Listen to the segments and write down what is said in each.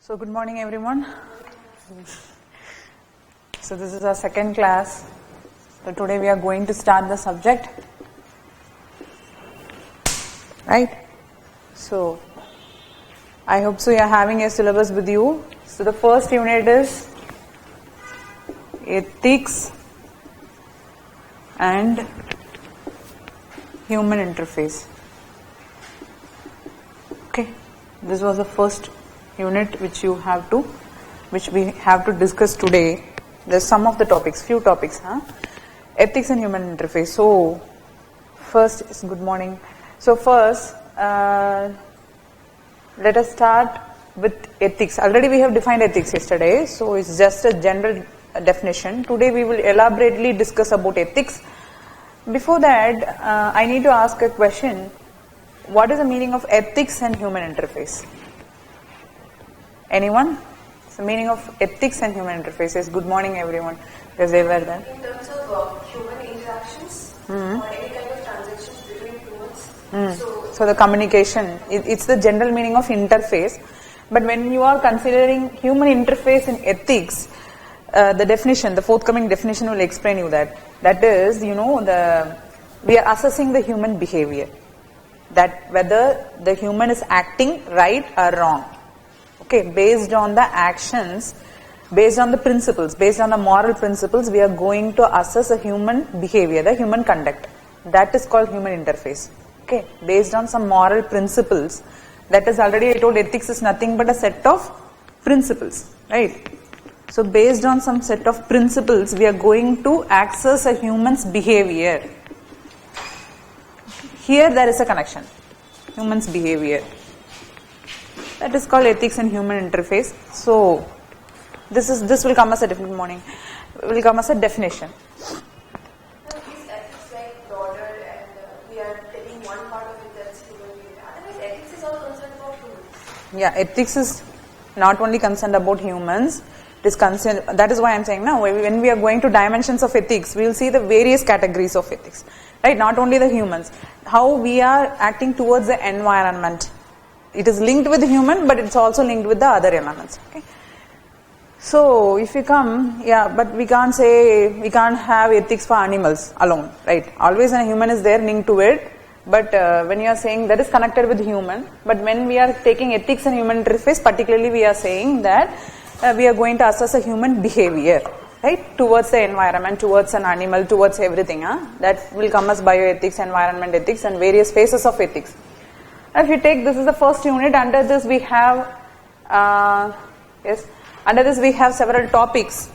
So good morning everyone. So this is our second class. So today we are going to start the subject. Right? So I hope so you are having a syllabus with you. So the first unit is ethics and human interface. Okay, this was the first unit which we have to discuss today. There's some of the topics, few topics, ethics and human interface. So first is good morning. So first, let us start with ethics. Already we have defined ethics yesterday, so it's just a general definition. Today we will elaborately discuss about ethics. Before that, I need to ask a question. What is the meaning of ethics and human interface? Anyone? The meaning of ethics and human interface is good morning everyone, because they were there. In terms of human interactions or any kind of transactions between humans. So the communication, it's the general meaning of interface. But when you are considering human interface in ethics, the definition, the forthcoming definition will explain you that. That is, we are assessing the human behavior. That whether the human is acting right or wrong. Okay, based on the actions, based on the principles, based on the moral principles, we are going to assess a human behavior, the human conduct. That is called human interface. Okay, based on some moral principles. That is already I told ethics is nothing but a set of principles, right? So based on some set of principles, we are going to access a human's behavior. Here there is a connection, human's behavior. That is called ethics and human interface. So this will come as a definition. Will come as a definition. Is ethics like broader and we are taking one part of it that's human behavior? Otherwise, ethics is all concerned about humans. Yeah, ethics is not only concerned about humans. It is concerned. That is why I am saying now. When we are going to dimensions of ethics, we will see the various categories of ethics. Right? Not only the humans. How we are acting towards the environment. It is linked with the human, but it's also linked with the other elements. Okay. So if you come, but we can't have ethics for animals alone, right? Always a human is there linked to it, but when you are saying that is connected with human, but when we are taking ethics and human interface, particularly we are saying that we are going to assess a human behavior, right? Towards the environment, towards an animal, towards everything. That will come as bioethics, environment ethics, and various phases of ethics. If you take, this is the first unit, under this we have, under this we have several topics.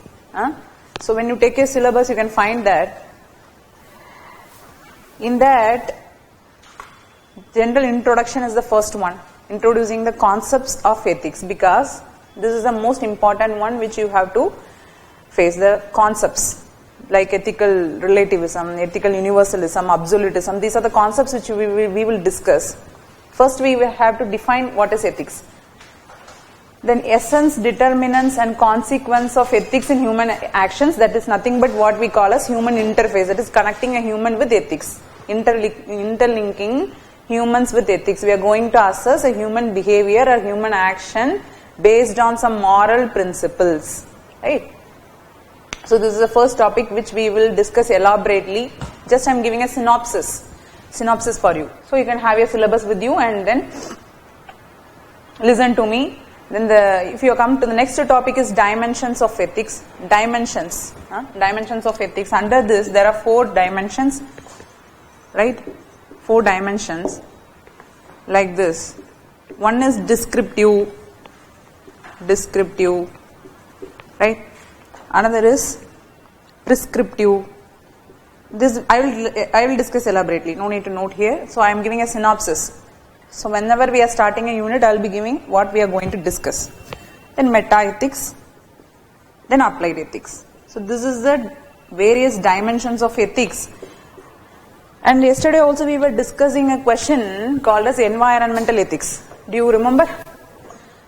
So when you take a syllabus, you can find that. In that, general introduction is the first one, introducing the concepts of ethics, because this is the most important one which you have to face, the concepts like ethical relativism, ethical universalism, absolutism. These are the concepts which we will discuss. First, we will have to define what is ethics. Then essence, determinants and consequence of ethics in human actions. That is nothing but what we call as human interface. That is connecting a human with ethics. Interlinking humans with ethics. We are going to assess a human behavior or human action based on some moral principles. Right? So this is the first topic which we will discuss elaborately. Just I am giving a synopsis for you. So you can have your syllabus with you and then listen to me. Then if you come to the next topic is dimensions of ethics. Dimensions of ethics. Under this there are 4 dimensions. Right? 4 dimensions like this. One is descriptive. Right? Another is prescriptive. This I will discuss elaborately. No need to note here. So I am giving a synopsis. So whenever we are starting a unit, I will be giving what we are going to discuss. Then meta-ethics. Then applied ethics. So this is the various dimensions of ethics. And yesterday also we were discussing a question called as environmental ethics. Do you remember?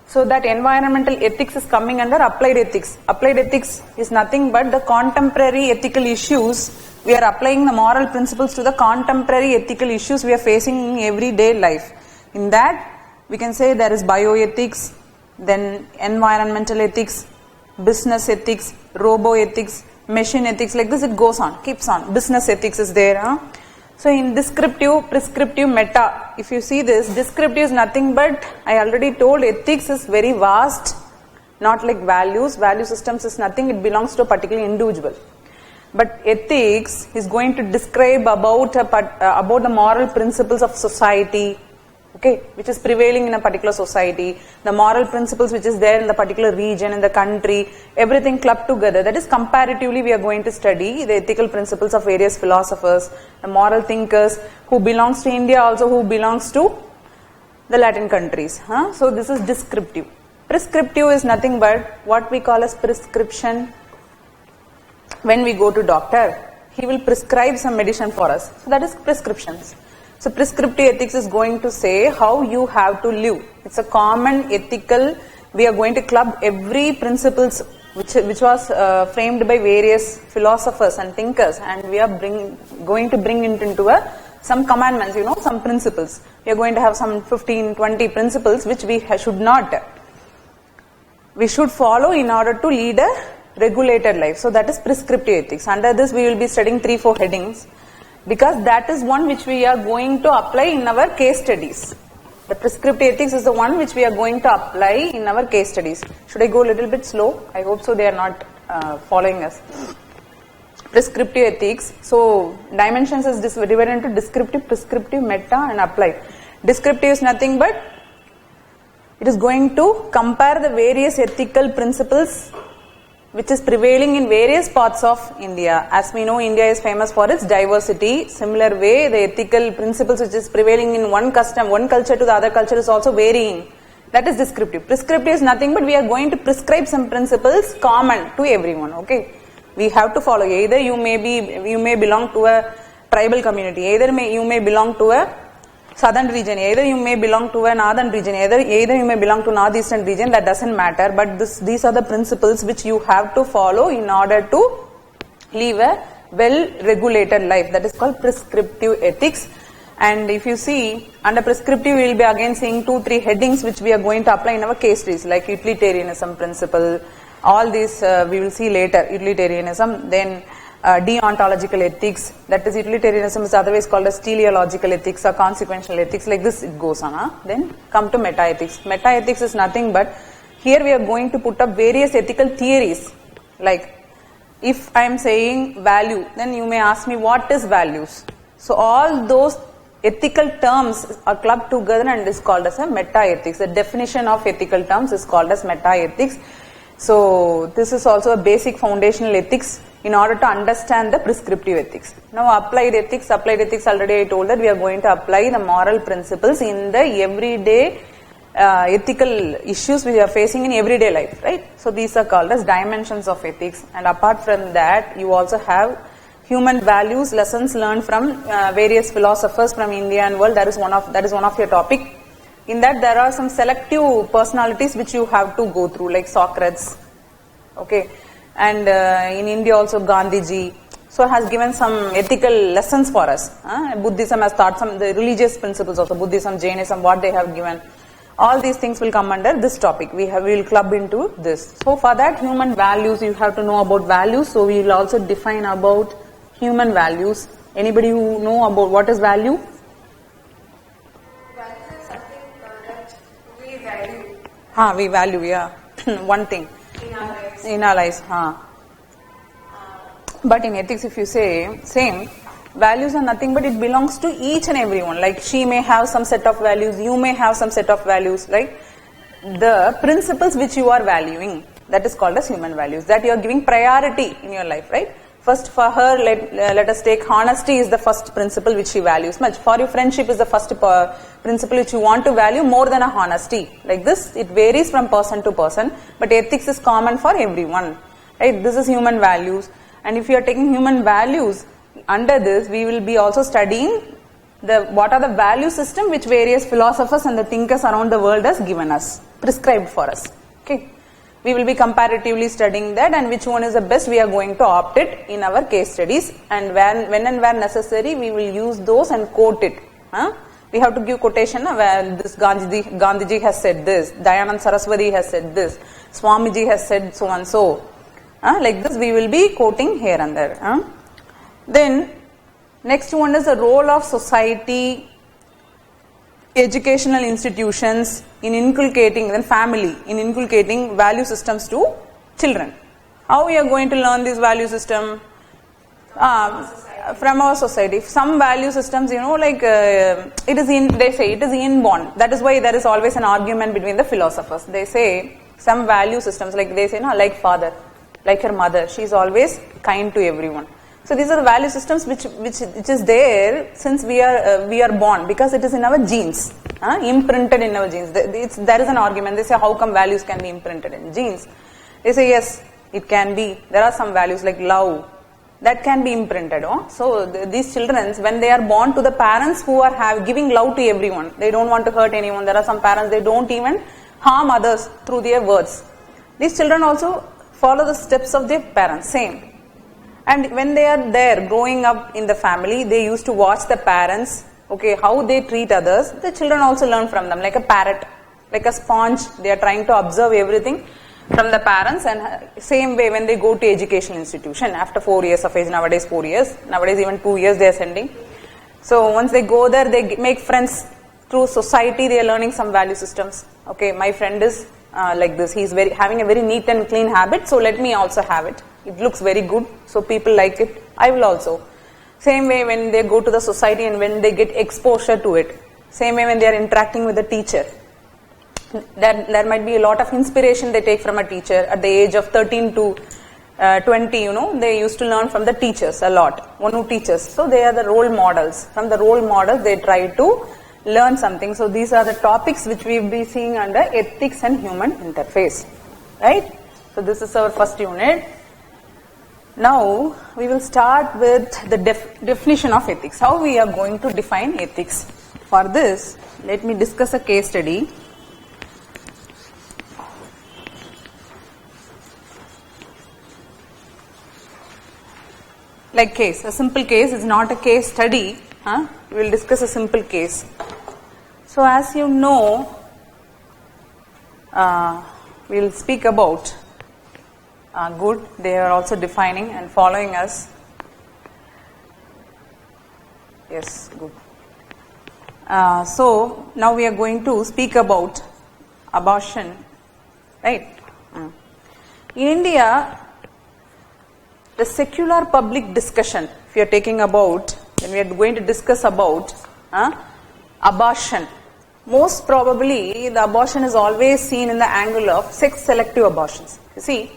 So that environmental ethics is coming under applied ethics. Applied ethics is nothing but the contemporary ethical issues. We are applying the moral principles to the contemporary ethical issues we are facing in everyday life. In that, we can say there is bioethics, then environmental ethics, business ethics, robo ethics, machine ethics, like this it goes on, keeps on. Business ethics is there. So in descriptive, prescriptive, meta, if you see this, descriptive is nothing but, I already told, ethics is very vast, not like values. Value systems is nothing, it belongs to a particular individual. But ethics is going to describe about the moral principles of society, okay, which is prevailing in a particular society, the moral principles which is there in the particular region, in the country, everything clubbed together. That is comparatively we are going to study the ethical principles of various philosophers, the moral thinkers who belongs to India, also who belongs to the Latin countries. So this is descriptive. Prescriptive is nothing but what we call as prescription. When we go to doctor, he will prescribe some medicine for us. So that is prescriptions. So prescriptive ethics is going to say how you have to live. It's a common ethical, we are going to club every principles which was framed by various philosophers and thinkers, and we are going to bring it into some commandments, some principles. We are going to have some 15, 20 principles which we should follow in order to lead a regulated life. So that is prescriptive ethics. Under this we will be studying 3-4 headings, because that is one which we are going to apply in our case studies. The prescriptive ethics is the one which we are going to apply in our case studies. Should I go a little bit slow? I hope so, they are not following us. Prescriptive ethics. So dimensions is divided into descriptive, prescriptive, meta and applied. Descriptive is nothing but it is going to compare the various ethical principles which is prevailing in various parts of India. As we know, India is famous for its diversity. Similar way, the ethical principles which is prevailing in one culture to the other culture is also varying. That is descriptive. Prescriptive is nothing but we are going to prescribe some principles common to everyone. Okay, we have to follow. Either you may belong to a tribal community. Either you may belong to a southern region, either you may belong to a northern region, either you may belong to northeastern region, that doesn't matter, but these are the principles which you have to follow in order to live a well-regulated life. That is called prescriptive ethics. And if you see, under prescriptive we will be again seeing 2-3 headings which we are going to apply in our case studies, like utilitarianism principle, all these we will see later, utilitarianism, then deontological ethics, that is utilitarianism is otherwise called as teleological ethics or consequential ethics, like this it goes on. Then come to meta-ethics. Meta-ethics is nothing but, here we are going to put up various ethical theories, like if I am saying value, then you may ask me what is values. So all those ethical terms are clubbed together and is called as a meta-ethics. The definition of ethical terms is called as meta-ethics. So this is also a basic foundational ethics in order to understand the prescriptive ethics. Now applied ethics already I told that we are going to apply the moral principles in the everyday ethical issues we are facing in everyday life, right? So these are called as dimensions of ethics, and apart from that you also have human values, lessons learned from various philosophers from India and world. That is one of your topic. In that there are some selective personalities which you have to go through, like Socrates, okay, and in India also Gandhiji, so has given some ethical lessons for us. Buddhism has taught some the religious principles also, Buddhism, Jainism, what they have given. All these things will come under this topic. We will club into this. So for that, human values, you have to know about values. So we will also define about human values. Anybody who know about what is value? Value is something that we value. We value, yeah. One thing. In our lives. But in ethics, if you say same, values are nothing but it belongs to each and everyone. Like she may have some set of values, you may have some set of values, right? The principles which you are valuing, that is called as human values, that you are giving priority in your life, right? First for her, let us take honesty is the first principle which she values much. For you, friendship is the first principle which you want to value more than a honesty. Like this, it varies from person to person, but ethics is common for everyone, right? This is human values. And if you are taking human values, under this we will be also studying what are the value system which various philosophers and the thinkers around the world has given us, prescribed for us, okay? We will be comparatively studying that, and which one is the best, we are going to opt it in our case studies, and when and where necessary we will use those and quote it. We have to give quotation where this Gandhiji has said this, Dayanand Saraswati has said this, Swamiji has said so and so. Like this we will be quoting here and there. Then next one is the role of society, educational institutions in inculcating, then family in inculcating value systems to children. How we are going to learn this value system? From our society. Some value systems, like they say it is inborn. That is why there is always an argument between the philosophers. They say some value systems, like they say, like father, like her mother, she is always kind to everyone. So these are the value systems which is there since we are born, because it is in our genes, imprinted in our genes. There is an argument. They say how come values can be imprinted in genes? They say yes, it can be. There are some values like love that can be imprinted. So these children, when they are born to the parents who are giving love to everyone, they don't want to hurt anyone. There are some parents, they don't even harm others through their words. These children also follow the steps of their parents, same. And when they are there growing up in the family, they used to watch the parents, how they treat others. The children also learn from them, like a parrot, like a sponge. They are trying to observe everything from the parents. And same way when they go to educational institution after 4 years of age, nowadays 4 years, nowadays even 2 years they are sending. So once they go there, they make friends through society. They are learning some value systems. My friend is like this, he is having a very neat and clean habit, so let me also have it. It looks very good, so people like it, I will also. Same way when they go to the society and when they get exposure to it. Same way when they are interacting with the teacher. There might be a lot of inspiration they take from a teacher. At the age of 13 to 20, they used to learn from the teachers a lot. One who teaches. So they are the role models. From the role models, they try to learn something. So these are the topics which we will be seeing under ethics and human interface. Right? So this is our first unit. Now we will start with the definition of ethics. How we are going to define ethics. For this, let me discuss a case study. Like case, a simple case is not a case study. We will discuss a simple case. So as you know, we will speak about good. They are also defining and following us. Yes, good. So now we are going to speak about abortion, right? In India, the secular public discussion, if we are taking about, then we are going to discuss about abortion. Most probably, the abortion is always seen in the angle of sex-selective abortions. You see,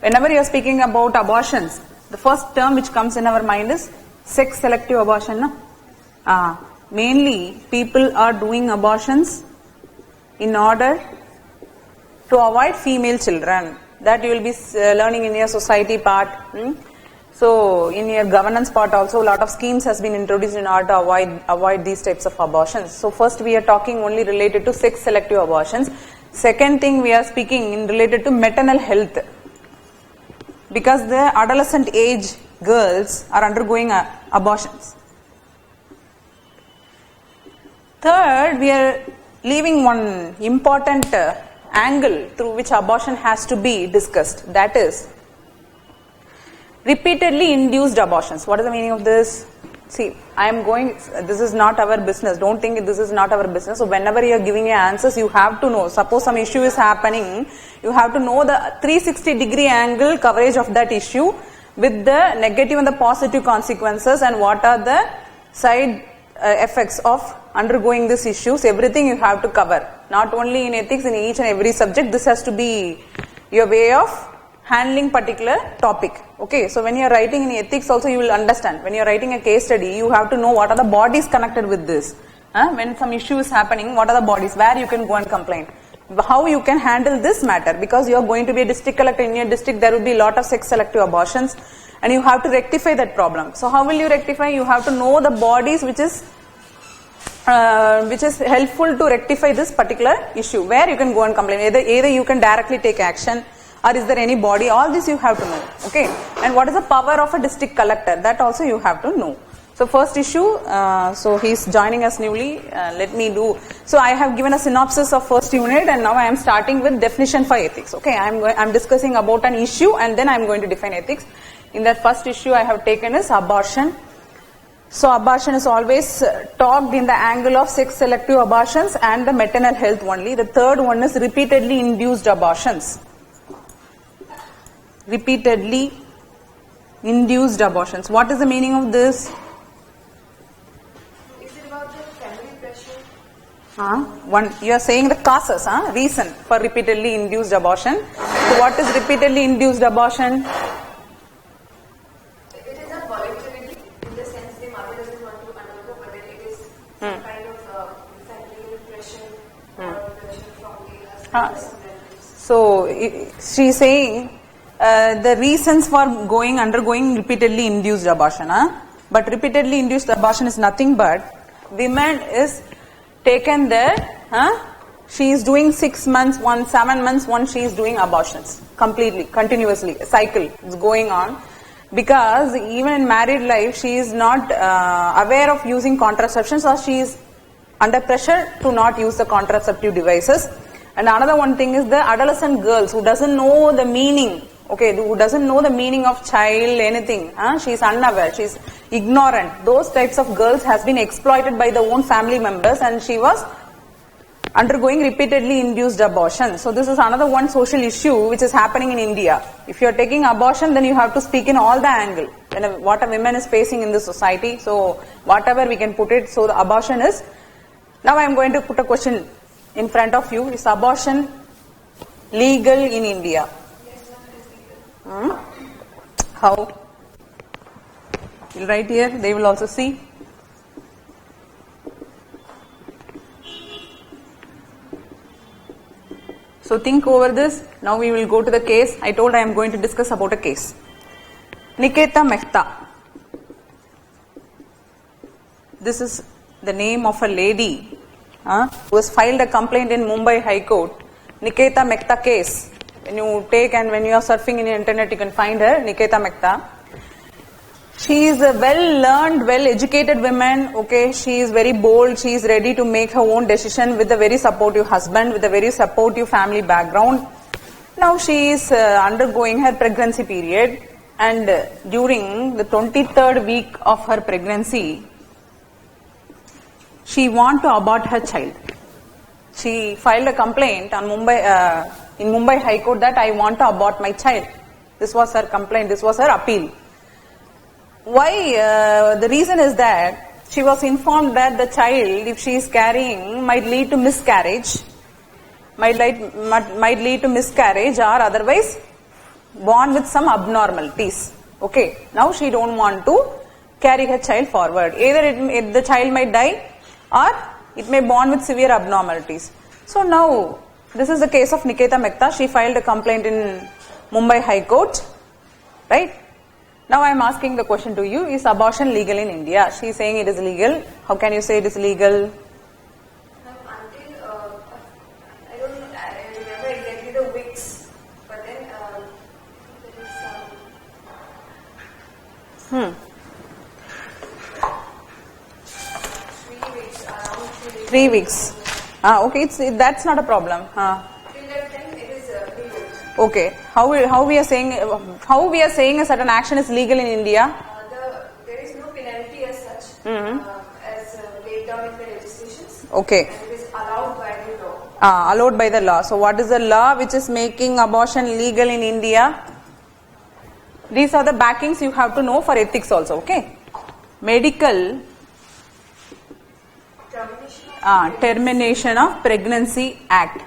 whenever you are speaking about abortions, the first term which comes in our mind is sex-selective abortion. Mainly, people are doing abortions in order to avoid female children. That you will be learning in your society part. So in your governance part also, a lot of schemes has been introduced in order to avoid these types of abortions. So first we are talking only related to sex selective abortions. Second thing we are speaking in related to maternal health, because the adolescent age girls are undergoing abortions. Third, we are leaving one important angle through which abortion has to be discussed, that is repeatedly induced abortions. What is the meaning of this? See, this is not our business. Don't think this is not our business. So whenever you are giving your answers, you have to know. Suppose some issue is happening, you have to know the 360-degree angle coverage of that issue with the negative and the positive consequences, and what are the side effects of undergoing these issues. Everything you have to cover. Not only in ethics, in each and every subject, this has to be your way of handling particular topic. So when you are writing in ethics also, you will understand. When you are writing a case study, you have to know what are the bodies connected with this. When some issue is happening, what are the bodies, where you can go and complain, how you can handle this matter, because you are going to be a district collector. In your district there will be a lot of sex selective abortions and you have to rectify that problem. So how will you rectify? You have to know the bodies which is helpful to rectify this particular issue, where you can go and complain. Either you can directly take action, or is there any body, all this you have to know. And what is the power of a district collector, that also you have to know. So first issue, so he's joining us newly. Let me do. So I have given a synopsis of first unit, and now I am starting with definition for ethics. Okay, I'm discussing about an issue, and then I'm going to define ethics. In that first issue I have taken is abortion. So abortion is always talked in the angle of sex selective abortions and the maternal health only. The third one is repeatedly induced abortions. Repeatedly induced abortions. What is the meaning of this? Is it about the family pressure? You are saying the causes, reason for repeatedly induced abortion. So what is repeatedly induced abortion? It is not voluntarily in the sense the mother doesn't want to undergo, but then it is some kind of family pressure or pressure from the husband or some relatives. So she is saying the reasons for undergoing repeatedly induced abortion. But repeatedly induced abortion is nothing but women is taken there. She is doing 6 months, 7 months, she is doing abortions completely, continuously. A cycle is going on. Because even in married life, she is not aware of using contraception, or she is under pressure to not use the contraceptive devices. And another one thing is the adolescent girls who doesn't know the meaning, who doesn't know the meaning of child, anything. She is unaware, she is ignorant. Those types of girls has been exploited by their own family members, and she was undergoing repeatedly induced abortion. So this is another one social issue which is happening in India. If you are taking abortion, then you have to speak in all the angle. What a woman is facing in this society. So whatever we can put it. So the abortion is. Now I am going to put a question in front of you. Is abortion legal in India? Yes, ma'am, it is legal. How? You'll write here. They will also see. So think over this. Now we will go to the case. I told I am going to discuss about a case. Nikita Mehta. This is the name of a lady who has filed a complaint in Mumbai High Court. Nikita Mehta case. When you take and when you are surfing in the internet, you can find her, Nikita Mehta. She is a well-learned, well-educated woman. She is very bold. She is ready to make her own decision with a very supportive husband, with a very supportive family background. Now she is undergoing her pregnancy period, and during the 23rd week of her pregnancy, she wants to abort her child. She filed a complaint on in Mumbai High Court that I want to abort my child. This was her complaint. This was her appeal. Why? The reason is that she was informed that the child, if she is carrying, might lead to miscarriage, or otherwise born with some abnormalities. Now she don't want to carry her child forward. Either the child might die, or it may born with severe abnormalities. So now this is the case of Nikita Mehta. She filed a complaint in Mumbai High Court, right? Now I am asking the question to you, is abortion legal in India? She is saying it is legal. How can you say it is legal? Until, I don't remember exactly the weeks, but then there is some 3 weeks, around 3 weeks. 3 weeks. That's not a problem. Till that time it is legal. Okay. How we are saying a certain action is legal in India? There is no penalty as such as laid down in the legislations. Okay. And it is allowed by the law. Allowed by the law. So what is the law which is making abortion legal in India? These are the backings you have to know for ethics also. Medical Termination of Pregnancy Act.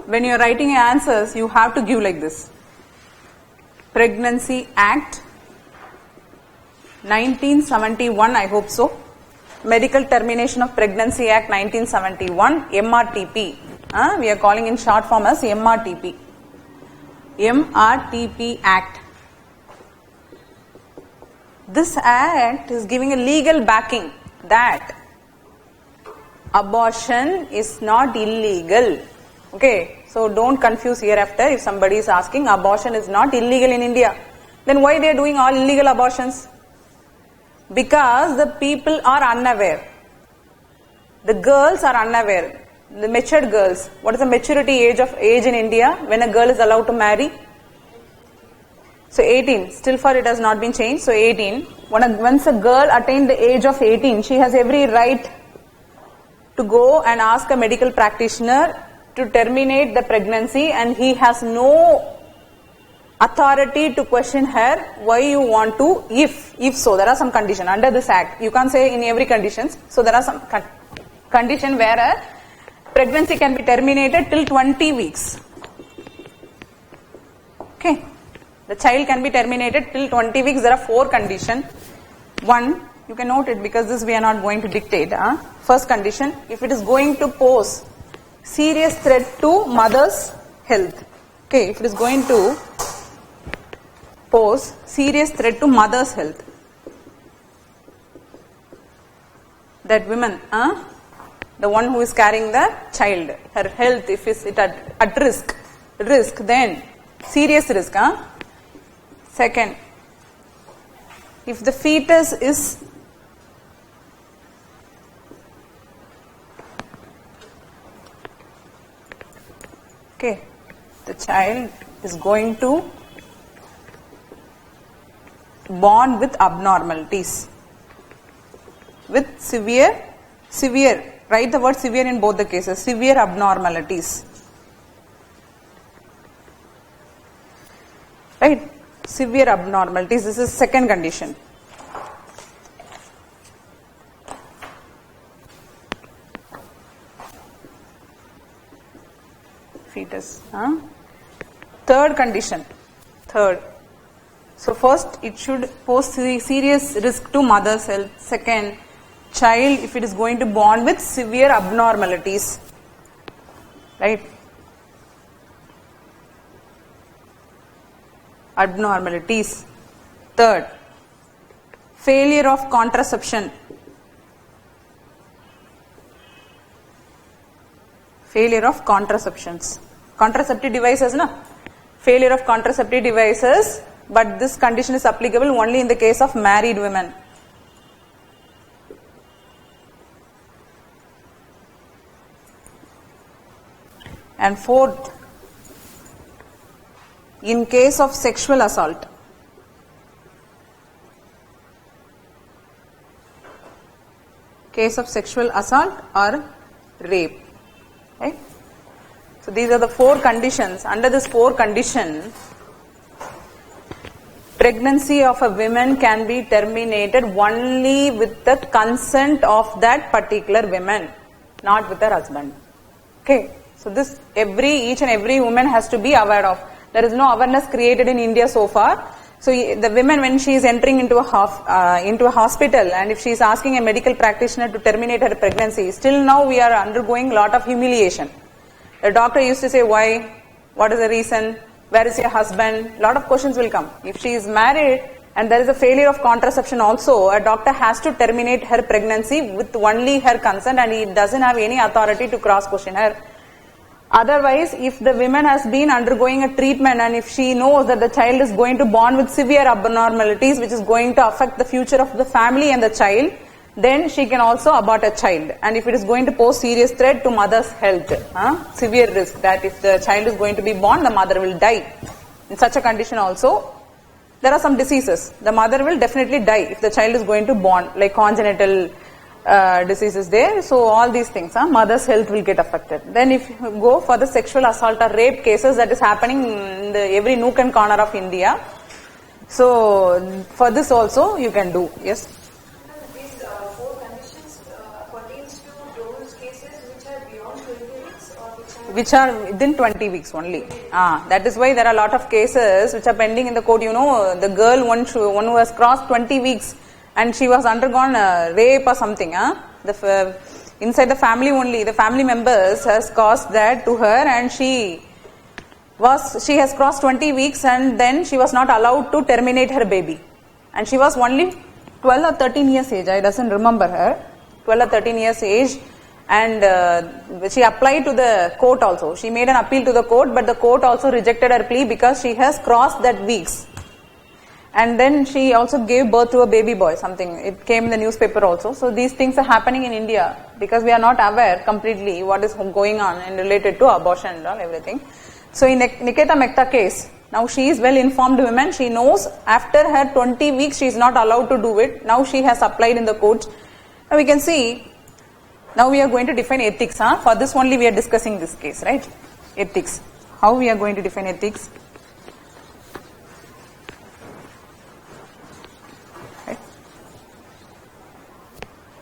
When you are writing your answers, you have to give like this. Pregnancy Act 1971, I hope so. Medical Termination of Pregnancy Act 1971, MRTP. We are calling in short form as MRTP. MRTP Act. This act is giving a legal backing that abortion is not illegal. So don't confuse hereafter if somebody is asking, abortion is not illegal in India. Then why they are doing all illegal abortions? Because the people are unaware. The girls are unaware. The matured girls. What is the maturity age in India when a girl is allowed to marry? So 18. Still far it has not been changed. So 18. Once a girl attained the age of 18, she has every right to go and ask a medical practitioner to terminate the pregnancy, and he has no authority to question her why you want to, if so. There are some conditions under this act. You can't say in every conditions. So there are some condition where a pregnancy can be terminated till 20 weeks. Okay. The child can be terminated till 20 weeks. There are 4 conditions. 1, you can note it because this we are not going to dictate. First condition, if it is going to pose serious threat to mother's health. Okay, if it is going to pose serious threat to mother's health. That woman, the one who is carrying the child, her health, if it is at risk, then serious risk. Second, if the fetus is the child is going to born with abnormalities, with severe, write the word severe in both the cases, severe abnormalities. Right? Severe abnormalities, this is second condition. Fetus. Third condition. So first, it should pose serious risk to mother's health. Second, child, if it is going to born with severe abnormalities. Right? Abnormalities. Third, failure of contraception. Failure of contraceptions. Contraceptive devices, na? Failure of contraceptive devices, but this condition is applicable only in the case of married women. And fourth, in case of sexual assault. Case of sexual assault or rape. Right? So these are the 4 conditions. Under this 4 condition, pregnancy of a woman can be terminated only with the consent of that particular woman, not with her husband. Okay. So this each and every woman has to be aware of. There is no awareness created in India so far. So the woman, when she is entering into a hospital, and if she is asking a medical practitioner to terminate her pregnancy, still now we are undergoing a lot of humiliation. The doctor used to say why, what is the reason, where is your husband, a lot of questions will come. If she is married and there is a failure of contraception also, a doctor has to terminate her pregnancy with only her consent, and he doesn't have any authority to cross question her. Otherwise, if the woman has been undergoing a treatment and if she knows that the child is going to born with severe abnormalities which is going to affect the future of the family and the child, then she can also abort a child. And if it is going to pose serious threat to mother's health, severe risk that if the child is going to be born, the mother will die. In such a condition also, there are some diseases. The mother will definitely die if the child is going to born, like congenital diseases there. So all these things, mother's health will get affected. Then if you go for the sexual assault or rape cases that is happening in every nook and corner of India. So for this also you can do. Yes. These 4 conditions pertains to those cases which are beyond 20 weeks or which are within 20 weeks only. That is why there are a lot of cases which are pending in the court. You know, the girl one who has crossed 20 weeks and she was undergone rape or something. Inside the family only, the family members has caused that to her, and she has crossed 20 weeks and then she was not allowed to terminate her baby. And she was only 12 or 13 years age, I doesn't remember her, 12 or 13 years age, and she applied to the court also. She made an appeal to the court, but the court also rejected her plea because she has crossed that weeks. And then she also gave birth to a baby boy, something. It came in the newspaper also. So these things are happening in India because we are not aware completely what is going on and related to abortion and all, everything. So in Nikita Mehta case, now she is well informed woman. She knows after her 20 weeks she is not allowed to do it. Now she has applied in the court. Now we can see, now we are going to define ethics. For this only we are discussing this case, right? Ethics. How we are going to define ethics? Right.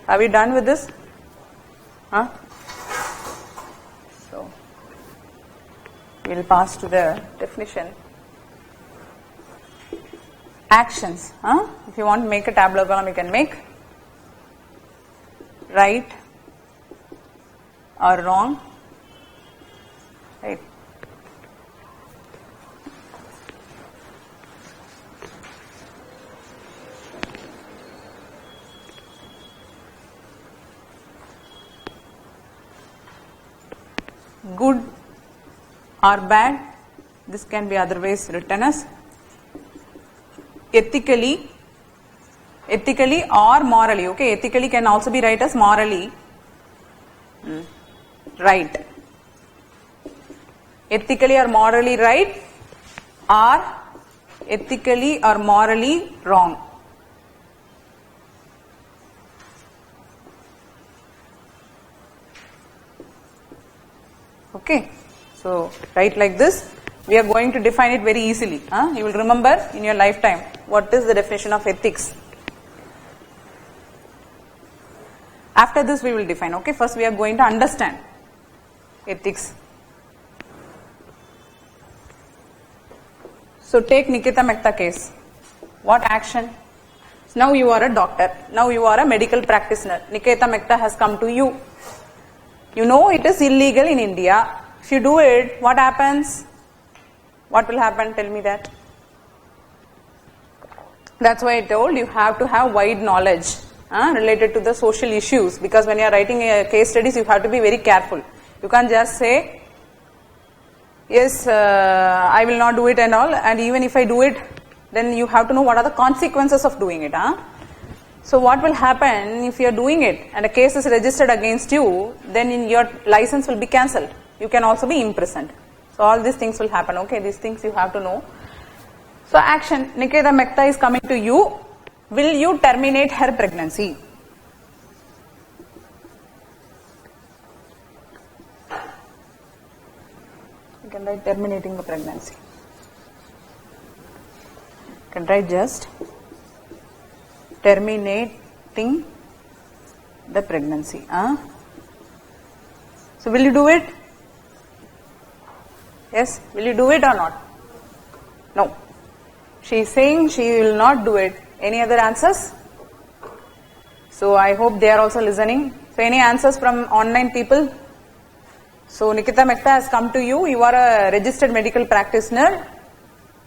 Are we done with this? So, we will pass to the definition. Actions. If you want to make a tabular column, you can make. Right or wrong. Right. Good or bad. This can be otherwise written as ethically or morally. Okay, ethically can also be written as morally. Right. Ethically or morally right, or ethically or morally wrong. Okay, so write like this. We are going to define it very easily. You will remember in your lifetime what is the definition of ethics. After this we will define. Okay, first we are going to understand ethics. So take Nikita Mehta case. What action? Now you are a doctor. Now you are a medical practitioner. Nikita Mehta has come to you. You know it is illegal in India. If you do it, what happens? What will happen? Tell me that. That's why I told you have to have wide knowledge related to the social issues, because when you are writing case studies, you have to be very careful. You can't just say, yes, I will not do it and all, and even if I do it, then you have to know what are the consequences of doing it. So what will happen if you are doing it and a case is registered against you, then your license will be cancelled. You can also be imprisoned. So all these things will happen. Okay, these things you have to know. So action, Nikita Mehta is coming to you. Will you terminate her pregnancy? You can write terminating the pregnancy. You can write just terminating the pregnancy. So will you do it? Yes, will you do it or not? No. She is saying she will not do it. Any other answers? So I hope they are also listening. So any answers from online people? So Nikita Mehta has come to you. You are a registered medical practitioner.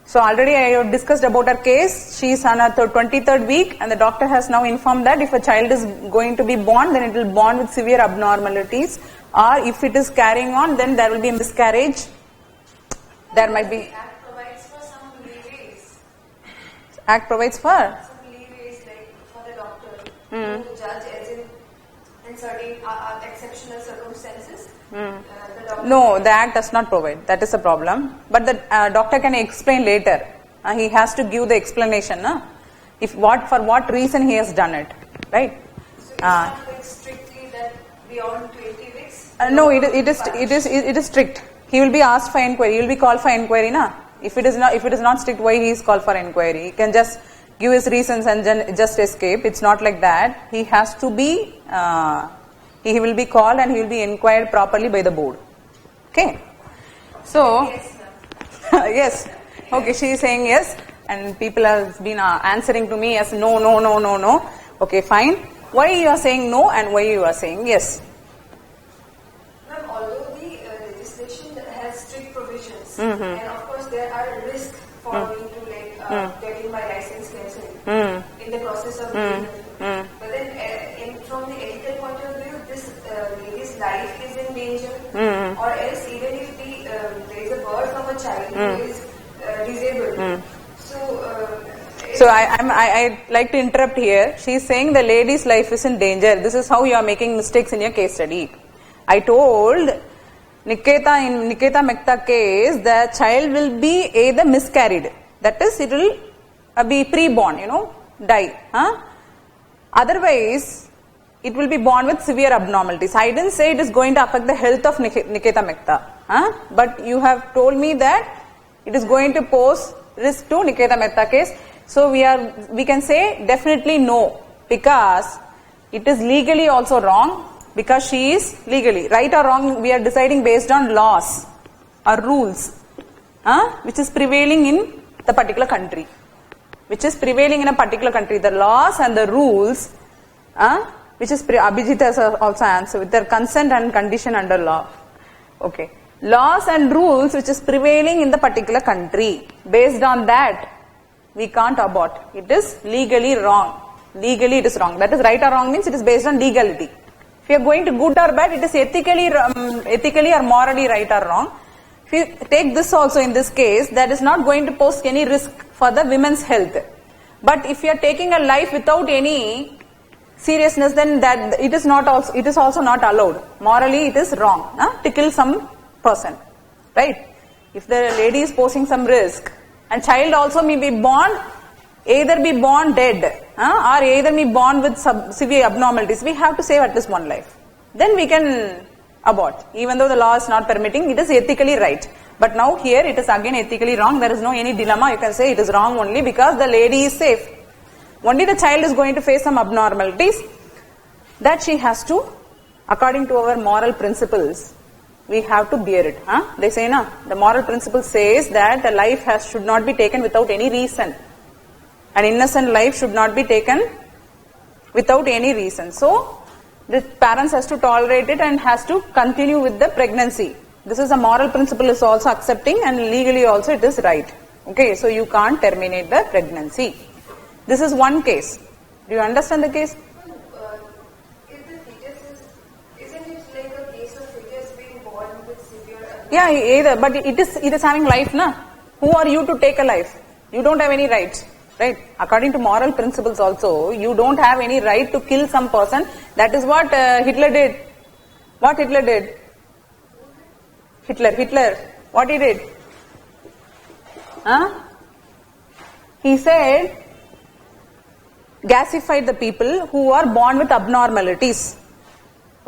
So already I have discussed about her case. She is on her 23rd week and the doctor has now informed that if a child is going to be born, then it will born with severe abnormalities, or if it is carrying on, then there will be a miscarriage. There might be. Act provides for some leeways. Act provides for? Some leeways, like for the doctor to judge as in certain exceptional circumstances. No, the Act does not provide. That is a problem. But the doctor can explain later. He has to give the explanation. If for what reason he has done it, right? So it's not like strictly that beyond 20 weeks. No, it is strict. He will be asked for inquiry. He will be called for inquiry, na? If it is not strict, why he is called for inquiry? He can just give his reasons and just escape. It's not like that. He has to be. He will be called and he will be inquired properly by the board. Okay. So, Yes, yes. Okay, she is saying yes, and people have been answering to me as no, no, no, no, no. Okay, fine. Why you are saying no and why you are saying yes? ma'am, although the legislation has strict provisions, and of course there are risks for me to getting my license cancelled in the process of doing it. But then, from the ethical point of view, this lady's life is in danger, or else even if there is a birth of a child who is disabled. So I like to interrupt here. She is saying the lady's life is in danger. This is how you are making mistakes in your case study. I told Nikita, in Nikita Mehta case, the child will be either miscarried. That is, it will be pre-born, die. Otherwise, it will be born with severe abnormalities. I didn't say it is going to affect the health of Nikita Mehta. But you have told me that it is going to pose risk to Nikita Mehta case. So we can say definitely no, because it is legally also wrong, because she is legally. Right or wrong, we are deciding based on laws or rules, which is prevailing in the particular country. Which is prevailing in a particular country. The laws and the rules, which is Abhijit has also answered, with their consent and condition under law. Okay. Laws and rules which is prevailing in the particular country. Based on that, we can't abort. It is legally wrong. Legally it is wrong. That is right or wrong means it is based on legality. If you are going to good or bad, it is ethically or morally right or wrong. If you take this also in this case, that is not going to pose any risk for the women's health. But if you are taking a life without any seriousness, then that it is also not allowed. Morally it is wrong to kill some person. Right? If the lady is posing some risk, and child also may be born, either be born dead or either be born with severe abnormalities, we have to save at least one life. Then we can abort. Even though the law is not permitting, it is ethically right. But now here it is again ethically wrong. There is no any dilemma. You can say it is wrong only because the lady is safe. Only the child is going to face some abnormalities that she has to, according to our moral principles, we have to bear it. They say, the moral principle says that the life should not be taken without any reason. An innocent life should not be taken without any reason. So, the parents has to tolerate it and has to continue with the pregnancy. This is a moral principle is also accepting, and legally also it is right. Okay, so you can't terminate the pregnancy. This is one case. Do you understand the case? If the fetus isn't it like a case of fetus being born with severe? Yeah, either, but it is having life, na? Who are you to take a life? You don't have any rights, right? According to moral principles also, you don't have any right to kill some person. That is what Hitler did. What Hitler did? Hitler, what he did? He said, gasified the people who are born with abnormalities.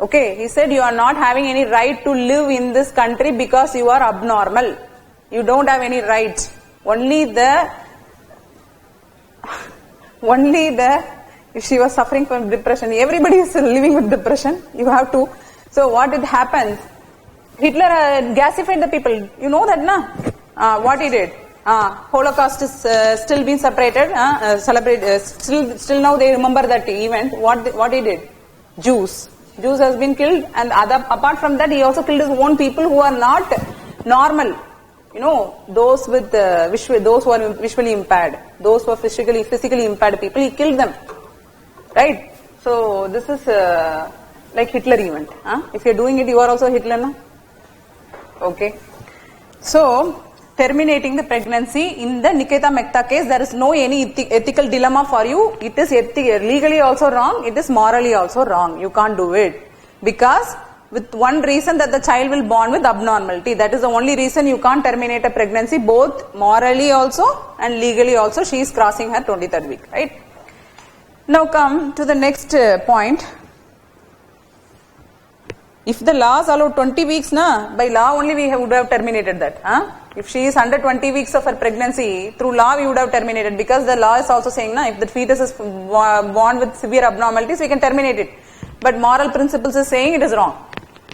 Okay, he said you are not having any right to live in this country because you are abnormal. You don't have any rights. Only if she was suffering from depression, everybody is living with depression. You have to. So what it happens? Hitler gasified the people. You know that, na? What he did? Holocaust is still being separated, celebrated. Still now they remember that event. What he did? Jews has been killed, and apart from that, he also killed his own people who are not normal. Those with those who are visually impaired, those who are physically impaired people, he killed them. Right? So this is like Hitler event. If you are doing it, you are also Hitler, na? Okay. So, terminating the pregnancy in the Nikita Mehta case, there is no any ethical dilemma for you. It is legally also wrong. It is morally also wrong. You can't do it. Because with one reason that the child will born with abnormality. That is the only reason you can't terminate a pregnancy, both morally also and legally also. She is crossing her 23rd week. Right? Now come to the next point. If the laws allow 20 weeks, by law only we would have terminated that. If she is under 20 weeks of her pregnancy, through law we would have terminated, because the law is also saying, if the fetus is born with severe abnormalities, we can terminate it. But moral principles is saying it is wrong.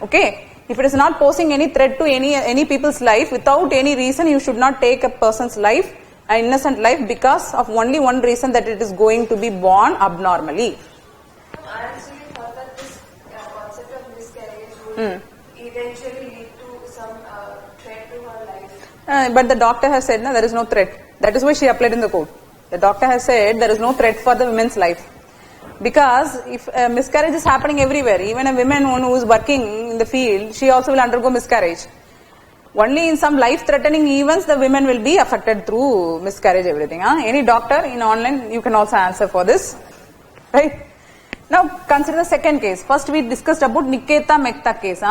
Okay? If it is not posing any threat to any people's life, without any reason, you should not take a person's life, an innocent life, because of only one reason, that it is going to be born abnormally. I actually thought that this concept of miscarriage would eventually lead to some threat to her life. But the doctor has said, there is no threat. That is why she applied in the court. The doctor has said there is no threat for the woman's life. Because if miscarriage is happening everywhere, even a woman who is working in the field, she also will undergo miscarriage. Only in some life-threatening events the women will be affected through miscarriage, everything. Any doctor in online, you can also answer for this. Right? Now consider the second case. First we discussed about Nikita Mehta case.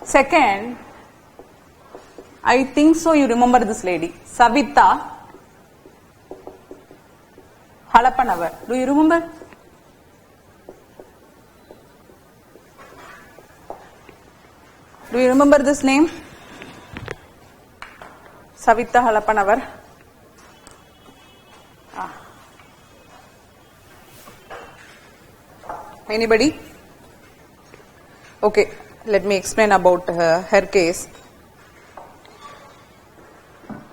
Second, I think so you remember this lady. Savita Halapanavar. Do you remember? Do you remember this name? Savita Halapanavar. Anybody? Okay, let me explain about her case.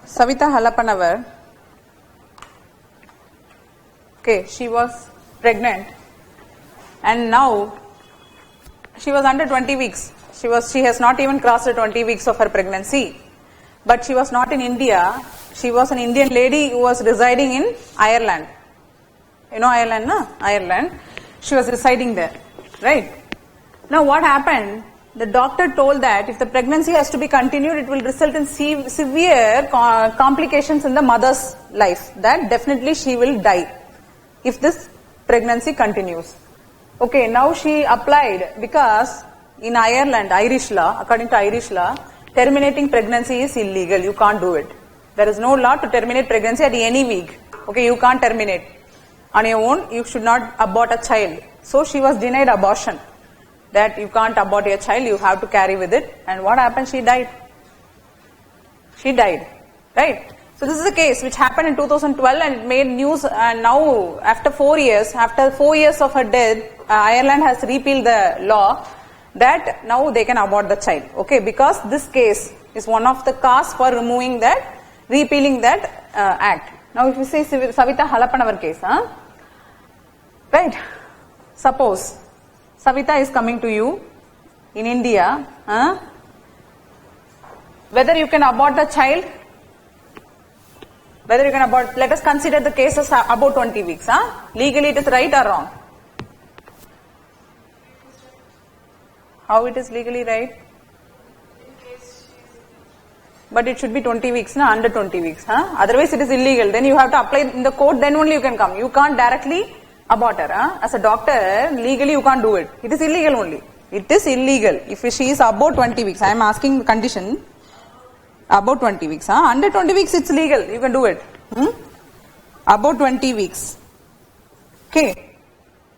Savita Halapanavar. Okay, she was pregnant and now she was under 20 weeks. She has not even crossed the 20 weeks of her pregnancy. But she was not in India. She was an Indian lady who was residing in Ireland. You know Ireland, no? Ireland. She was residing there. Right? Now what happened? The doctor told that if the pregnancy has to be continued, it will result in severe complications in the mother's life. That definitely she will die if this pregnancy continues. Okay, now she applied because in Ireland, Irish law, according to Irish law, terminating pregnancy is illegal. You can't do it. There is no law to terminate pregnancy at any week. Okay, you can't terminate. On your own, you should not abort a child. So she was denied abortion. That you can't abort your child, you have to carry with it. And what happened? She died. She died. Right? So this is a case which happened in 2012 and it made news, and now after 4 years of her death, Ireland has repealed the law that now they can abort the child. Okay, because this case is one of the cause for repealing that act. Now if you say Savita Halapanavar case, right? Suppose Savita is coming to you in India, whether you can abort the child, let us consider the cases about 20 weeks. Legally it is right or wrong? How it is legally right? But it should be 20 weeks, under 20 weeks. Otherwise it is illegal. Then you have to apply in the court, then only you can come. You can't directly abort her. As a doctor, legally you can't do it. It is illegal only. It is illegal. If she is above 20 weeks, I am asking the condition, above 20 weeks. Under 20 weeks it's legal. You can do it. Above 20 weeks. Okay.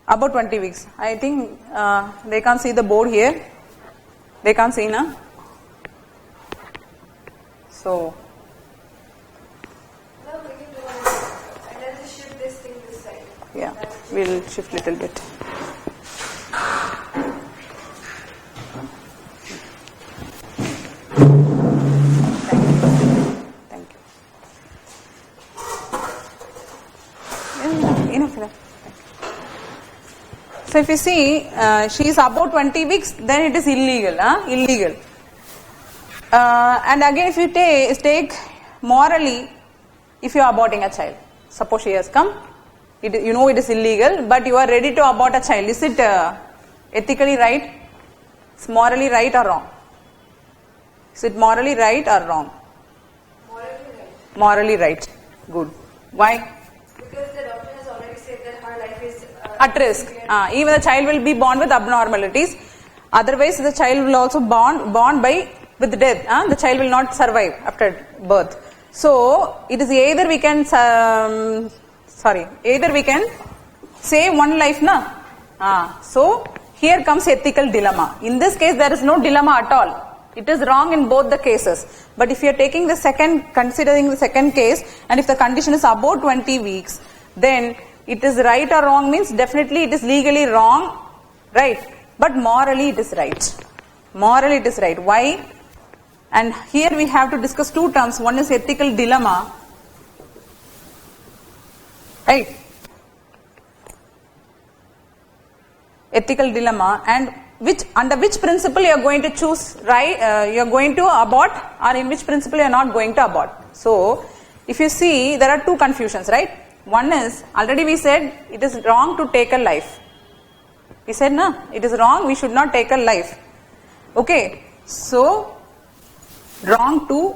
About 20 weeks. I think they can't see the board here. They can't see, na? So. No, we can do it. And then just shift this thing this side. Yeah, we'll shift little bit. Thank you. Enough. So if you see, she is above 20 weeks, then it is illegal. Illegal. And again, if you take morally, if you are aborting a child, suppose she has come, you know it is illegal, but you are ready to abort a child. Is it ethically right? It's morally right or wrong? Is it morally right or wrong? Morally right. Morally right. Good. Why? Because the doctor has already said that her life is at risk. Even the child will be born with abnormalities. Otherwise, the child will also born with death. The child will not survive after birth. So it is either we can save one life, na. So here comes ethical dilemma. In this case, there is no dilemma at all. It is wrong in both the cases. But if you are taking considering the second case, and if the condition is above 20 weeks, then it is right or wrong means definitely it is legally wrong, right? But morally it is right. Morally it is right. Why? And here we have to discuss two terms. One is ethical dilemma, right? Ethical dilemma, and under which principle you are going to choose, right? You are going to abort, or in which principle you are not going to abort. So if you see, there are two confusions, right? One is, already we said it is wrong to take a life. We said, no, it is wrong, we should not take a life. Okay, So, wrong to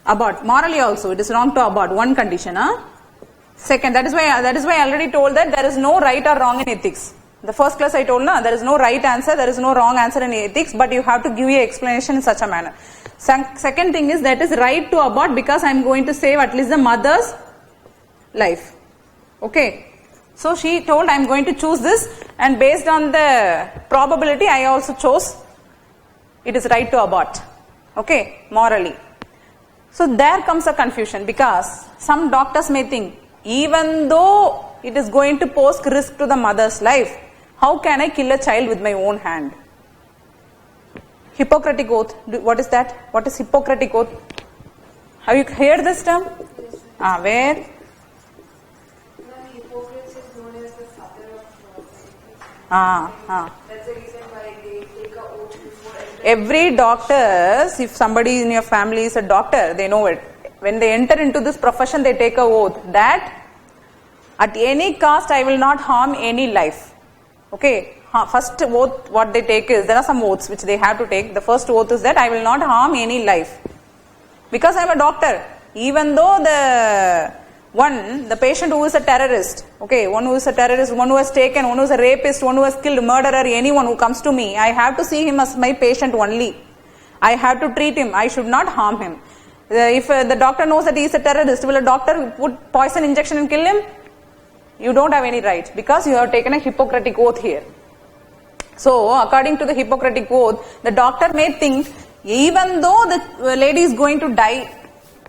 abort. Morally also, it is wrong to abort. One condition. Second, that is why I already told that there is no right or wrong in ethics. The first class I told, there is no right answer, there is no wrong answer in ethics, but you have to give your explanation in such a manner. Second thing is that is right to abort because I am going to save at least the mother's life. Okay. So she told I am going to choose this, and based on the probability I also chose it is right to abort. Okay, morally. So there comes a confusion because some doctors may think even though it is going to pose risk to the mother's life, how can I kill a child with my own hand? Hippocratic Oath, what is that? What is Hippocratic Oath? Have you heard this term? Where? Hippocrates is known as the father of That's the reason why they take an oath before every doctor, if somebody in your family is a doctor, they know it. When they enter into this profession, they take an oath that at any cost I will not harm any life. Okay. First oath what they take is, there are some oaths which they have to take. The first oath is that I will not harm any life. Because I am a doctor, even though the patient who is a terrorist, okay, one who is a terrorist, one who has taken, one who is a rapist, one who has killed, murderer, anyone who comes to me, I have to see him as my patient only. I have to treat him, I should not harm him. If the doctor knows that he is a terrorist, will a doctor put poison injection and kill him? You don't have any right because you have taken a Hippocratic Oath here. So, according to the Hippocratic Oath, the doctor may think, even though the lady is going to die,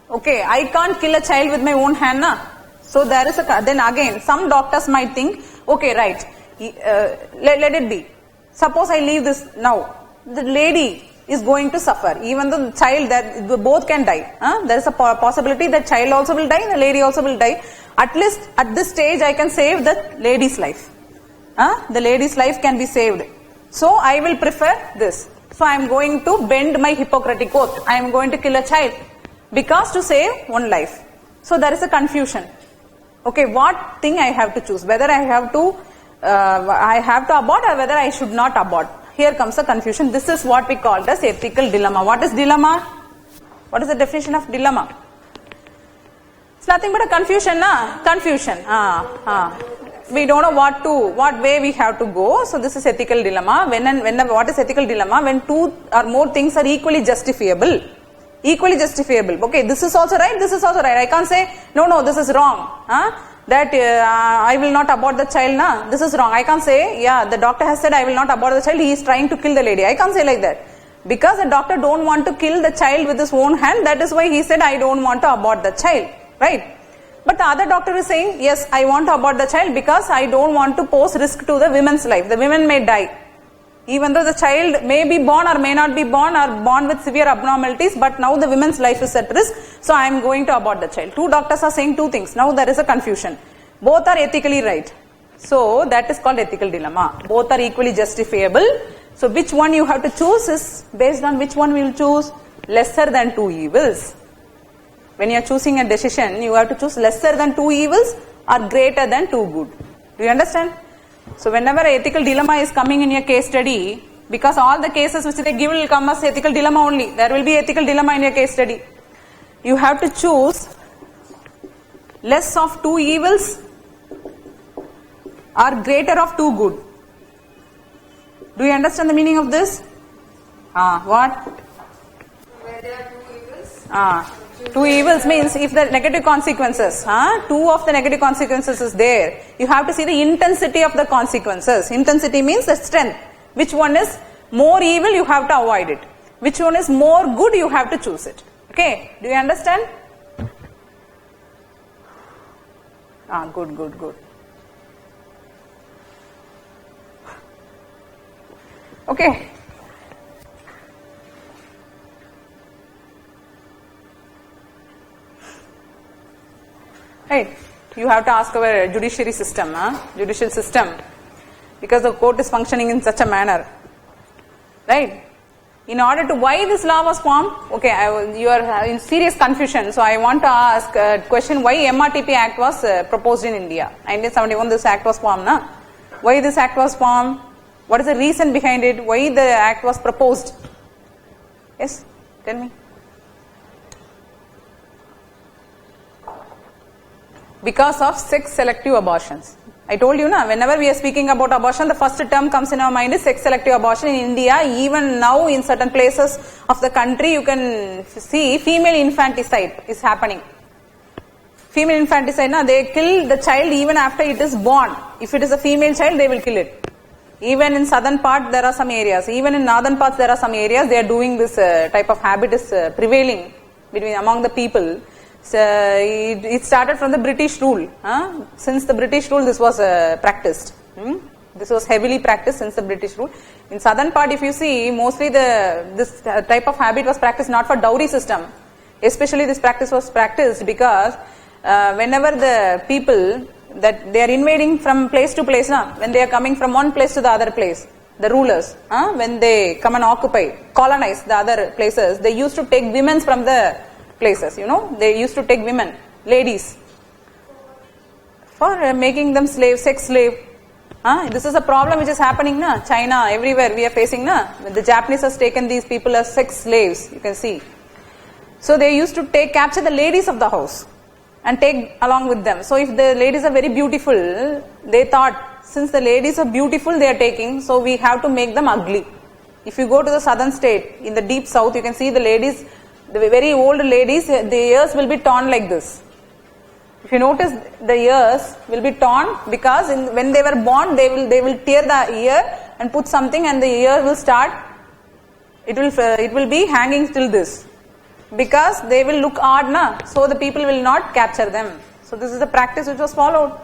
okay, I can't kill a child with my own hand, na? So there is then again, some doctors might think, okay, right, let it be. Suppose I leave this now, the lady is going to suffer, even though the child, that both can die. There is a possibility that child also will die, the lady also will die. At least at this stage, I can save the lady's life. The lady's life can be saved. So I will prefer this. So I am going to bend my Hippocratic Oath. I am going to kill a child because to save one life. So there is a confusion. Okay, what thing I have to choose? Whether I have to abort or whether I should not abort. Here comes a confusion. This is what we call as ethical dilemma. What is dilemma? What is the definition of dilemma? It's nothing but a confusion, na? Confusion. We don't know what way we have to go. So this is ethical dilemma. What is ethical dilemma? When two or more things are equally justifiable. Equally justifiable. Okay, this is also right, this is also right. I can't say, no, this is wrong. That I will not abort the child, na? This is wrong. I can't say, yeah, the doctor has said I will not abort the child, he is trying to kill the lady. I can't say like that. Because the doctor don't want to kill the child with his own hand, that is why he said I don't want to abort the child. Right? But the other doctor is saying, yes, I want to abort the child because I don't want to pose risk to the women's life. The women may die. Even though the child may be born or may not be born or born with severe abnormalities, but now the women's life is at risk, so I am going to abort the child. Two doctors are saying two things. Now there is a confusion. Both are ethically right. So that is called ethical dilemma. Both are equally justifiable. So which one you have to choose is based on which one we will choose. Lesser than two evils. When you are choosing a decision, you have to choose lesser than two evils or greater than two good. Do you understand? So whenever an ethical dilemma is coming in your case study, because all the cases which they give will come as ethical dilemma only. There will be ethical dilemma in your case study. You have to choose less of two evils or greater of two good. Do you understand the meaning of this? What? Where there are two evils? Two evils means if the negative consequences, two of the negative consequences is there, you have to see the intensity of the consequences. Intensity means the strength. Which one is more evil, you have to avoid it. Which one is more good, you have to choose it. Okay, do you understand? Good. Okay. Right. You have to ask our judiciary system, judicial system, because the court is functioning in such a manner. Right. In order to why this law was formed, okay, you are in serious confusion. So I want to ask a question: why MRTP Act was proposed in India? 1971, this Act was formed, na? Why this Act was formed? What is the reason behind it? Why the Act was proposed? Yes, tell me. Because of sex selective abortions. I told you, whenever we are speaking about abortion, the first term comes in our mind is sex selective abortion. In India, even now in certain places of the country, you can see female infanticide is happening. Female infanticide, they kill the child even after it is born. If it is a female child, they will kill it. Even in southern part, there are some areas. Even in northern parts, there are some areas. They are doing this type of habit is prevailing among the people. It started from the British rule. Since the British rule, this was practiced. This was heavily practiced since the British rule. In southern part, if you see, mostly this type of habit was practiced not for dowry system. Especially this practice was practiced because whenever the people that they are invading from place to place, when they are coming from one place to the other place, the rulers, when they come and colonize the other places, they used to take women from the places, they used to take women, ladies, for making them slave, sex slave. This is a problem which is happening, China, everywhere we are facing, the Japanese has taken these people as sex slaves, you can see. So they used to capture the ladies of the house and take along with them. So if the ladies are very beautiful, they thought, since the ladies are beautiful, they are taking, so we have to make them ugly. If you go to the southern state, in the deep south, you can see the ladies, the very old ladies, the ears will be torn like this. If you notice, the ears will be torn because when they were born, they will tear the ear and put something, and the ear will start. It will be hanging till this, because they will look odd, so the people will not capture them. So this is the practice which was followed,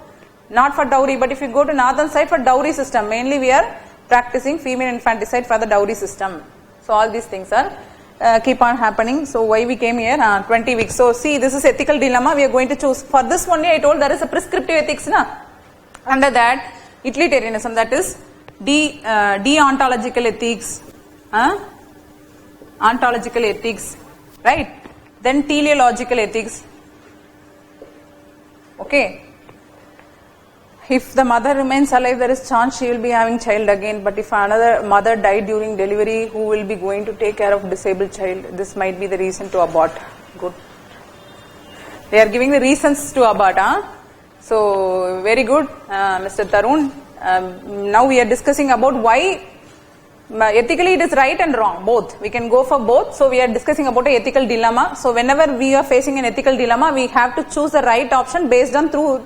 not for dowry. But if you go to northern side, for dowry system, mainly we are practicing female infanticide for the dowry system. So all these things are keep on happening. So why we came here? 20 weeks. So see, this is ethical dilemma. We are going to choose. For this only I told there is a prescriptive ethics. Under that, utilitarianism, that is deontological ethics. Ontological ethics. Right? Then teleological ethics. Okay. If the mother remains alive, there is chance she will be having child again. But if another mother died during delivery, who will be going to take care of disabled child? This might be the reason to abort. Good. They are giving the reasons to abort. So, very good, Mr. Tarun. Now we are discussing about why ethically it is right and wrong, both. We can go for both. So, we are discussing about an ethical dilemma. So, whenever we are facing an ethical dilemma, we have to choose the right option based on two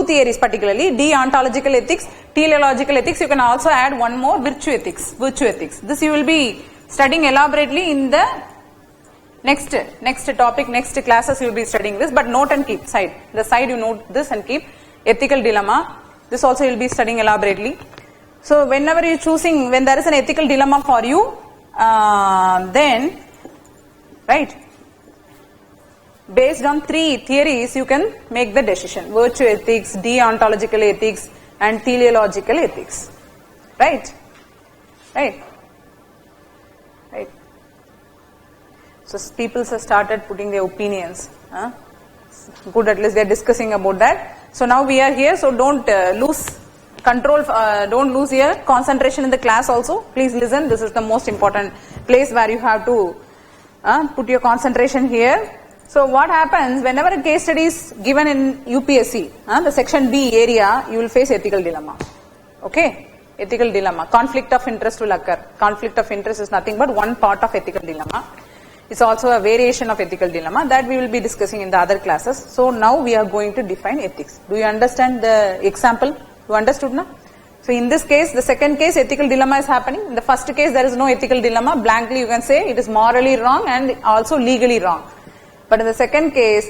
theories, particularly deontological ethics, teleological ethics. You can also add one more, virtue ethics. This you will be studying elaborately in the next topic, next classes you will be studying this, but note and keep side. The side you note this and keep ethical dilemma. This also you will be studying elaborately. So whenever you choosing, when there is an ethical dilemma for you, then, right, based on three theories, you can make the decision. Virtue ethics, deontological ethics, and teleological ethics. Right? Right? Right. So people have started putting their opinions. Good, at least they are discussing about that. So now we are here, so don't lose control, don't lose your concentration in the class also. Please listen, this is the most important place where you have to put your concentration here. So what happens whenever a case study is given in UPSC, the section B area, you will face ethical dilemma. Okay? Ethical dilemma. Conflict of interest will occur. Conflict of interest is nothing but one part of ethical dilemma. It's also a variation of ethical dilemma that we will be discussing in the other classes. So now we are going to define ethics. Do you understand the example? You understood now? So in this case, the second case, ethical dilemma is happening. In the first case, there is no ethical dilemma. Blankly you can say it is morally wrong and also legally wrong. But in the second case,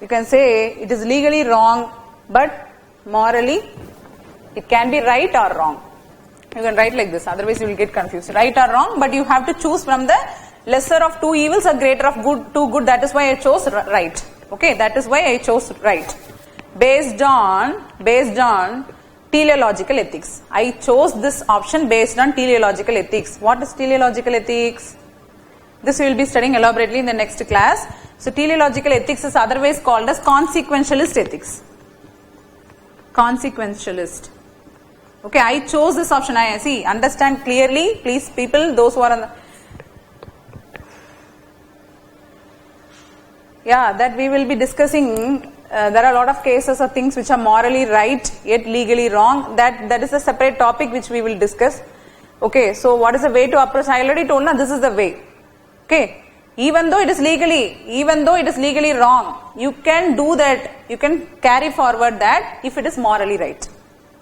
you can say it is legally wrong, but morally it can be right or wrong. You can write like this, otherwise you will get confused. Right or wrong, but you have to choose from the lesser of two evils or greater of two good. That is why I chose right. Okay, that is why I chose right. Based on teleological ethics. I chose this option based on teleological ethics. What is teleological ethics? This we will be studying elaborately in the next class. So teleological ethics is otherwise called as consequentialist ethics. Consequentialist. Okay, I chose this option. I see, understand clearly, please people, those who are on the Yeah, that we will be discussing. There are a lot of cases of things which are morally right yet legally wrong. That is a separate topic which we will discuss. Okay, so what is the way to approach? I already told now this is the way. Okay, even though it is legally wrong, you can do that. You can carry forward that if it is morally right.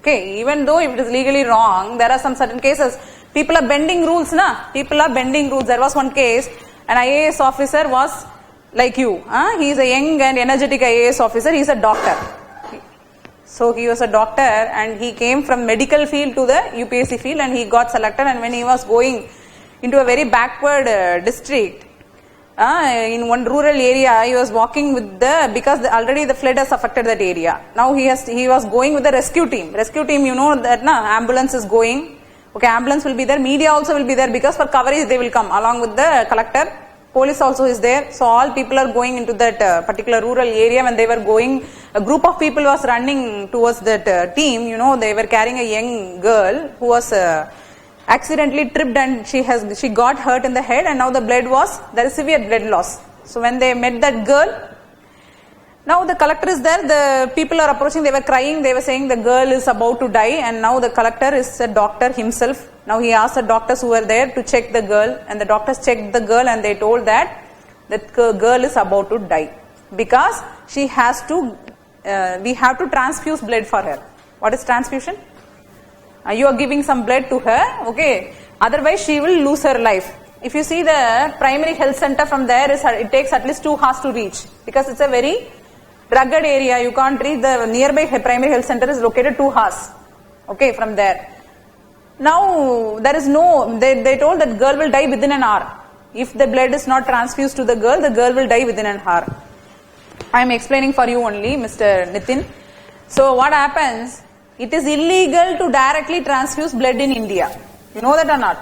Okay, even though if it is legally wrong, there are some certain cases. People are bending rules, na? People are bending rules. There was one case, an IAS officer was like you. He is a young and energetic IAS officer. He is a doctor. So he was a doctor and he came from medical field to the UPSC field and he got selected, and when he was going into a very backward district, in one rural area, he was walking with because already the flood has affected that area. Now he was going with the rescue team. Rescue team, you know that ambulance is going. Okay, ambulance will be there, media also will be there, because for coverage they will come along with the collector. Police also is there. So all people are going into that particular rural area. When they were going, a group of people was running towards that team. You know, they were carrying a young girl who was accidentally tripped and she got hurt in the head, and now there is severe blood loss. So when they met that girl, now the collector is there, the people are approaching, they were crying, they were saying the girl is about to die, and now the collector is a doctor himself. Now he asked the doctors who were there to check the girl, and the doctors checked the girl and they told that the girl is about to die because she has to, we have to transfuse blood for her. What is transfusion? You are giving some blood to her, okay, otherwise she will lose her life. If you see the primary health center from there, it takes at least 2 hours to reach, because it's a very rugged area. You can't reach the nearby primary health center is located 2 hours, okay, from there. Now there is they told that girl will die within an hour. If the blood is not transfused to the girl will die within an hour. I am explaining for you only, Mr. Nitin. So what happens? It is illegal to directly transfuse blood in India. You know that or not?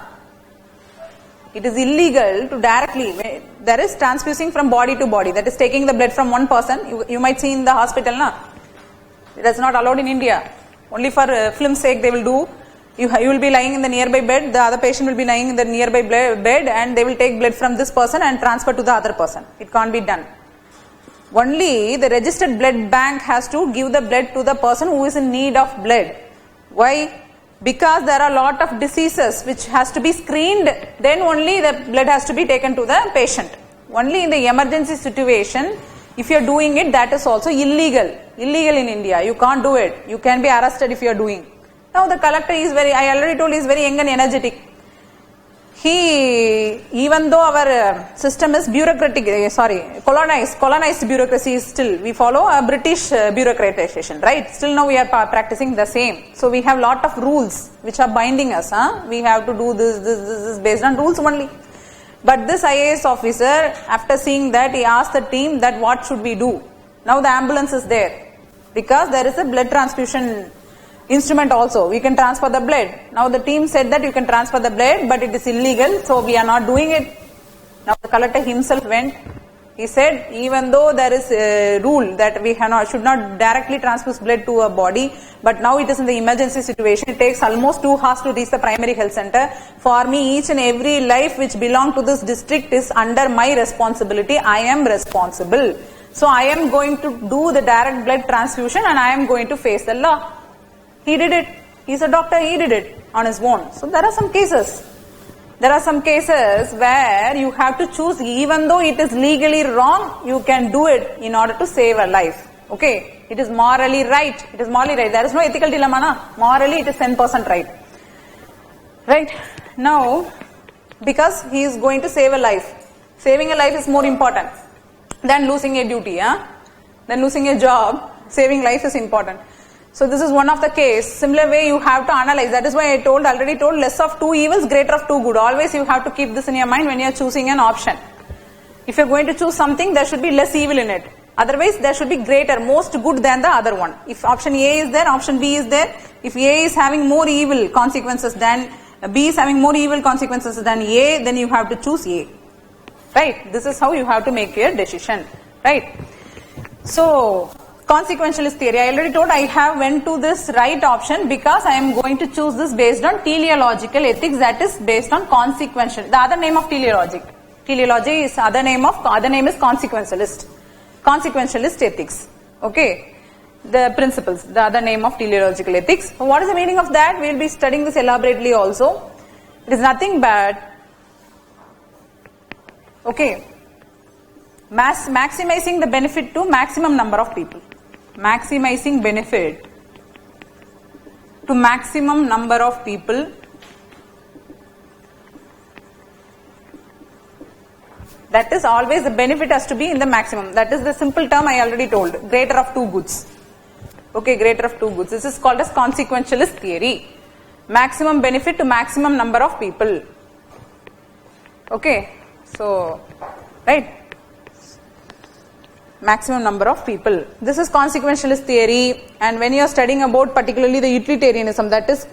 It is illegal to directly, there is transfusing from body to body, that is taking the blood from one person. You might see in the hospital, na? It is not allowed in India. Only for film's sake they will do. You will be lying in the nearby bed, the other patient will be lying in the nearby bed, and they will take blood from this person and transfer to the other person. It can't be done. Only the registered blood bank has to give the blood to the person who is in need of blood. Why? Because there are a lot of diseases which has to be screened, then only the blood has to be taken to the patient. Only in the emergency situation, if you are doing it, that is also illegal. Illegal in India. You can't do it. You can be arrested if you are doing. Now the collector is I already told, he is very young and energetic. Even though our system is bureaucratic, colonized bureaucracy is still, we follow a British bureaucratization, right? Still now we are practicing the same. So we have lot of rules which are binding us. We have to do this based on rules only. But this IAS officer, after seeing that, he asked the team that what should we do? Now the ambulance is there, because there is a blood transfusion instrument also. We can transfer the blood. Now the team said that you can transfer the blood, but it is illegal, so we are not doing it. Now the collector himself went. He said, even though there is a rule that we should not directly transfuse blood to a body, but now it is in the emergency situation. It takes almost 2 hours to reach the primary health center. For me, each and every life which belong to this district is under my responsibility. I am responsible. So I am going to do the direct blood transfusion and I am going to face the law. He did it. He is a doctor. He did it on his own. So there are some cases. There are some cases where you have to choose, even though it is legally wrong, you can do it in order to save a life. Okay. It is morally right. It is morally right. There is no ethical dilemma. Na? Morally it is 10% right. Right. Now, because he is going to save a life. Saving a life is more important than losing a duty. Than losing a job. Saving life is important. So this is one of the case. Similar way you have to analyze. That is why I already told less of 2 evils, greater of 2 good. Always you have to keep this in your mind when you are choosing an option. If you are going to choose something, there should be less evil in it. Otherwise there should be greater, most good than the other one. If option A is there, option B is there. If A is having more evil consequences than B is having more evil consequences than A, then you have to choose A. Right? This is how you have to make your decision. Right? So, consequentialist theory. I already told I have went to this right option because I am going to choose this based on teleological ethics, that is based on consequential. The other name of teleology. Teleology is other name is consequentialist. Consequentialist ethics. Okay. The principles, the other name of teleological ethics. What is the meaning of that? We will be studying this elaborately also. It is nothing but, okay, maximizing the benefit to maximum number of people. Maximizing benefit to maximum number of people that is always the benefit has to be in the maximum. That is the simple term I already told. Greater of two goods. Okay, greater of two goods. This is called as consequentialist theory. Maximum benefit to maximum number of people. Okay, so, right. Maximum number of people. This is consequentialist theory, and when you are studying about particularly the utilitarianism, that is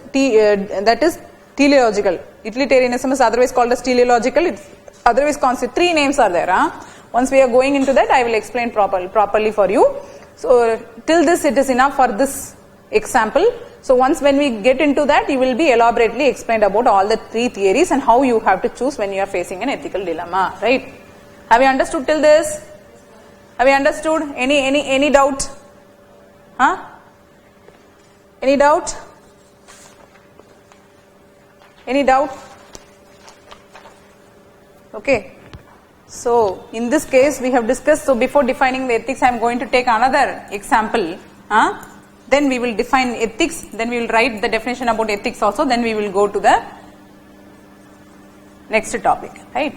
teleological. Utilitarianism is otherwise called as teleological. It's otherwise three names are there. Once we are going into that, I will explain properly for you. So till this it is enough for this example. So once when we get into that, you will be elaborately explained about all the three theories and how you have to choose when you are facing an ethical dilemma. Right? Have you understood till this? Have you understood? Any doubt? Any doubt? Any doubt? Okay. So in this case we have discussed. So before defining the ethics, I am going to take another example. Then we will define ethics. Then we will write the definition about ethics also. Then we will go to the next topic. Right?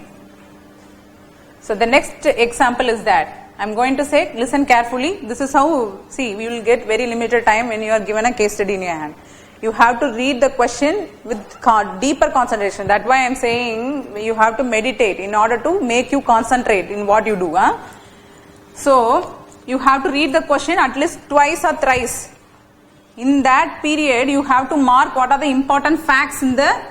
So the next example is that I am going to say, listen carefully. This is how, see, we will get very limited time when you are given a case study in your hand. You have to read the question with deeper concentration. That's why I am saying you have to meditate in order to make you concentrate in what you do. So, you have to read the question at least twice or thrice. In that period, you have to mark what are the important facts in the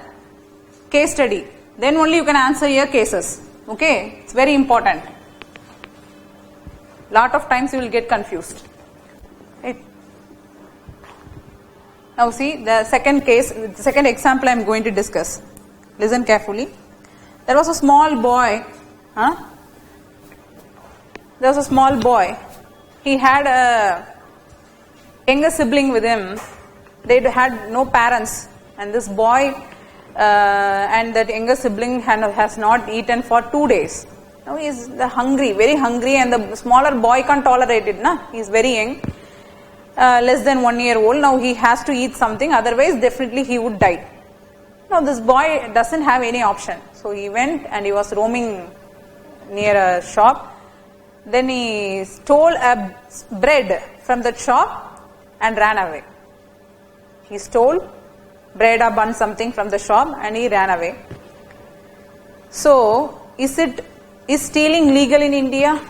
case study. Then only you can answer your cases. Okay, it's very important. Lot of times you will get confused. Right? Now see the second case, the second example I am going to discuss. Listen carefully. There was a small boy. There was a small boy. He had a younger sibling with him. They had no parents, and this boy and that younger sibling has not eaten for 2 days. Now he is hungry, very hungry, and the smaller boy can't tolerate it. He is very young, less than 1 year old. Now he has to eat something, otherwise definitely he would die. Now this boy doesn't have any option. So he went and he was roaming near a shop. Then he stole a bread from that shop and ran away. He stole bread or bun something from the shop and he ran away. So is stealing legal in India?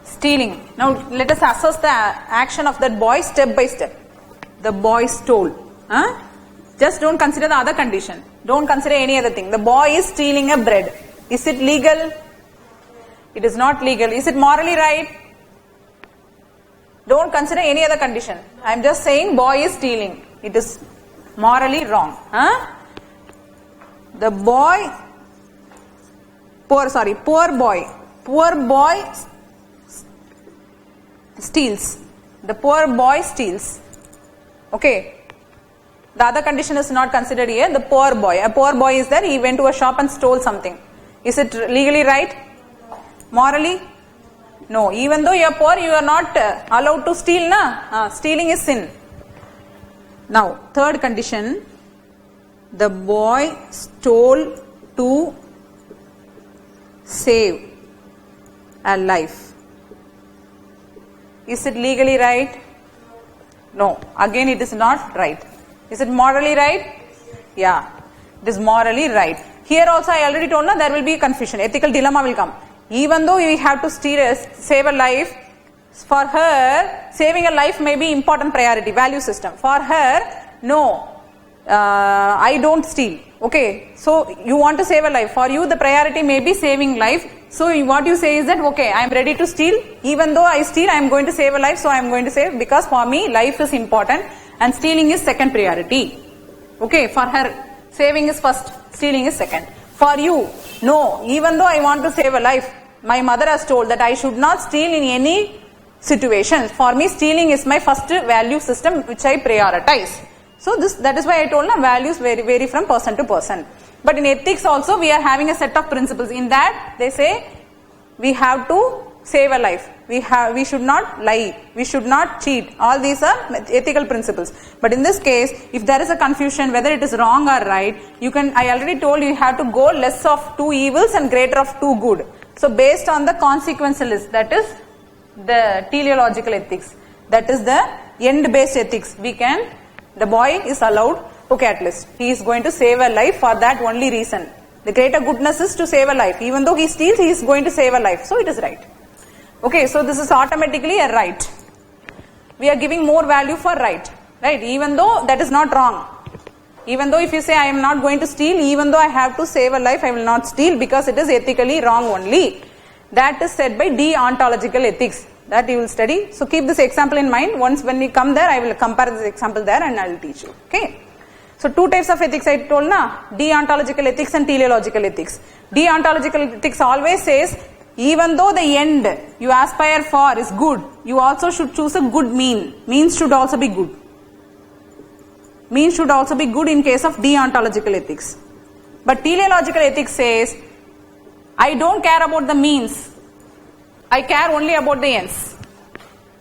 Stealing. Now let us assess the action of that boy step by step. The boy stole. Just don't consider the other condition. Don't consider any other thing. The boy is stealing a bread. Is it legal? It is not legal. Is it morally right? Don't consider any other condition. I am just saying boy is stealing. It is morally wrong. The boy, poor boy steals. The poor boy steals. Okay. The other condition is not considered here. The poor boy. A poor boy is there. He went to a shop and stole something. Is it legally right? Morally? No. Even though you are poor, you are not allowed to steal. Stealing is sin. Now, third condition. The boy stole to save a life. Is it legally right? No. Again, it is not right. Is it morally right? Yeah. It is morally right. Here also I already told there will be confusion. Ethical dilemma will come. Even though we have to save a life, for her, saving a life may be important priority, value system. For her, no, I don't steal. Okay, so you want to save a life. For you, the priority may be saving life. So what you say is that, okay, I am ready to steal. Even though I steal, I am going to save a life. So I am going to save because for me, life is important and stealing is second priority. Okay, for her, saving is first, stealing is second. For you, no, even though I want to save a life, my mother has told that I should not steal in any situation. For me, stealing is my first value system which I prioritize. So that is why I told values vary from person to person. But in ethics also we are having a set of principles. In that they say we have to save a life. We should not lie. We should not cheat. All these are ethical principles. But in this case, if there is a confusion whether it is wrong or right, I already told you have to go less of two evils and greater of two good. So based on the consequentialist, that is the teleological ethics, that is the end-based ethics, the boy is allowed, okay, at least he is going to save a life for that only reason. The greater goodness is to save a life. Even though he steals, he is going to save a life. So it is right. Okay, so this is automatically a right. We are giving more value for right, even though that is not wrong. Even though if you say I am not going to steal, even though I have to save a life, I will not steal because it is ethically wrong only. That is said by deontological ethics. That you will study. So keep this example in mind. Once when we come there, I will compare this example there and I will teach you. Okay. So two types of ethics I told deontological ethics and teleological ethics. Deontological ethics always says, even though the end you aspire for is good, you also should choose a good mean. Means should also be good. Means should also be good in case of deontological ethics. But teleological ethics says, I don't care about the means. I care only about the ends.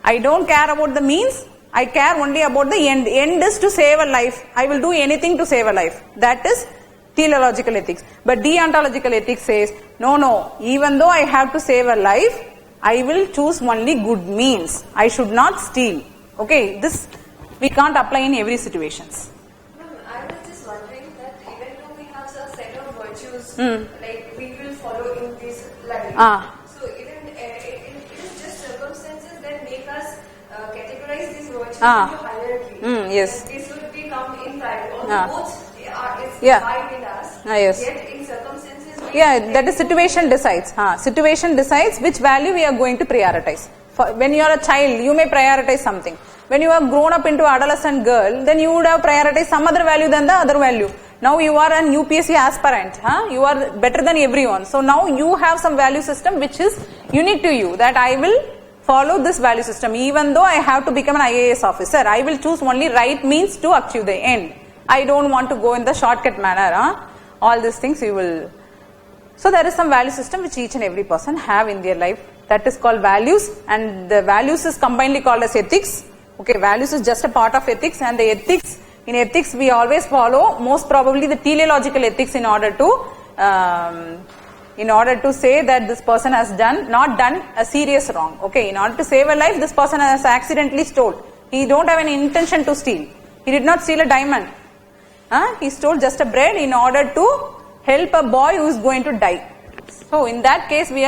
I don't care about the means. I care only about the end. End is to save a life. I will do anything to save a life. That is teleological ethics. But deontological ethics says, no, even though I have to save a life, I will choose only good means. I should not steal. Okay, this we can't apply in every situations. I was just wondering that even though we have a set of virtues, like we will follow in this line. So even it is just circumstances that make us categorize these virtues into hierarchy. Yes. This would become in private. Both is divided in us. Yes. Yet in circumstances. That is situation decides. Situation decides which value we are going to prioritize. When you are a child, you may prioritize something. When you have grown up into adolescent girl, then you would have prioritized some other value than the other value. Now you are an UPSC aspirant. You are better than everyone. So now you have some value system which is unique to you, that I will follow this value system. Even though I have to become an IAS officer, I will choose only right means to achieve the end. I don't want to go in the shortcut manner. All these things you will. So there is some value system which each and every person have in their life. That is called values, and the values is combinedly called as ethics. Okay, values is just a part of ethics, and the ethics, in ethics we always follow most probably the teleological ethics in order to say that this person has not done a serious wrong. Okay, in order to save a life, this person has accidentally stole. He don't have any intention to steal. He did not steal a diamond. He stole just a bread in order to help a boy who is going to die. So in that case we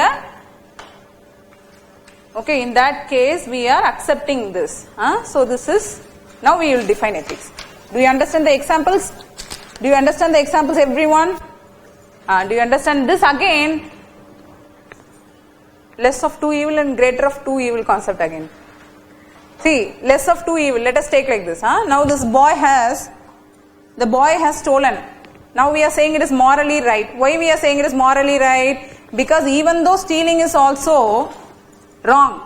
are accepting this. So this is, now we will define ethics. Do you understand the examples? Do you understand the examples, everyone? Do you understand this again? Less of two evil and greater of two evil concept again. See, less of two evil, let us take like this. Now this the boy has stolen. Now we are saying it is morally right. Why we are saying it is morally right? Because even though stealing is also wrong,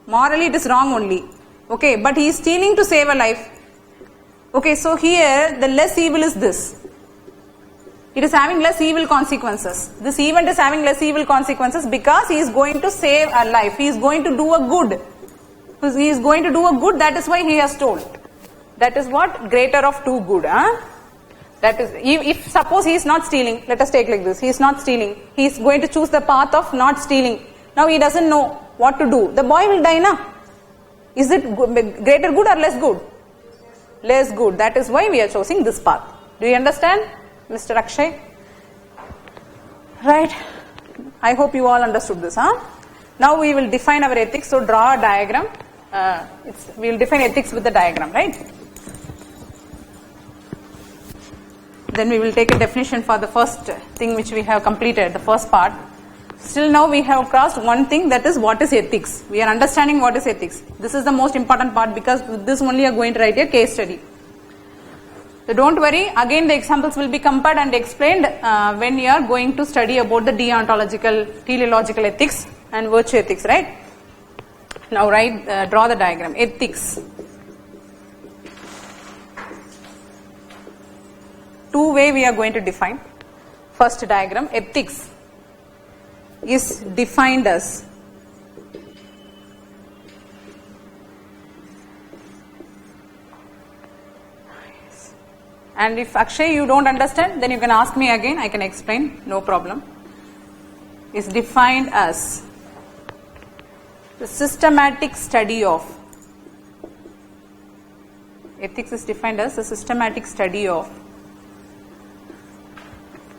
morally it is wrong only. Okay, but he is stealing to save a life. Okay, so here the less evil is this. It is having less evil consequences. This event is having less evil consequences because he is going to save a life. He is going to do a good. He is going to do a good, that is why he has stolen. That is what? Greater of two good. That is, if suppose he is not stealing, let us take like this, he is not stealing, he is going to choose the path of not stealing. Now he doesn't know what to do. The boy will die now. Is it greater good or less good? Less good. That is why we are choosing this path. Do you understand, Mr. Akshay? Right. I hope you all understood this. Now we will define our ethics. So draw a diagram. We will define ethics with the diagram, right? Then we will take a definition for the first thing which we have completed, the first part. Still now we have crossed one thing, that is what is ethics. We are understanding what is ethics. This is the most important part because with this only you are going to write a case study. So don't worry, again the examples will be compared and explained when you are going to study about the deontological, teleological ethics. and virtue ethics, right? Now draw the diagram. Ethics. Two way we are going to define. First diagram, ethics is defined as and if Akshay you don't understand, then you can ask me again, I can explain, no problem. Is defined as the systematic study of, ethics is defined as the systematic study of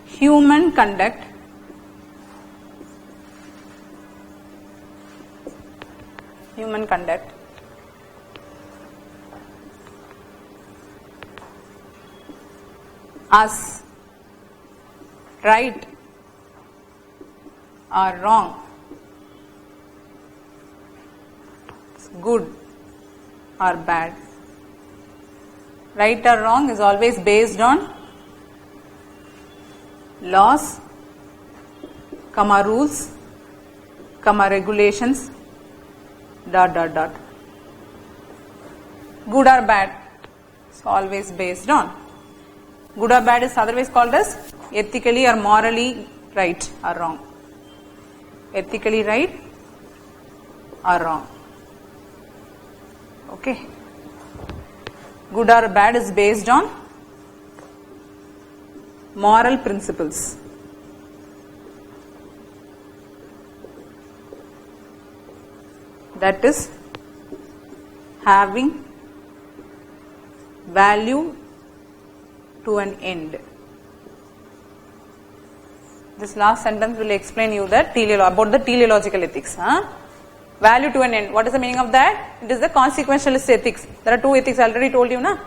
human conduct as right or wrong, good or bad. Right or wrong is always based on laws, rules, regulations, ... Good or bad is always based on. Good or bad is otherwise called as ethically or morally right or wrong. Ethically right or wrong. Okay. Good or bad is based on moral principles. That is having value to an end. This last sentence will explain you that about the teleological ethics. Value to an end. What is the meaning of that? It is the consequentialist ethics. There are two ethics, I already told you, na?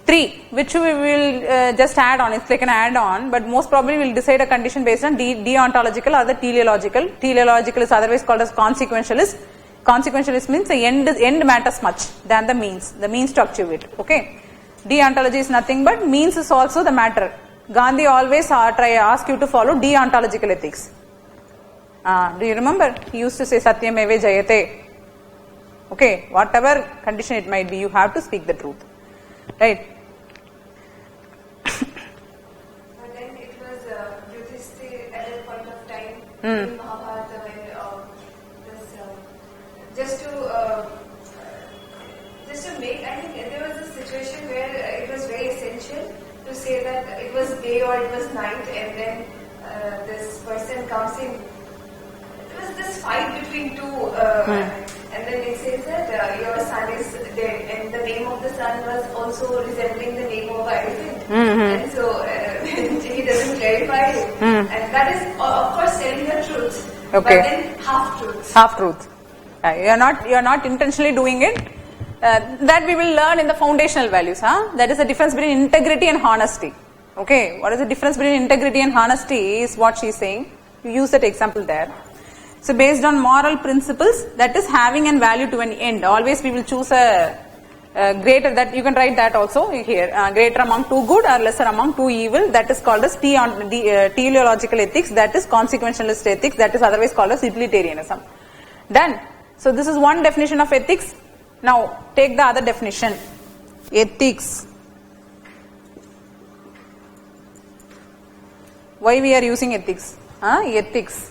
3, which we will just add on. It's like an add-on, but most probably we will decide a condition based on deontological or the teleological. Teleological is otherwise called as consequentialist. Consequentialist means the end matters much than the means to achieve it. Okay. Deontology is nothing but means is also the matter. Gandhi always ask you to follow deontological ethics. Do you remember? He used to say Satyameva Jayate. Okay, whatever condition it might be, you have to speak the truth. Right? But then it was Yudhishthira at a point of time in Mahabharata when just to make, I think there was a situation where it was very essential to say that it was day or it was night, and then this person comes in. There was this fight between two, and then it says that your son is dead, and the name of the son was also resembling the name of elephant, and so he doesn't clarify it, and that is of course telling the truth, but then half truth. Half truth. You are not intentionally doing it. That we will learn in the foundational values. That is the difference between integrity and honesty. Okay, what is the difference between integrity and honesty is what she is saying. You use that example there. So based on moral principles, that is having an value to an end. Always we will choose a greater, that you can write that also here, greater among two good or lesser among two evil. That is called as teleological ethics. That is consequentialist ethics. That is otherwise called as utilitarianism. Done. So this is one definition of ethics. Now take the other definition. Ethics. Why we are using ethics? Ethics.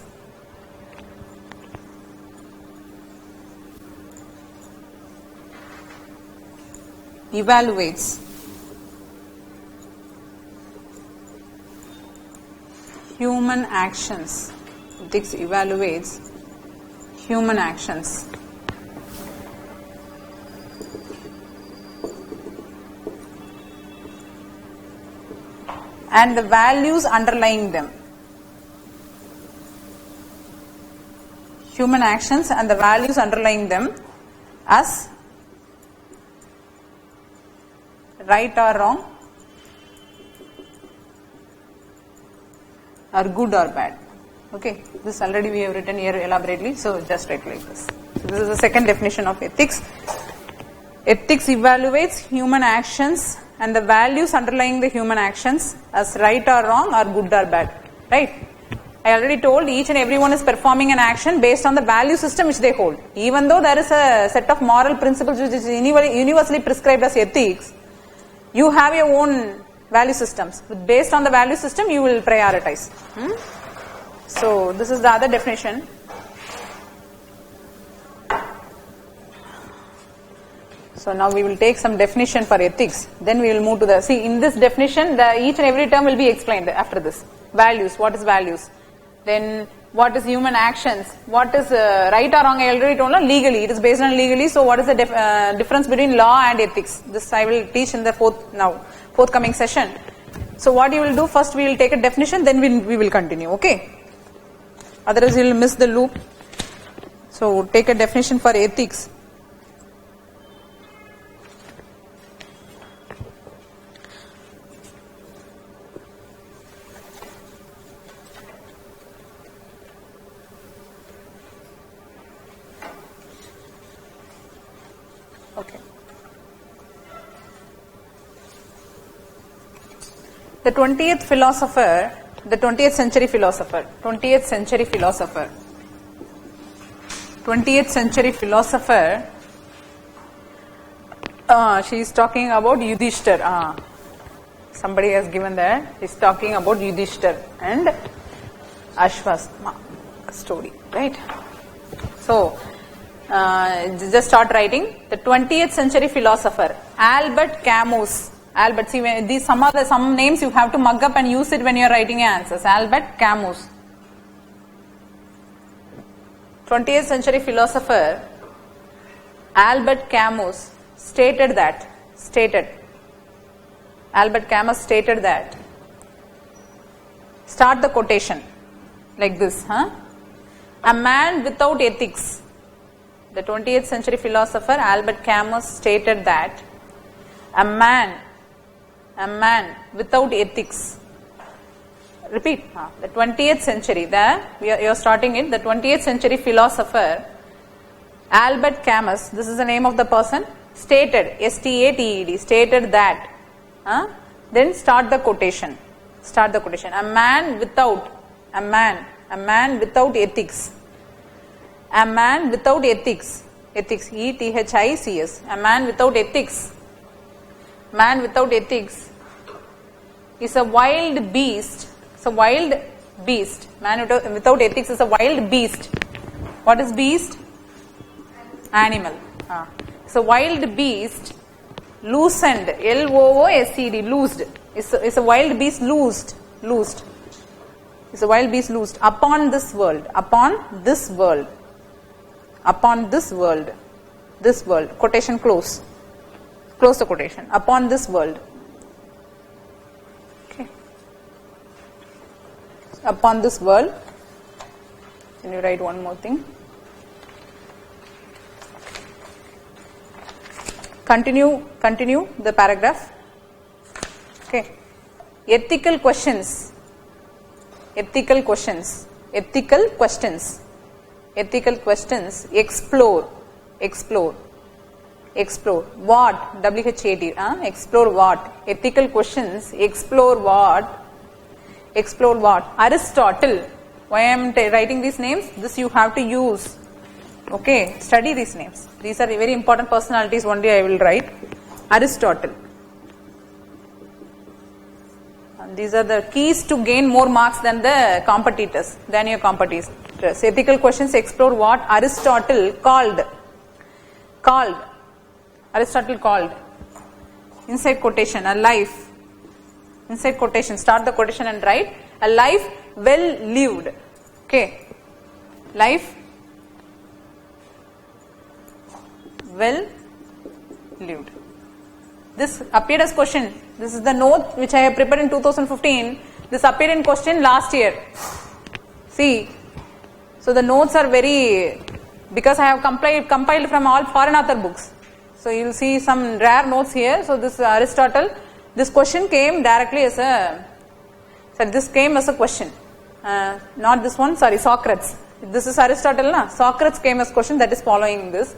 Evaluates human actions. Ethics evaluates human actions. And the values underlying them. Human actions and the values underlying them as right or wrong, or good or bad. Okay, this already we have written here elaborately, so just write like this. So this is the second definition of ethics. Ethics evaluates human actions and the values underlying the human actions as right or wrong or good or bad. Right? I already told each and everyone is performing an action based on the value system which they hold. Even though there is a set of moral principles which is universally prescribed as ethics, you have your own value systems. Based on the value system, you will prioritize. So this is the other definition. So now we will take some definition for ethics. Then we will move to the, see in this definition, each and every term will be explained after this. Values, what is values? Then what is human actions? What is right or wrong? I already told you, legally. It is based on legally. So what is the difference between law and ethics? This I will teach in the forthcoming session. So what you will do, first we will take a definition, then we will continue, okay? Otherwise you will miss the loop. So take a definition for ethics. Okay. The 20th century philosopher, she is talking about Yudhishthir. Somebody has given that. She is talking about Yudhishthir and Ashwatthama story, right? So, just start writing. The 20th century philosopher, Albert Camus. Albert, see these some names you have to mug up and use it when you are writing answers. Albert Camus. 20th century philosopher Albert Camus stated that. Albert Camus stated that. Start the quotation like this, A man without ethics. The 20th century philosopher Albert Camus stated that a man without ethics. Repeat. The 20th century, you are starting it. The 20th century philosopher Albert Camus, this is the name of the person, stated, S-T-A-T-E-D, stated that. Then start the quotation. A man without ethics. A man without ethics. Ethics, E-T-H-I-C-S. A man without ethics. Man without ethics is a wild beast. It's a wild beast. Man without ethics is a wild beast. What is beast? Animal. It's a wild beast loosened. L-O-O-S-E-D. Loosed. It's a wild beast loosed. It's a wild beast loosed upon this world. This world. Quotation close. Close the quotation. Upon this world. Okay. Upon this world. Can you write one more thing? Continue the paragraph. Okay. Ethical questions. Explore. What? W-H-A-T. Explore what? Ethical questions. Explore what? Aristotle. Why I am writing these names? This you have to use. Okay. Study these names. These are very important personalities. One day I will write. Aristotle. And these are the keys to gain more marks than your competitors. Ethical questions. Explore what? Aristotle called. Aristotle called. Inside quotation, a life. Inside quotation, start the quotation and write. A life well lived. Okay. Life well lived. This appeared as question. This is the note which I have prepared in 2015. This appeared in question last year. See. So the notes are very, because I have compiled from all foreign author books. So you will see some rare notes here. So this Aristotle, this question came directly as a, this came as a question. Not this one, Socrates. This is Aristotle, na? Socrates came as question, that is following this.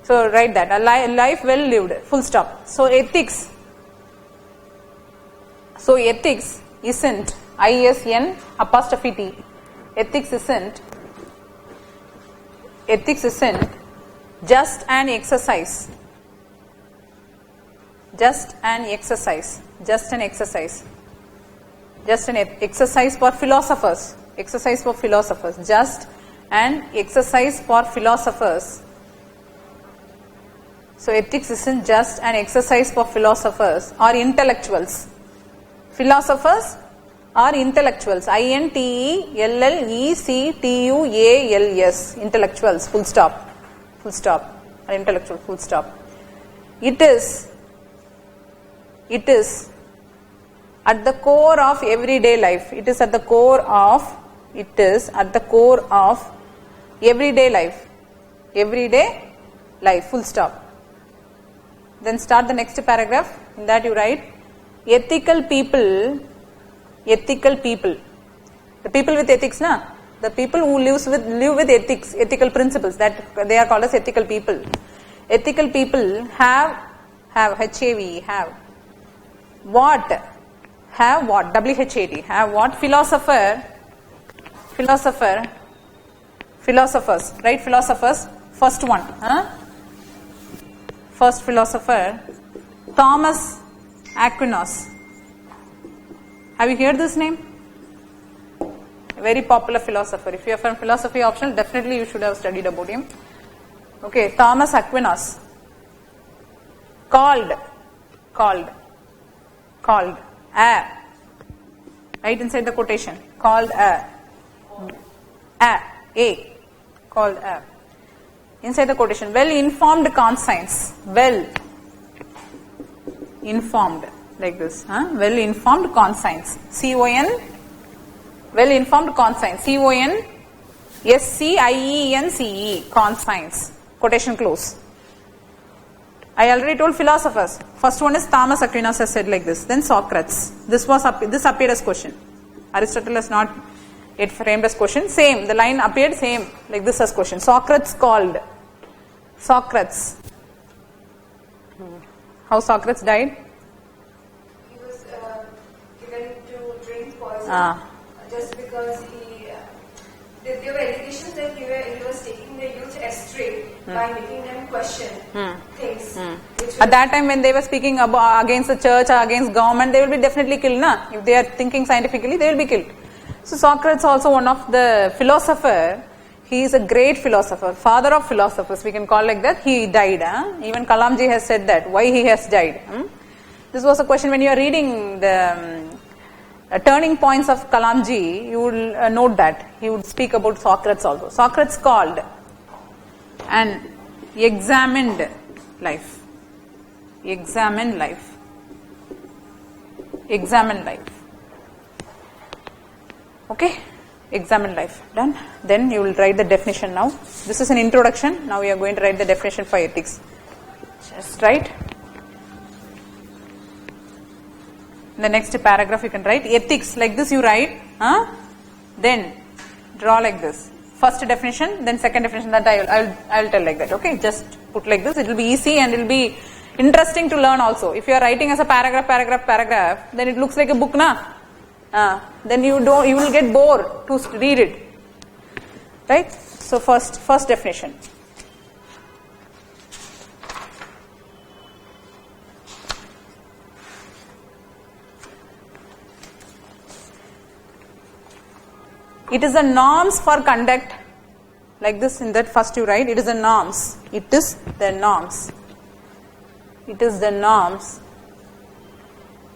So write that, a life well lived, full stop. So ethics isn't, IAS-N', ethics isn't just an exercise. Just an exercise for philosophers. Just an exercise for philosophers. So ethics isn't just an exercise for philosophers or intellectuals. Philosophers or intellectuals. INTELLECTUALS. Intellectuals. Full stop. Or intellectual. Full stop. It is at the core of everyday life. It is at the core of everyday life. Everyday life. Full stop. Then start the next paragraph. In that you write, ethical people. The people with ethics, na? The people who live with ethics, ethical principles, that they are called as ethical people. Ethical people have what? WHAT. Have what? Philosophers. Right? Philosophers. First one. First philosopher, Thomas Aquinas. Have you heard this name? A very popular philosopher. If you are from philosophy optional, definitely you should have studied about him. Okay, Thomas Aquinas. Called. Right inside the quotation. Called inside the quotation. Well-informed conscience. Well-informed. Like this. Well-informed conscience. C-O-N. Well-informed conscience. C-O-N-S-C-I-E-N-C-E. Conscience. Quotation close. I already told philosophers. First one is Thomas Aquinas has said like this. Then Socrates. This appeared as question. Aristotle has not yet framed as question. Same. The line appeared same like this as question. Socrates called. Socrates. How Socrates died? He was given to drink poison just because there were allegations that he was taking the youth astray by making them question things. At that time when they were speaking against the church or against government, they will be definitely killed. Na? If they are thinking scientifically, they will be killed. So Socrates also one of the philosopher. He is a great philosopher, father of philosophers, we can call like that. He died. Even Kalamji has said that, why he has died. This was a question when you are reading the turning points of Kalamji, you will note that. He would speak about Socrates also. Socrates called and examined life. Examine life. Okay? Examine life. Done? Then you will write the definition now. This is an introduction. Now we are going to write the definition for ethics. Just write. In the next paragraph you can write ethics. Like this you write. Then draw like this. First definition, then second definition. That I will tell like that. Okay? Just put like this. It will be easy and it will be interesting to learn also. If you are writing as a paragraph, then it looks like a book, na? Then you will get bored to read it, right? So first definition. It is the norms for conduct, like this. In that first you write, it is the norms. It is the norms.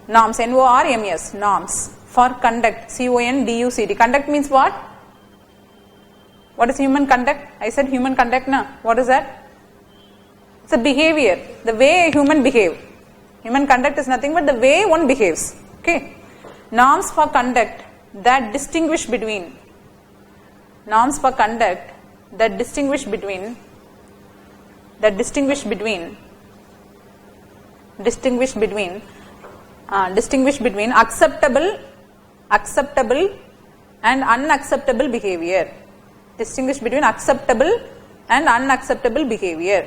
Norms, N-O-R-M-S, norms. For conduct, C-O-N-D-U-C-T. Conduct means what? What is human conduct? I said human conduct, na? What is that? It's a behavior, the way a human behave. Human conduct is nothing but the way one behaves. Okay? Norms for conduct that distinguish between. Norms for conduct that distinguish between acceptable and unacceptable behavior. Distinguish between acceptable and unacceptable behavior.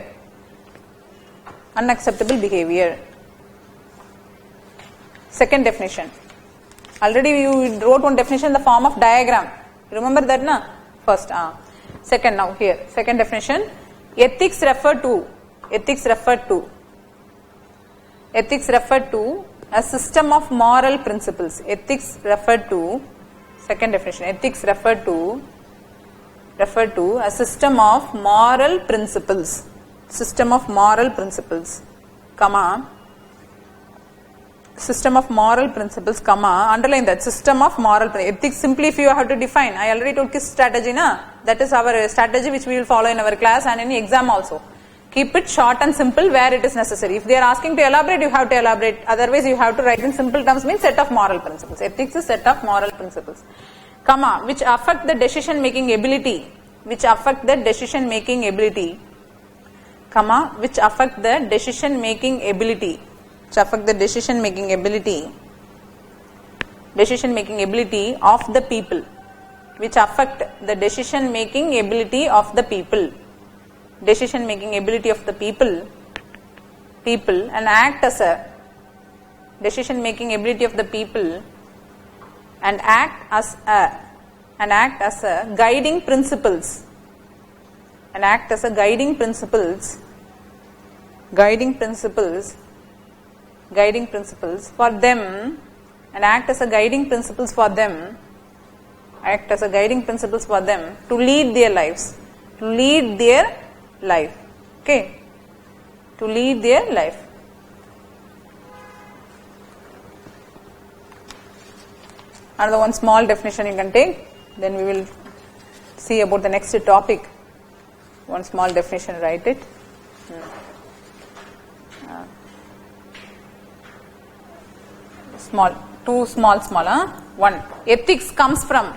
Second definition. Already you wrote one definition in the form of diagram. Remember that na? First. Second now here. Second definition. Ethics refer to a system of moral principles. Ethics refer to, second definition, ethics refer to a system of moral principles. System of moral principles, comma, system of moral principles, comma, underline that, system of moral principles. Ethics simply if you have to define, I already told KISS strategy na, that is our strategy which we will follow in our class and in exam also. Keep it short and simple where it is necessary. If they are asking to elaborate, you have to elaborate. Otherwise, you have to write in simple terms, means set of moral principles. Ethics is set of moral principles. Comma, which affect the decision making ability. Which affect the decision making ability. Comma, which affect the decision making ability. Which affect the decision making ability. Decision making ability of the people. Which affect the decision making ability of the people. Decision making ability of the people and act as a decision making ability of the people and act as a guiding principles for them to lead their lives, okay, to lead their life. Another one small definition you can take, then we will see about the next topic. One small definition, write it. Small, two small, one. Ethics comes from.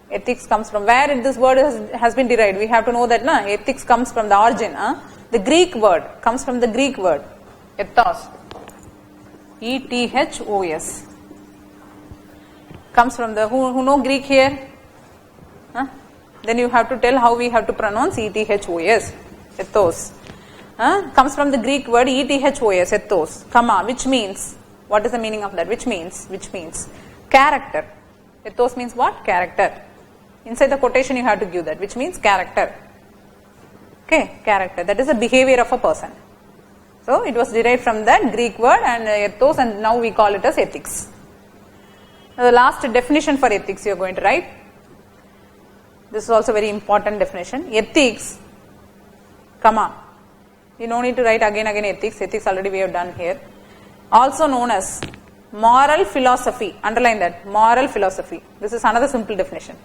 Where this word has been derived, we have to know that, na? Ethics comes from the origin. The Greek word comes from the Greek word ethos. E-T-H-O-S. Comes from the, who know Greek here? Then you have to tell how we have to pronounce E-T-H-O-S. Ethos. Comes from the Greek word E-T-H-O-S, ethos, comma, which means, what is the meaning of that? Which means character. Ethos means what? Character. Inside the quotation you have to give that, which means character. Okay, character. That is the behavior of a person. So it was derived from that Greek word and ethos, and now we call it as ethics. Now the last definition for ethics you are going to write. This is also very important definition. Ethics, comma. You don't need to write again ethics. Ethics already we have done here. Also known as moral philosophy. Underline that. Moral philosophy. This is another simple definition.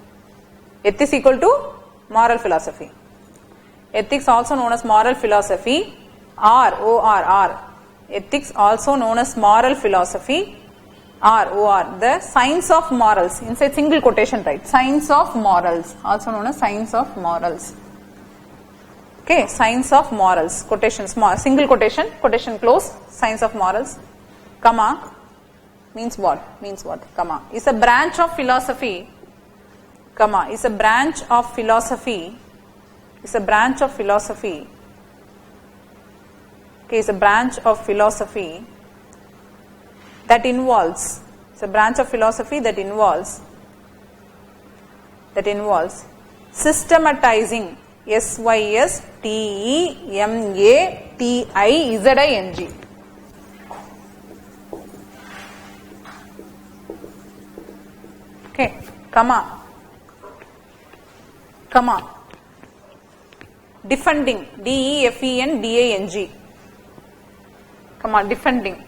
Ethics equal to moral philosophy. Ethics also known as moral philosophy. R. Ethics also known as moral philosophy. R. The science of morals. Inside single quotation, right? Science of morals. Also known as science of morals. Okay, science of morals. Quotation small. Single quotation. Quotation close. Science of morals. Comma. Means what? Comma. Is a branch of philosophy. Comma. Is a branch of philosophy. Okay, is a branch of philosophy that involves. It's a branch of philosophy that involves systematizing. systematizing. Okay, comma. Defending. defending. Comma, defending.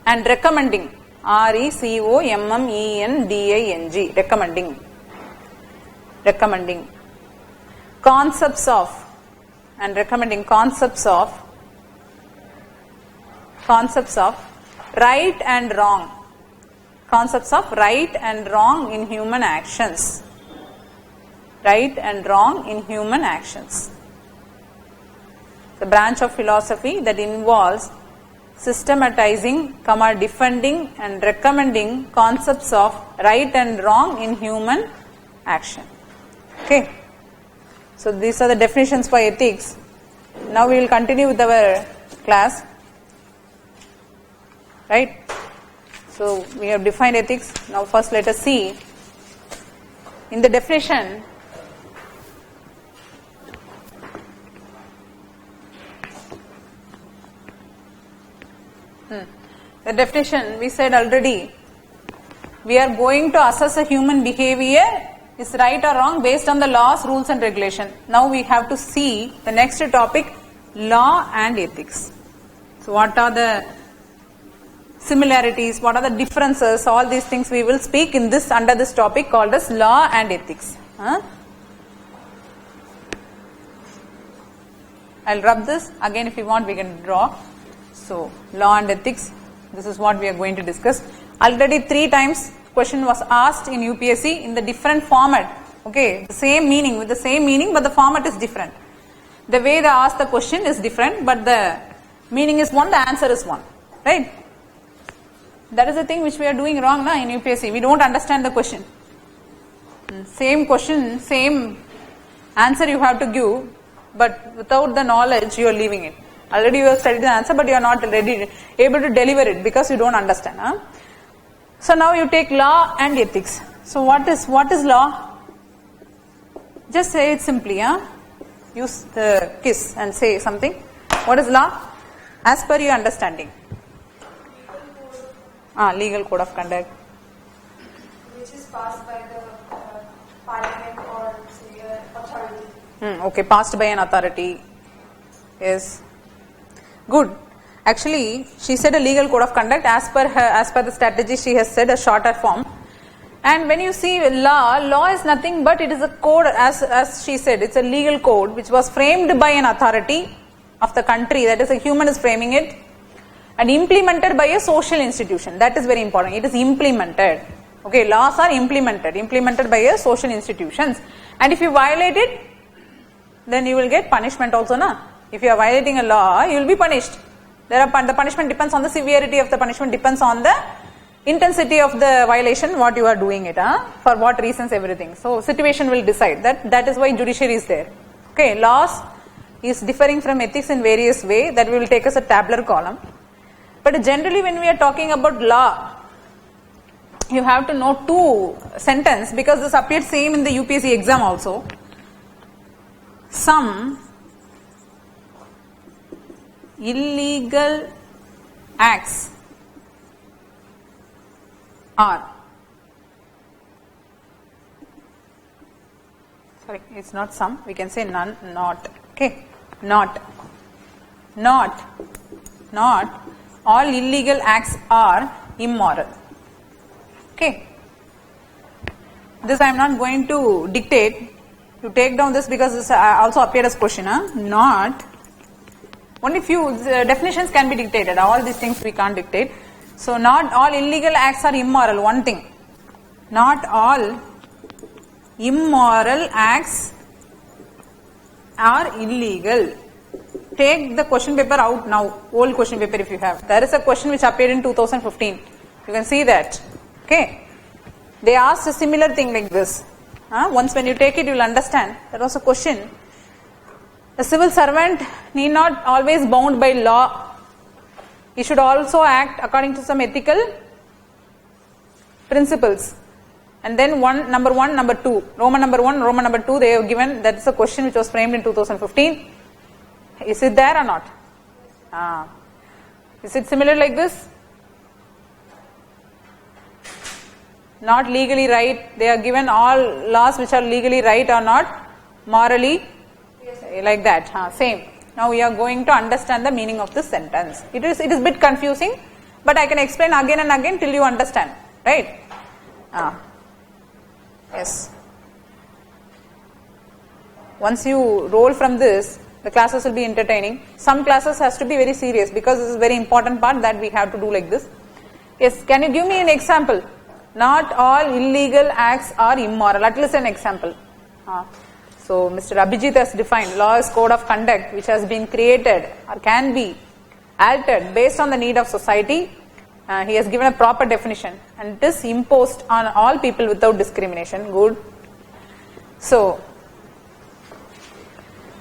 And recommending. recommending. Recommending. Concepts of. And recommending concepts of right and wrong. Concepts of right and wrong in human actions. Right and wrong in human actions. The branch of philosophy that involves systematizing, defending and recommending concepts of right and wrong in human action. Okay. So these are the definitions for ethics. Now we will continue with our class. right? So we have defined ethics. Now first let us see in the definition. The definition we said already, we are going to assess a human behavior is right or wrong based on the laws, rules and regulation. Now we have to see the next topic, law and ethics. So what are the similarities, what are the differences, all these things we will speak in this, under this topic called as law and ethics. I'll rub this again, if you want we can draw. So law and ethics, this is what we are going to discuss. Already 3 times question was asked in UPSC in the different format. Okay, the same meaning, with the same meaning, but the format is different. The way they ask the question is different, but the meaning is one, the answer is one, right? That is the thing which we are doing wrong now in UPSC. We don't understand the question. Same question, same answer you have to give, but without the knowledge you are leaving it. Already you have studied the answer, but you are not ready, able to deliver it because you don't understand. So now you take law and ethics. So what is law? Just say it simply. Use the kiss and say something. What is law? As per your understanding. Legal code of conduct. Which is passed by the parliament or say authority. Okay, passed by an authority. Yes. Good. Actually, she said a legal code of conduct as per the strategy. She has said a shorter form. And when you see law is nothing but it is a code, as she said, it's a legal code which was framed by an authority of the country. That is, a human is framing it, and implemented by a social institution. That is very important. It is implemented. Okay, laws are implemented by a social institutions. And if you violate it, then you will get punishment also, na? If you are violating a law, you will be punished. The punishment depends on the severity of the punishment, depends on the intensity of the violation, what you are doing it, for what reasons, everything. So situation will decide. That is why judiciary is there. Okay, laws is differing from ethics in various ways. That we will take as a tabular column. But generally when we are talking about law, you have to know 2 sentences, because this appeared same in the UPSC exam also. Some illegal acts are, sorry, it's not some, we can say none, not, okay, not all illegal acts are immoral. Okay, this I am not going to dictate. You take down this because this also appeared as question. Not, only few definitions can be dictated. All these things we can't dictate. So not all illegal acts are immoral. One thing, not all immoral acts are illegal. Take the question paper out now, old question paper if you have. There is a question which appeared in 2015. You can see that. Okay, they asked a similar thing like this. Once when you take it, you will understand. There was a question. A civil servant need not always bound by law. He should also act according to some ethical principles. And then number 1, number 2. Roman number 1, Roman number 2 they have given. That is a question which was framed in 2015. Is it there or not? Is it similar like this? Not legally right. They are given all laws which are legally right or not morally, like that. Same. Now we are going to understand the meaning of this sentence. It is a bit confusing, but I can explain again and again till you understand. Right? Yes. Once you roll from this, the classes will be entertaining. Some classes has to be very serious because this is a very important part that we have to do like this. Yes. Can you give me an example? Not all illegal acts are immoral. At least an example. So Mr. Abhijit has defined law is code of conduct which has been created or can be altered based on the need of society. He has given a proper definition and it is imposed on all people without discrimination. Good. So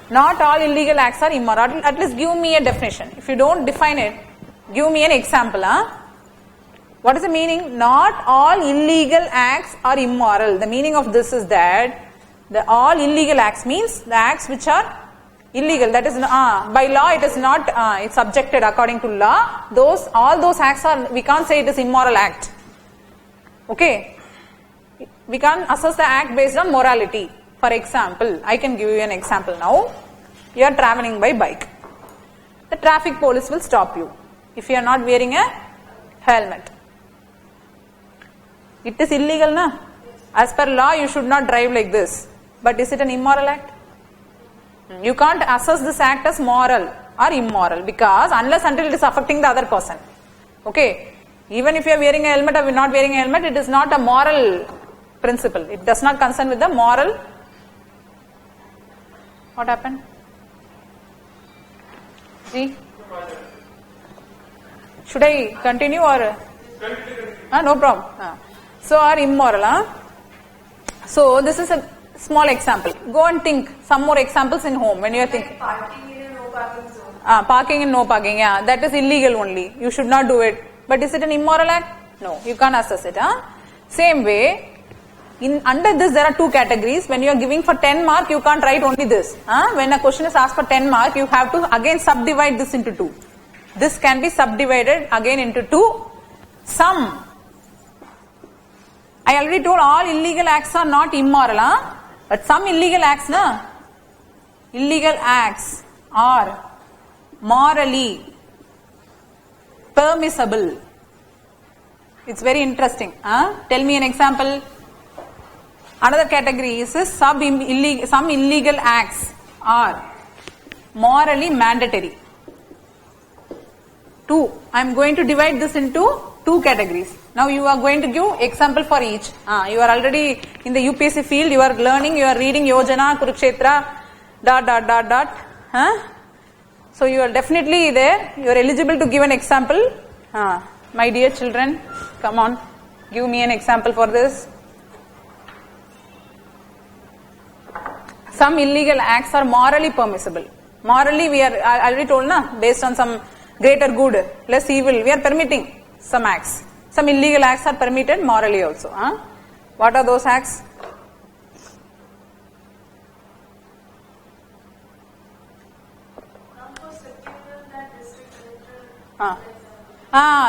not all illegal acts are immoral. At least give me a definition. If you don't define it, give me an example. What is the meaning? Not all illegal acts are immoral. The meaning of this is that all illegal acts means the acts which are illegal. That is by law it is not. It's subjected according to law. All those acts are. We can't say it is immoral act. Okay. We can assess the act based on morality. For example, I can give you an example now. You are traveling by bike. The traffic police will stop you if you are not wearing a helmet. It is illegal, na? As per law, you should not drive like this. But is it an immoral act? You can't assess this act as moral or immoral because unless until it is affecting the other person. Okay. Even if you are wearing a helmet or not wearing a helmet, it is not a moral principle. It does not concern with the moral. What happened? See? Should I continue or? No problem. So, are immoral. So, this is a small example. Go and think some more examples in home when you are thinking. Parking in a no parking zone. Parking and no parking, yeah, that is illegal only. You should not do it. But is it an immoral act? No, you can't assess it. Same way, under this there are two categories. When you are giving for 10 mark, you can't write only this. When a question is asked for 10 mark, you have to again subdivide this into two. This can be subdivided again into two. Some. I already told all illegal acts are not immoral. But some illegal acts, illegal acts are morally permissible. It's very interesting. Tell me an example. Another category is some illegal acts are morally mandatory. Two. I am going to divide this into two categories. Now you are going to give example for each. You are already in the UPSC field, you are learning, you are reading Yojana, Kurukshetra, ... So you are definitely there, you are eligible to give an example. My dear children, come on, give me an example for this. Some illegal acts are morally permissible. Morally we are, I already told based on some greater good, less evil, we are permitting some acts. Some illegal acts are permitted morally also. What are those acts?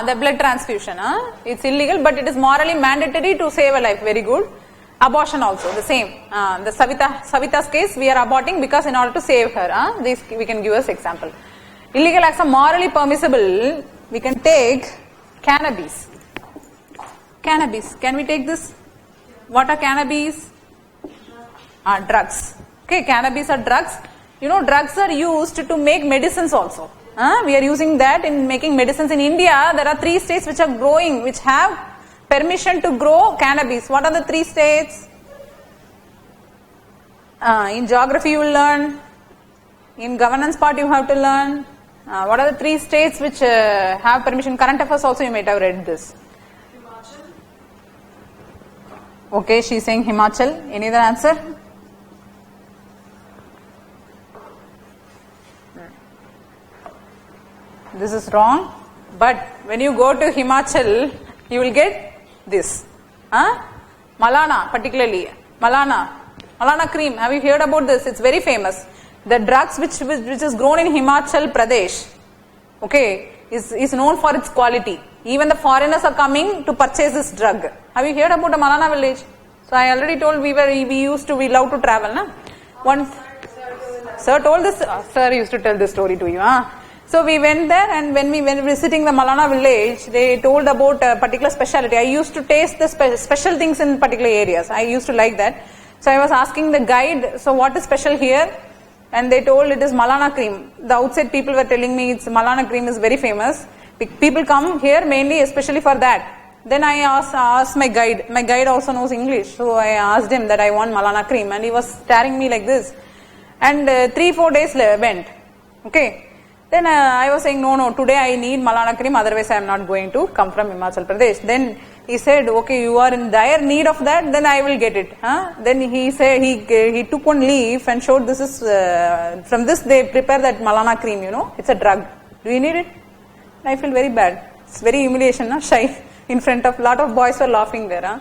The blood transfusion. It's illegal, but it is morally mandatory to save a life. Very good. Abortion also, the same. The Savita's case, we are aborting because in order to save her. This we can give us example. Illegal acts are morally permissible. We can take cannabis. Cannabis. Can we take this? What are cannabis? Drugs. Okay, cannabis are drugs. You know, drugs are used to make medicines also. We are using that in making medicines. In India, there are 3 states which are growing, which have permission to grow cannabis. What are the 3 states? In geography you will learn. In governance part you have to learn. What are the 3 states which have permission? Current affairs also you might have read this. Himachal. Okay, she is saying Himachal. Any other answer? This is wrong. But when you go to Himachal, you will get this. Malana particularly. Malana cream. Have you heard about this? It's very famous. The drugs which is grown in Himachal Pradesh, okay, is known for its quality. Even the foreigners are coming to purchase this drug. Have you heard about the Malana village? So I already told we love to travel, na? Sir told this. Sir used to tell this story to you, So we went there, and when we were visiting the Malana village, they told about a particular specialty. I used to taste the special things in particular areas. I used to like that. So I was asking the guide, so what is special here? And they told it is Malana cream. The outside people were telling me it's Malana cream is very famous. People come here mainly especially for that. Then I asked my guide. My guide also knows English. So I asked him that I want Malana cream, and he was staring me like this. And 3-4 days went. Okay. Then I was saying, no, today I need Malana cream, otherwise I am not going to come from Himachal Pradesh. Then he said, okay, you are in dire need of that, then I will get it. Then he said, he took one leaf and showed this is, from this they prepare that Malana cream, it's a drug. Do you need it? I feel very bad. It's very humiliation, shy. in front of lot of boys were laughing there. Huh?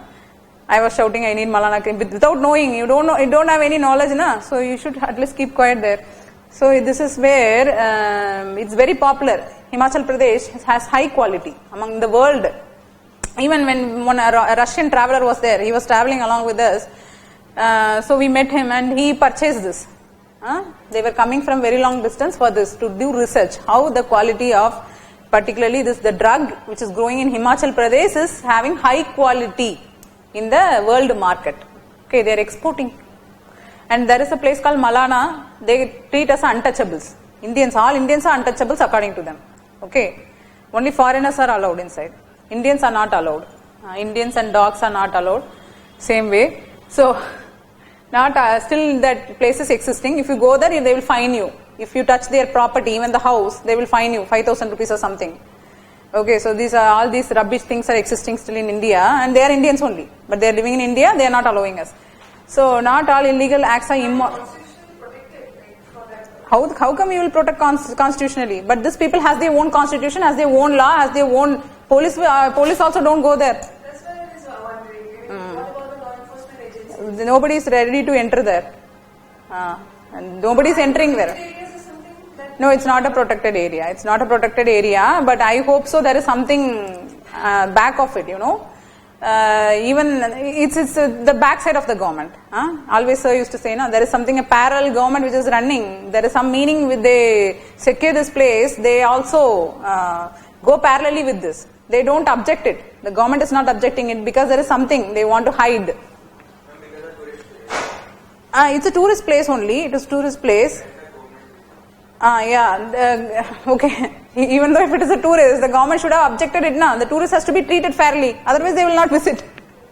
I was shouting, I need Malana cream without knowing. You don't know, you don't have any knowledge, na? So you should at least keep quiet there. So this is where it's very popular. Himachal Pradesh has high quality among the world. Even when a Russian traveler was there, he was traveling along with us. So we met him and he purchased this. They were coming from very long distance for this to do research. How the quality of, particularly the drug which is growing in Himachal Pradesh is having high quality in the world market. Okay, they are exporting. And there is a place called Malana. They treat us as untouchables. Indians, all Indians are untouchables according to them. Okay, only foreigners are allowed inside. Indians are not allowed. Indians and dogs are not allowed. Same way. So, not still that place is existing. If you go there, they will fine you. If you touch their property, even the house, they will fine you 5,000 rupees or something. Okay, so these are all these rubbish things are existing still in India, and they are Indians only. But they are living in India. They are not allowing us. So, not all illegal acts are immoral. How come you will protect constitutionally? But these people has their own constitution, has their own law, has their own police. Police also don't go there. That's why I was wondering. What about the law enforcement agencies? Nobody is ready to enter there. And nobody is entering there. No, it's not a protected area. It's not a protected area, but I hope so. There is something back of it, you know. Even it's the backside of the government. Always sir used to say, no, there is something a parallel government which is running. There is some meaning with they secure this place. They also go parallelly with this. They don't object it. The government is not objecting it because there is something they want to hide. It's a tourist place only. It is tourist place. Okay. Even though if it is a tourist, the government should have objected it now. The tourist has to be treated fairly. Otherwise, they will not visit.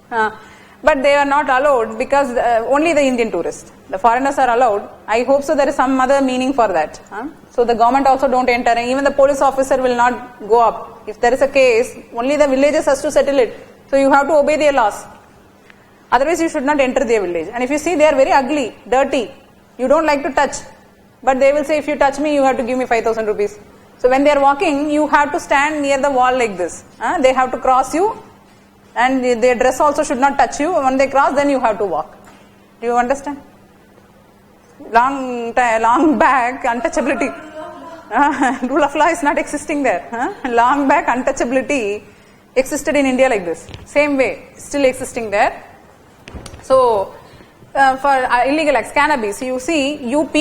But they are not allowed because only the Indian tourists. The foreigners are allowed. I hope so there is some other meaning for that. So the government also don't enter. And even the police officer will not go up. If there is a case, only the villages has to settle it. So you have to obey their laws. Otherwise, you should not enter their village. And if you see, they are very ugly, dirty. You don't like to touch. But they will say, if you touch me, you have to give me 5,000 rupees. So when they are walking, you have to stand near the wall like this. They have to cross you. And their dress also should not touch you. When they cross, then you have to walk. Do you understand? Long back, untouchability. Rule of law is not existing there. Long back, untouchability existed in India like this. Same way, still existing there. So, for illegal acts, cannabis, you see UP,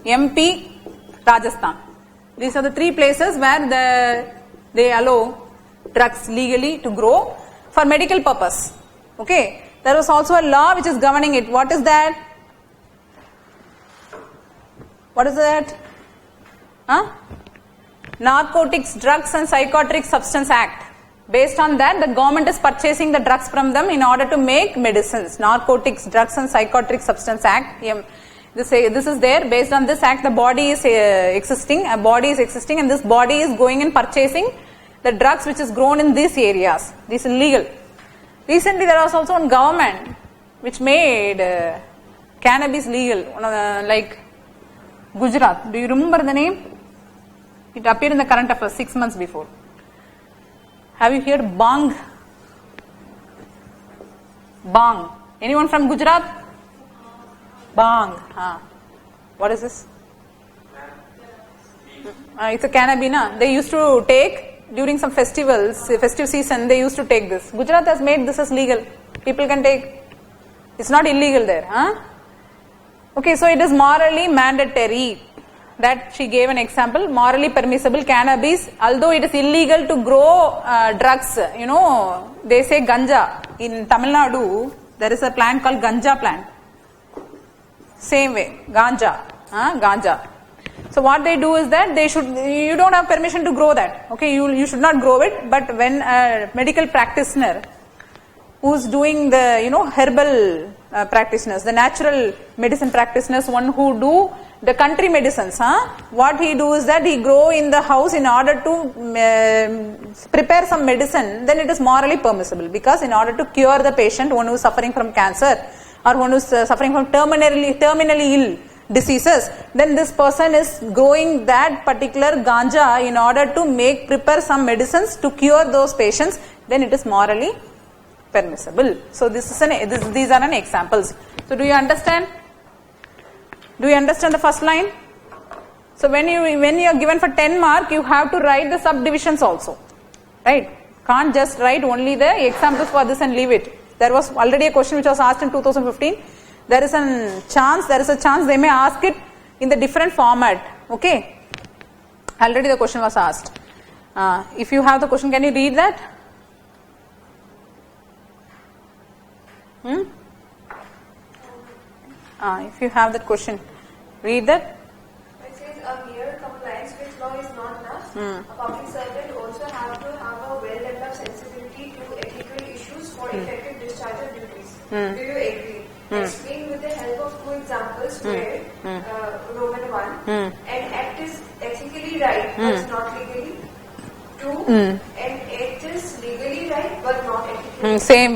MP, Rajasthan. These are the three places where they allow drugs legally to grow for medical purpose. Okay. There was also a law which is governing it. What is that? What is that? Narcotics, Drugs and Psychotropic Substance Act. Based on that, the government is purchasing the drugs from them in order to make medicines. Narcotics, Drugs and Psychotropic Substance Act. This is there. Based on this act, the body is existing. A body is existing, and this body is going and purchasing the drugs which is grown in these areas. This is legal. Recently, there was also one government which made cannabis legal, like Gujarat. Do you remember the name? It appeared in the current affairs 6 months before. Have you heard bang? Bang. Anyone from Gujarat? Bang. What is this? It's a cannabis. They used to take during some festivals, festive season, they used to take this. Gujarat has made this as legal. People can take. It's not illegal there. Okay, so it is morally mandatory. That she gave an example. Morally permissible cannabis, although it is illegal to grow drugs. You know, they say ganja. In Tamil Nadu, there is a plant called ganja plant. Same way, ganja. So what they do is that you don't have permission to grow that. Okay, you should not grow it. But when a medical practitioner who's doing the herbal practitioners, the natural medicine practitioners, one who do the country medicines, what he do is that he grow in the house in order to prepare some medicine, then it is morally permissible, because in order to cure the patient, one who is suffering from cancer or one who is suffering from terminally ill, diseases, then this person is growing that particular ganja in order to prepare some medicines to cure those patients, then it is morally permissible. So these are an examples. So do you understand? Do you understand the first line? So when you are given for 10 mark, you have to write the subdivisions also, right? Can't just write only the examples for this and leave it. There was already a question which was asked in 2015. There is a chance they may ask it in the different format. Okay. Already the question was asked. If you have the question, can you read that? If you have that question, read that. It says a mere compliance with law is not enough. A public servant also have to have a well-developed sensibility to ethical issues for effective discharge of duties. Do you agree? Explain with the help of 2 examples where Roman 1, an act is ethically right but not legally. 2, an act is legally right but not ethically. Same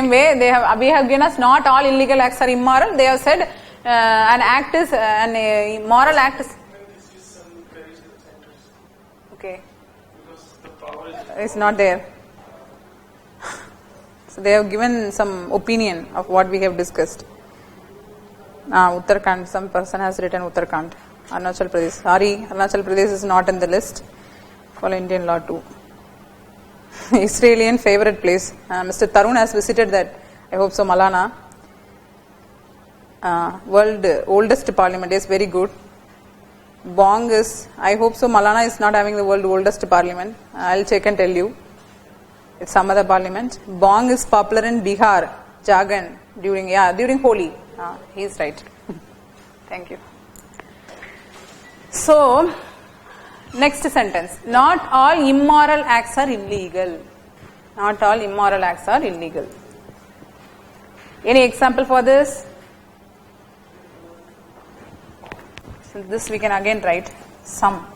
way. We have given us not all illegal acts are immoral. They have said an act is an moral act is. Okay. It's not there. So they have given some opinion of what we have discussed. Uttarakhand, some person has written Uttarakhand. Arunachal Pradesh. Sorry, Arunachal Pradesh is not in the list. For Indian law too. Israeli favorite place. Mr. Tarun has visited that. I hope so. Malana. World oldest parliament is very good. Bong is, I hope so. Malana is not having the world oldest parliament. I'll check and tell you. It's some other parliament. Bong is popular in Bihar, Jagan, during Holi. He is right. Thank you. So, next sentence. Not all immoral acts are illegal. Not all immoral acts are illegal. Any example for this? So this we can again write some.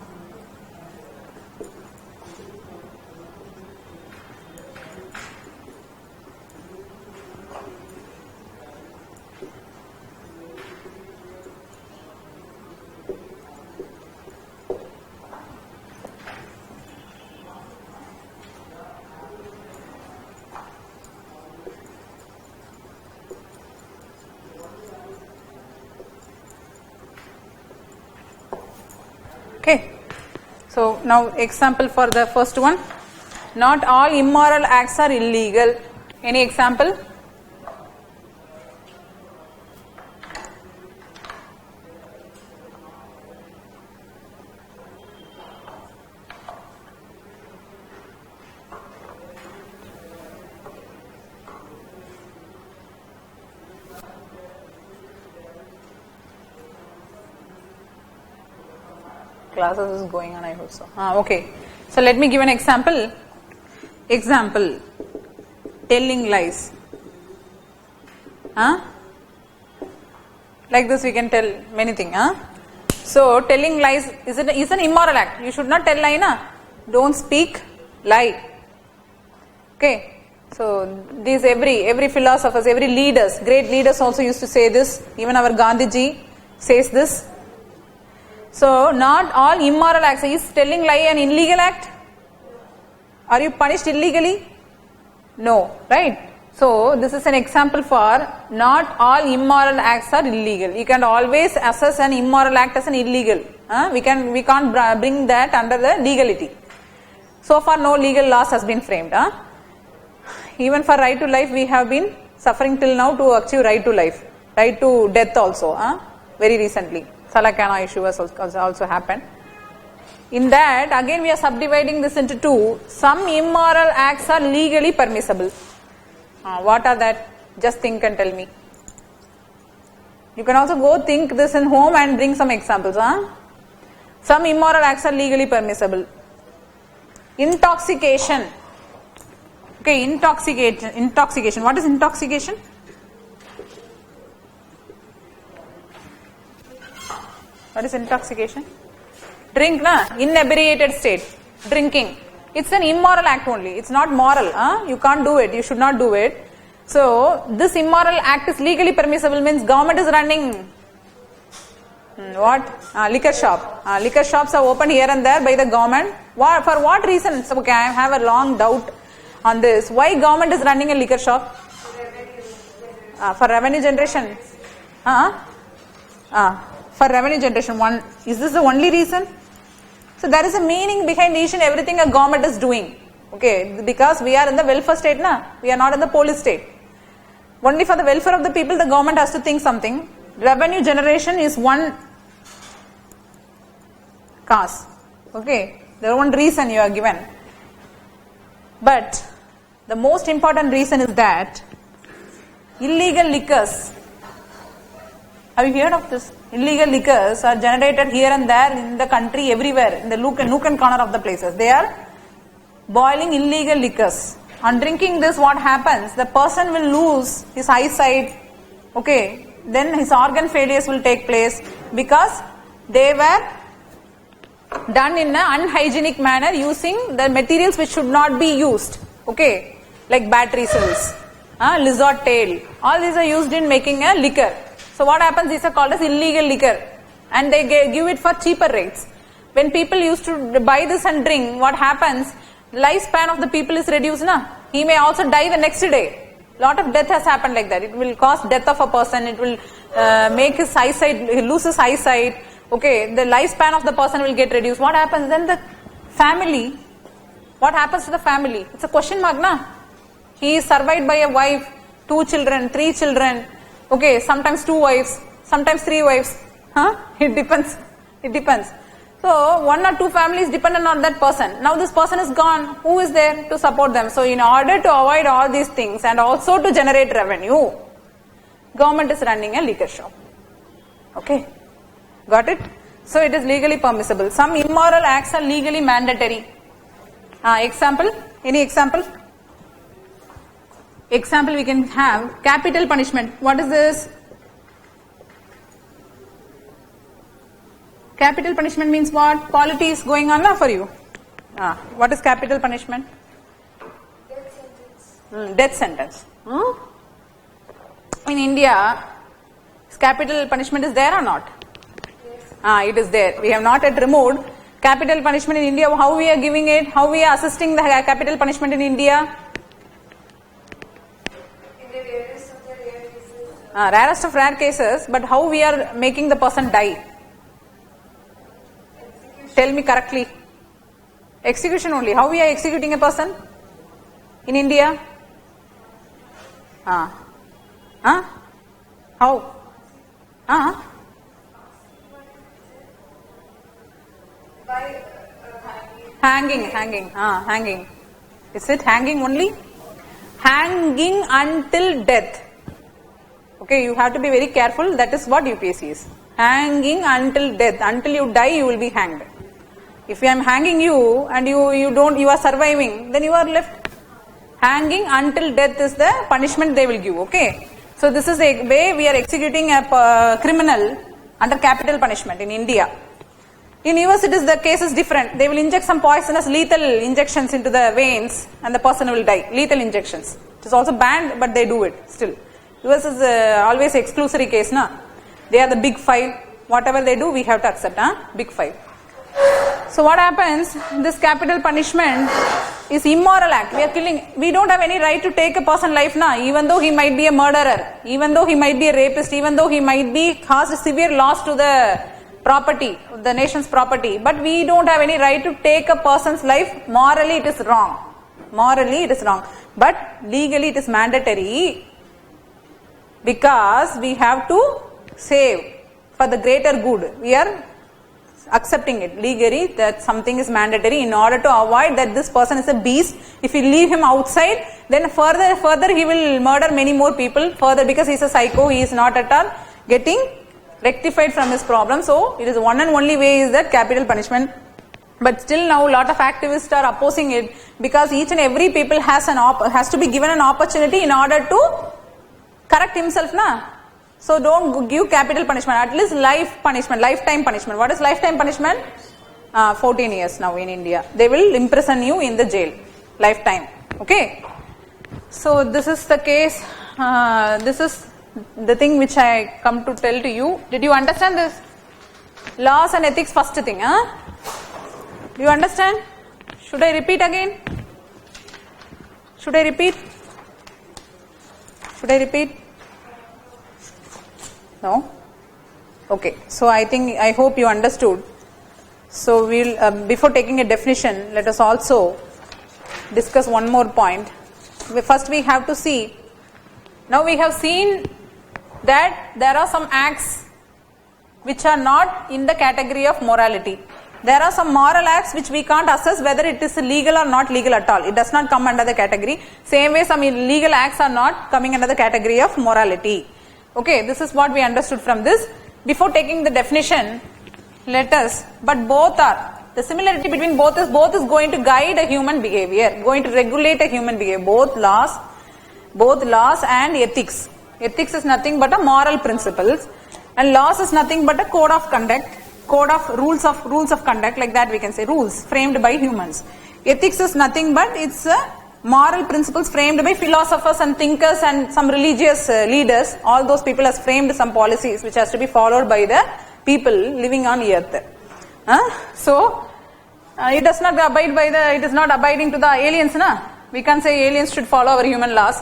Okay, so now example for the first one. Not all immoral acts are illegal. Any example? Classes is going on, I hope so. Okay. So let me give an example. Example. Telling lies. Like this we can tell many things. So telling lies is an immoral act. You should not tell lie, na? Don't speak lie. Okay. So these every philosophers, every leaders, great leaders also used to say this. Even our Gandhiji says this. So, not all immoral acts. Is telling lie an illegal act? Are you punished illegally? No, right? So, this is an example for not all immoral acts are illegal. You can always assess an immoral act as an illegal. We can't bring that under the legality. So far, no legal laws has been framed. Even for right to life, we have been suffering till now to achieve right to life, right to death also. Very recently. Salakana issue has also happened. In that, again we are subdividing this into 2. Some immoral acts are legally permissible. What are that? Just think and tell me. You can also go think this in home and bring some examples. Some immoral acts are legally permissible. Intoxication. Okay, intoxication. What is intoxication? What is intoxication? Drink, na? Inebriated state. Drinking. It's an immoral act only. It's not moral. You can't do it. You should not do it. So, this immoral act is legally permissible means government is running What? Liquor shop. Liquor shops are opened here and there by the government. For what reason? So, okay, I have a long doubt on this. Why government is running a liquor shop? For revenue generation. For revenue generation. Is this the only reason? So there is a meaning behind each and everything a government is doing. Okay, because we are in the welfare state, na? We are not in the police state. Only for the welfare of the people, the government has to think something. Revenue generation is one cause. Okay, the one reason you are given. But the most important reason is that illegal liquors. Have you heard of this? Illegal liquors are generated here and there in the country, everywhere, in the nook and corner of the places. They are boiling illegal liquors. On drinking this, what happens? The person will lose his eyesight. Okay, then his organ failures will take place because they were done in an unhygienic manner using the materials which should not be used. Okay, like battery cells, lizard tail. All these are used in making a liquor. So what happens? These are called as illegal liquor, and they give it for cheaper rates. When people used to buy this and drink, what happens? Lifespan of the people is reduced, na? He may also die the next day. Lot of death has happened like that. It will cause death of a person. It will make his eyesight, he loses eyesight. Okay, the lifespan of the person will get reduced. What happens then? The family. What happens to the family? It's a question mark, na? He is survived by a wife, 2 children, 3 children. Okay, sometimes 2 wives, sometimes 3 wives. It depends. It depends. So, 1 or 2 families dependent on that person. Now this person is gone. Who is there to support them? So, in order to avoid all these things and also to generate revenue, government is running a liquor shop. Okay, got it? So, it is legally permissible. Some immoral acts are legally mandatory. Example? Any example? Example we can have capital punishment. What is this? Capital punishment means what? Polity is going on for you. What is capital punishment? Death sentence. In India, capital punishment is there or not? Yes. It is there. We have not yet removed capital punishment in India. How we are giving it? How we are assisting the capital punishment in India? Rarest of rare cases, but how we are making the person die? Tell me correctly. Execution only. How we are executing a person in India? How? By hanging. Is it hanging only? Hanging until death. Okay, you have to be very careful. That is what UPSC is. Hanging until death. Until you die, you will be hanged. If I am hanging you and you are surviving, then you are left. Hanging until death is the punishment they will give. Okay. So this is a way we are executing a criminal under capital punishment in India. In US, the case is different. They will inject some poisonous lethal injections into the veins and the person will die. Lethal injections. It is also banned, but they do it still. US is always exclusory case, na? They are the big 5. Whatever they do, we have to accept, big 5. So what happens? This capital punishment is immoral act. We are killing. We don't have any right to take a person's life, na? Even though he might be a murderer, even though he might be a rapist, even though he might be caused severe loss to the property, the nation's property. But we don't have any right to take a person's life. Morally, it is wrong. Morally, it is wrong. But legally, it is mandatory. Because we have to save for the greater good. We are accepting it legally that something is mandatory in order to avoid that this person is a beast. If we leave him outside, then further he will murder many more people further because he is a psycho. He is not at all getting rectified from his problem. So it is one and only way is that capital punishment. But still now a lot of activists are opposing it because each and every people has to be given an opportunity in order to correct himself, na? So don't give capital punishment, at least life punishment, lifetime punishment. What is lifetime punishment? 14 years now in India. They will imprison you in the jail, lifetime. Okay. So this is the case. This is the thing which I come to tell to you. Did you understand this? Laws and ethics first thing. Do you understand? Should I repeat again? Should I repeat? Should I repeat? No? Okay. So I hope you understood. So we'll before taking a definition, let us also discuss one more point. First we have to see. Now we have seen that there are some acts which are not in the category of morality. There are some moral acts which we can't assess whether it is legal or not legal at all. It does not come under the category. Same way some illegal acts are not coming under the category of morality. Okay, this is what we understood from this. Before taking the definition, but both are, the similarity between both is going to guide a human behavior, going to regulate a human behavior, both laws and ethics. Ethics is nothing but a moral principles, and laws is nothing but a code of conduct, rules of conduct, like that we can say, rules framed by humans. Ethics is nothing but it's moral principles framed by philosophers and thinkers and some religious leaders. All those people has framed some policies which has to be followed by the people living on earth. So it does not abide by it is not abiding to the aliens, we can't say aliens should follow our human laws.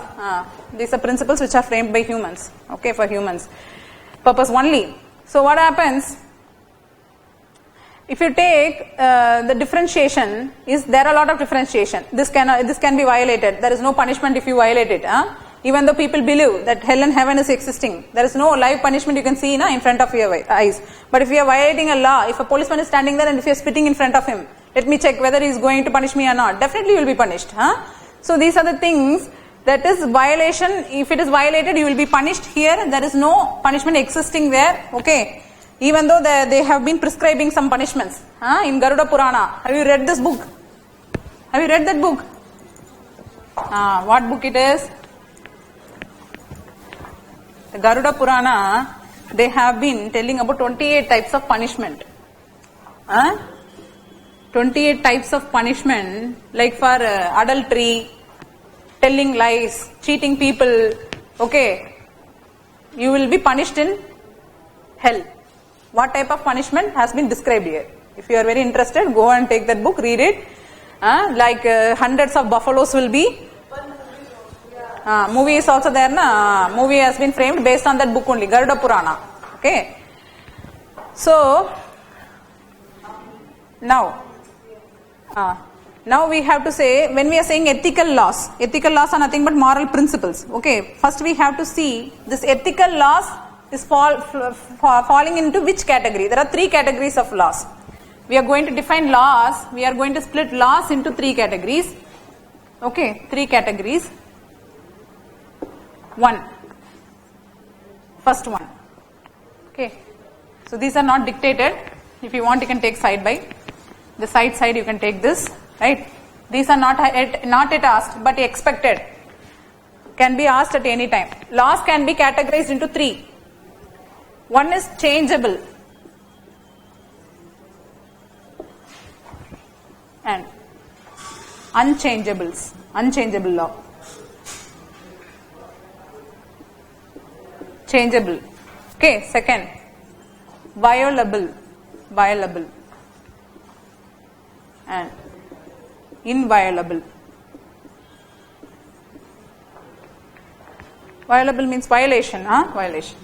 These are principles which are framed by humans, okay, for humans purpose only. So what happens if you take the differentiation, is there are a lot of differentiation. This can be violated. There is no punishment if you violate it. Even though people believe that hell and heaven is existing, there is no live punishment you can see in front of your eyes. But if you are violating a law, if a policeman is standing there and if you are spitting in front of him, let me check whether he is going to punish me or not. Definitely you will be punished. So these are the things, that is violation. If it is violated, you will be punished. Here there is no punishment existing there. Okay. Even though they have been prescribing some punishments. In Garuda Purana. Have you read this book? Have you read that book? What book it is? The Garuda Purana, they have been telling about 28 types of punishment. 28 types of punishment, like for adultery, telling lies, cheating people. Okay. You will be punished in hell. What type of punishment has been described here? If you are very interested, go and take that book, read it. Like hundreds of buffaloes will be. Movie is also there, movie has been framed based on that book only, Garuda Purana. Okay. So now we have to say, when we are saying ethical laws are nothing but moral principles. Okay. First we have to see this ethical laws is falling into which category. There are three categories of laws. We are going to define laws. We are going to split laws into three categories. Okay, three categories. First one. Okay. So these are not dictated. If you want, you can take side by. The side you can take this. Right. These are not yet asked, but expected. Can be asked at any time. Laws can be categorized into three. One is changeable and unchangeable law. Changeable. Okay, second, violable and inviolable. Violable means violation, violation.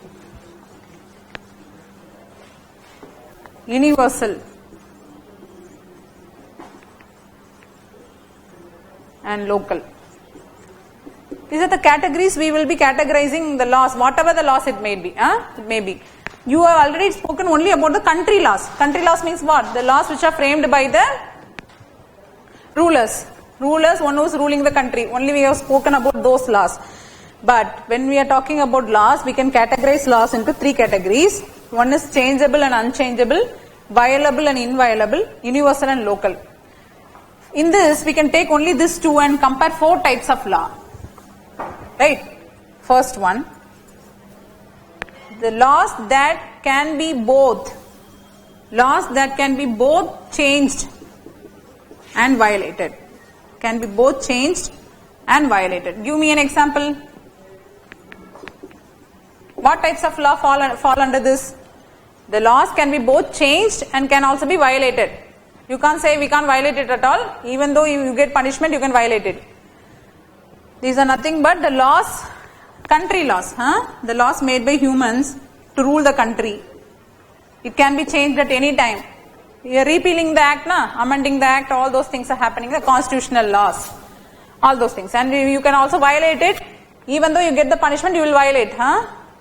Universal and local. These are the categories we will be categorizing the laws, whatever the laws it may be. It may be. You have already spoken only about the country laws. Country laws means what? The laws which are framed by the rulers. Rulers, one who is ruling the country. Only we have spoken about those laws. But when we are talking about laws, we can categorize laws into three categories. One is changeable and unchangeable, violable and inviolable, universal and local. In this, we can take only these two and compare four types of law. Right? First one, the laws that can be both changed and violated. Can be both changed and violated. Give me an example. What types of law fall under this? The laws can be both changed and can also be violated. You can't say we can't violate it at all. Even though you get punishment, you can violate it. These are nothing but the laws, country laws, the laws made by humans to rule the country. It can be changed at any time. You are repealing the act, amending the act, all those things are happening, the constitutional laws, all those things. And you can also violate it, even though you get the punishment, you will violate.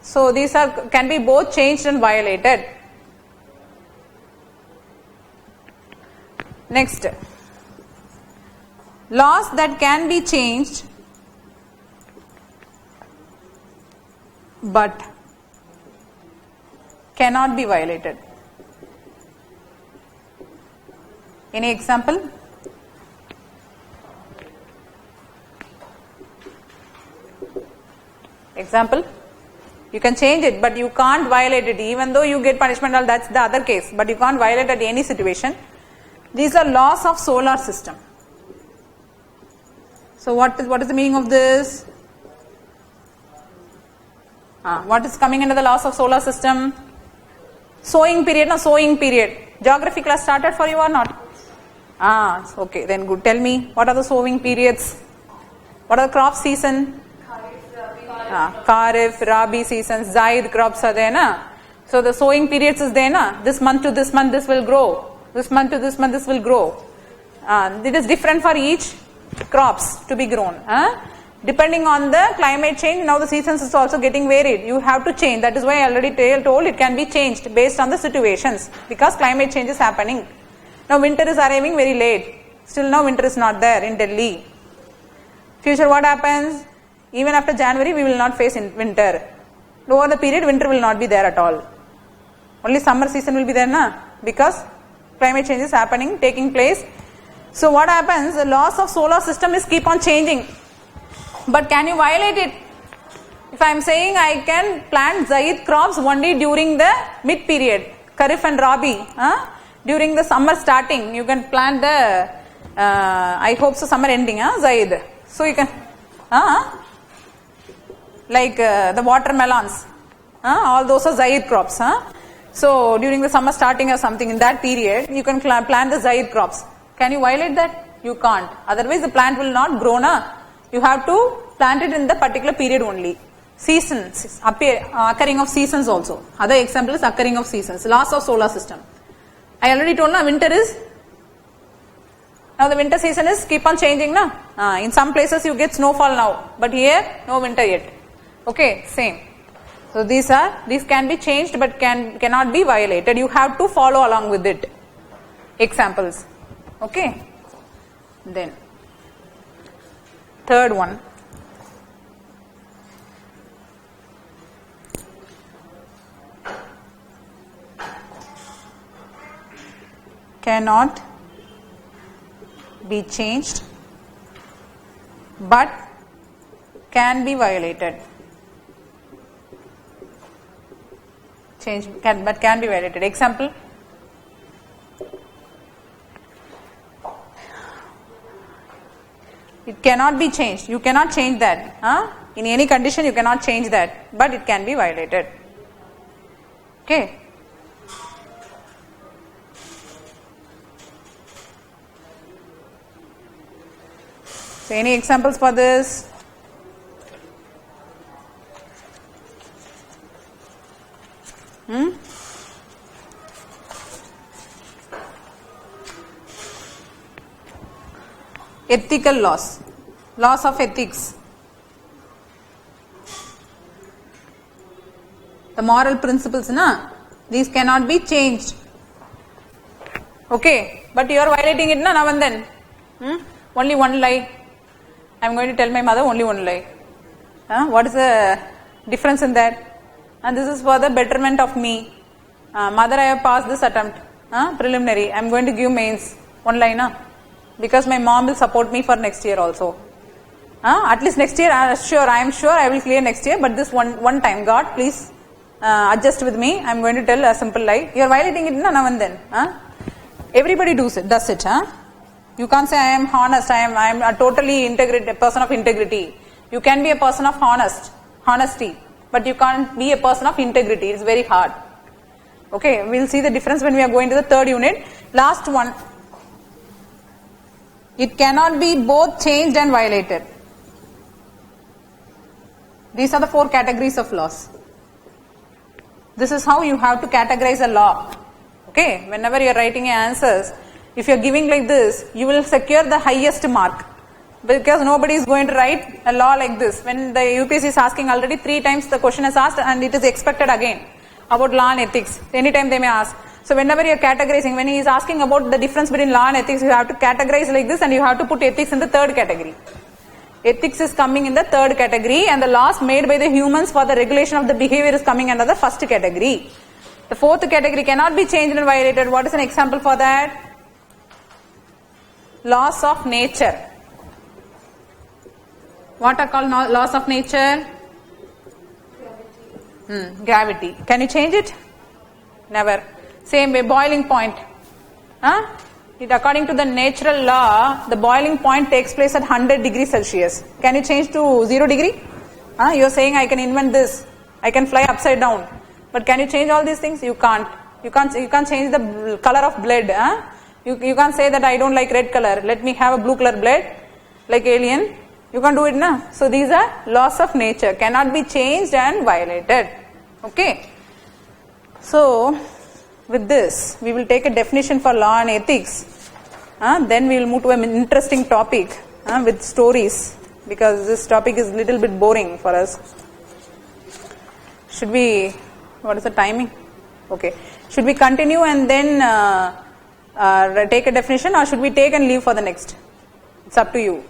So these can be both changed and violated. Next, laws that can be changed but cannot be violated. Any example? Example? You can change it, but you can't violate it, even though you get punishment. That's the other case, but you can't violate at any situation. These are laws of solar system. So what is the meaning of this? What is coming under the laws of solar system? Sowing period, sowing period. Geography class started for you or not? Okay, then good. Tell me, what are the sowing periods? What are the crop season? Kharif, Rabi seasons, Zaid crops are there, na? So the sowing periods is there, na? This month to this month this will grow. This month to this month this will grow. It is different for each crops to be grown. Depending on the climate change, now the seasons is also getting varied. You have to change. That is why I already told it can be changed based on the situations, because climate change is happening. Now winter is arriving very late. Still now winter is not there in Delhi. Future what happens? Even after January we will not face winter. Over the period winter will not be there at all. Only summer season will be there, na? Because climate change is happening, taking place. So what happens? The laws of solar system is keep on changing. But can you violate it? If I am saying I can plant Zaid crops only during the mid period, Kharif and Rabi, during the summer starting, you can plant the, I hope so summer ending, Zaid. So you can, like the watermelons, all those are Zaid crops. So during the summer starting or something, in that period, you can plant the Zaid crops. Can you violate that? You can't. Otherwise the plant will not grow, na? You have to plant it in the particular period only. Seasons, occurring of seasons also. Other example is occurring of seasons. Laws of solar system. I already told, na, winter is, now the winter season is keep on changing, na? In some places you get snowfall now, but here no winter yet. Okay, same. So these can be changed but cannot be violated. You have to follow along with it. Examples. Okay. Then third one. Cannot be changed but can be violated. But can be violated. Example. It cannot be changed. You cannot change that. In any condition you cannot change that, but it can be violated. Okay. So any examples for this? Ethical laws, laws of ethics. The moral principles, na? These cannot be changed. Okay, but you are violating it, na, now and then. Only one lie. I am going to tell my mother only one lie. What is the difference in that? And this is for the betterment of me. Mother, I have passed this attempt, preliminary. I am going to give mains. One lie, na? Because my mom will support me for next year also. At least next year, I am sure I will clear next year. But this one time, God, please adjust with me. I am going to tell a simple lie. You are violating it, na, now and then. Everybody does it. You can't say I am honest. I am a totally a person of integrity. You can be a person of honesty, but you can't be a person of integrity. It's very hard. Okay, we'll see the difference when we are going to the third unit. Last one. It cannot be both changed and violated. These are the 4 categories of laws. This is how you have to categorize a law. Okay, whenever you are writing answers, if you are giving like this, you will secure the highest mark. Because nobody is going to write a law like this. When the UPSC is asking already 3 times the question is asked and it is expected again about law and ethics. Anytime they may ask. So whenever you are categorizing, when he is asking about the difference between law and ethics, you have to categorize like this and you have to put ethics in the third category. Ethics is coming in the third category and the laws made by the humans for the regulation of the behavior is coming under the first category. The fourth category cannot be changed and violated. What is an example for that? Laws of nature. What are called laws of nature? Gravity. Can you change it? Never. Same way, boiling point. According to the natural law, the boiling point takes place at 100 degrees Celsius. Can you change to 0 degree? You are saying I can invent this. I can fly upside down. But can you change all these things? You can't. You can't change the color of blood. You can't say that I don't like red color. Let me have a blue color blood like alien. You can't do it now. So these are laws of nature. Cannot be changed and violated. Okay. So with this, we will take a definition for law and ethics. Then we will move to an interesting topic with stories, because this topic is little bit boring for us. Should we, what is the timing? Okay. Should we continue and then take a definition, or should we take and leave for the next? It's up to you.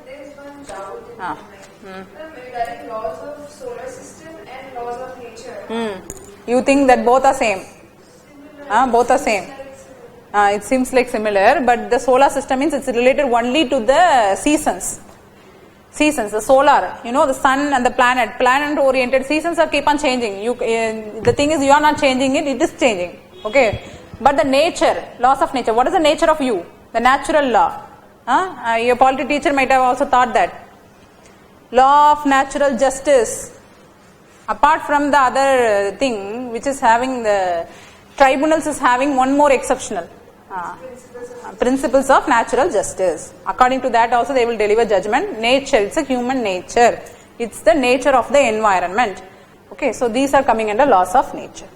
There is one doubt regarding laws of solar system and laws of nature. You think that both are same? Both are same. It seems like similar, but the solar system means it's related only to the seasons. Seasons, the solar, the sun and the planet oriented seasons are keep on changing. The thing is, you are not changing it, it is changing. Okay. But the nature, laws of nature, what is the nature of you? The natural law. Your polity teacher might have also thought that. Law of natural justice. Apart from the other thing, which is having the tribunals is having one more exceptional. Principles of natural justice. According to that also they will deliver judgment. Nature, it's a human nature. It's the nature of the environment. Okay, so these are coming under laws of nature,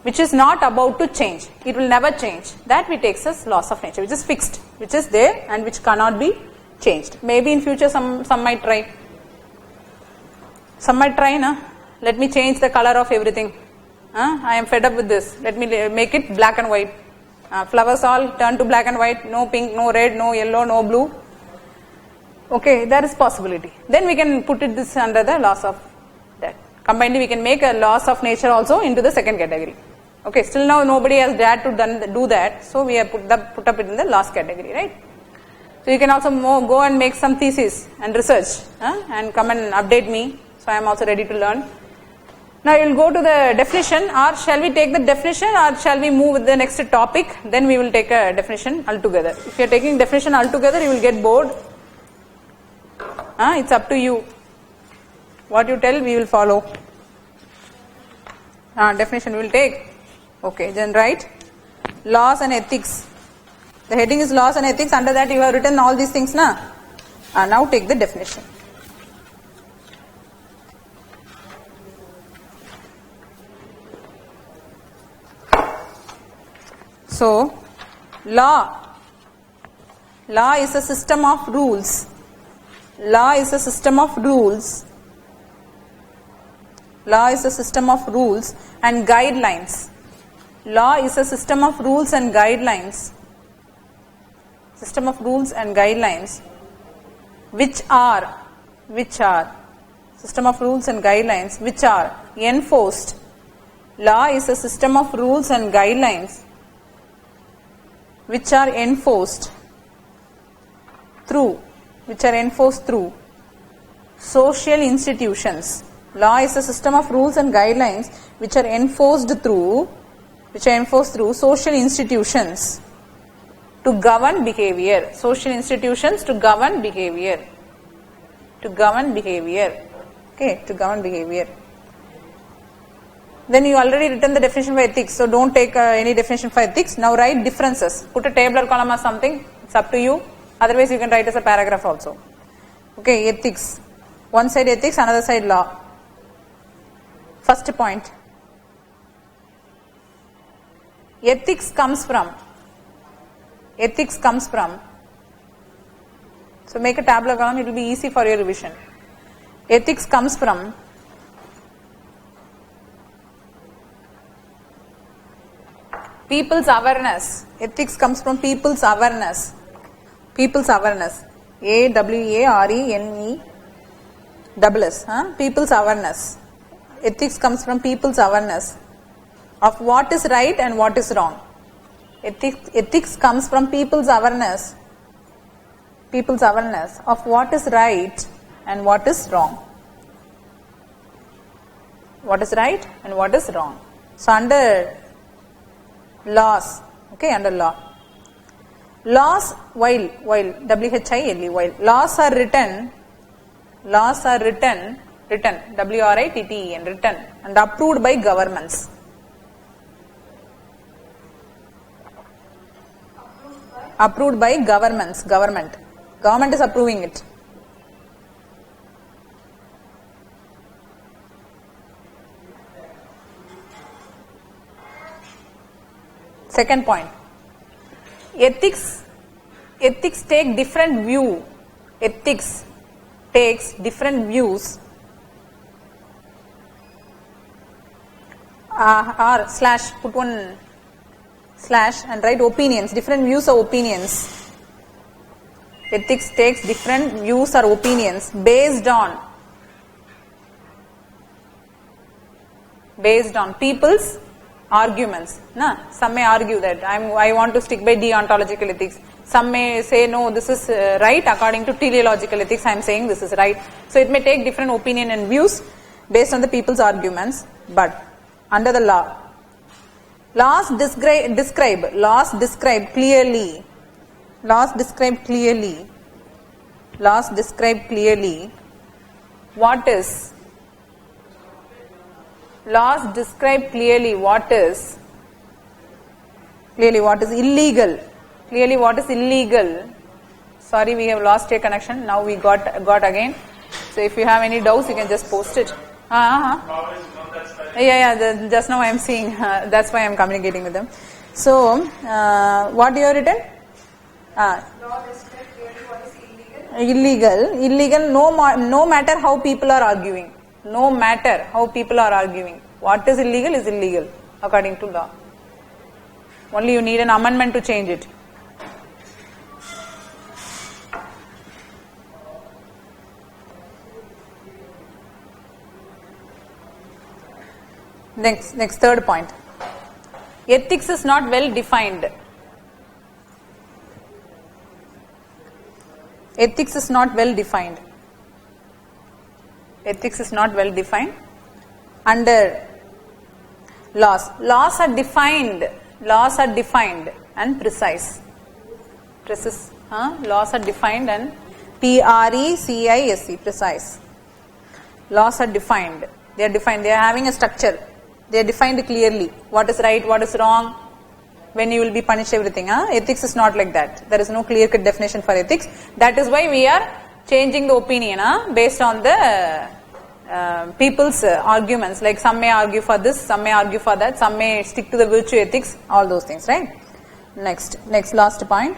which is not about to change. It will never change. That we take as laws of nature, which is fixed, which is there and which cannot be changed. Maybe in future some might try. Some might try, let me change the color of everything. I am fed up with this. Let me make it black and white. Flowers all turn to black and white. No pink, no red, no yellow, no blue. Okay, there is possibility. Then we can put it this under the laws of that. Combinedly, we can make a laws of nature also into the second category. Okay, still now nobody has dared to do that. So we have put up it in the last category, right? So you can also go and make some thesis and research and come and update me. So I am also ready to learn. Now you will go to the definition, or shall we take the definition, or shall we move with the next topic? Then we will take a definition altogether. If you are taking definition altogether, you will get bored. It's up to you. What you tell, we will follow. Definition we will take. Okay, then write laws and ethics. The heading is laws and ethics. Under that you have written all these things, na? Now take the definition. So, law is a system of rules. Law is a system of rules. Law is a system of rules and guidelines. Law is a system of rules and guidelines. System of rules and guidelines, which are system of rules and guidelines which are enforced. Law is a system of rules and guidelines which are enforced through social institutions. Law is a system of rules and guidelines which are enforced through social institutions to govern behavior. Social institutions to govern behavior. Okay, to govern behavior. Then you already written the definition for ethics, so don't take any definition for ethics. Now write differences. Put a tabular column or something. It's up to you. Otherwise, you can write as a paragraph also. Okay, ethics. One side ethics, another side law. First point. Ethics comes from. So make a tabular column, it will be easy for your revision. Ethics comes from people's awareness. Ethics comes from people's awareness. People's awareness. A-W-A-R-E-N-E-S-S. People's awareness. Ethics comes from people's awareness of what is right and what is wrong. Ethics comes from people's awareness of what is right and what is wrong. What is right and what is wrong. So under laws, okay, under law. Laws, while, W-H-I-L-E, while laws are written, W-R-I-T-T-E-N, written and approved by governments. Approved by governments, government is approving it. Second point. Ethics take different view. Ethics takes different views. Or slash, put one slash and write opinions, different views or opinions. Ethics takes different views or opinions based on people's arguments. Some may argue that I want to stick by deontological ethics. Some may say no, this is right according to teleological ethics. I am saying this is right. So it may take different opinion and views based on the people's arguments. But under the law, laws describe clearly what is illegal. Sorry, we have lost a connection. Now we got again. So if you have any doubts, you can just post it. Yeah. Just now I am seeing. That's why I am communicating with them. So, what you have written? Law describes clearly what is illegal. Illegal. No matter how people are arguing. What is illegal according to law. Only you need an amendment to change it. Next third point. Ethics is not well defined. Ethics is not well defined under laws. Laws are defined and precise. Laws are defined and P-R-E-C-I-S-E, precise. Laws are defined. They are having a structure. They are defined clearly. What is right, what is wrong, when you will be punished, everything. Ethics is not like that. There is no clear-cut definition for ethics. That is why we are changing the opinion based on the people's arguments. Like some may argue for this, some may argue for that, some may stick to the virtue ethics, all those things, right? Next last point.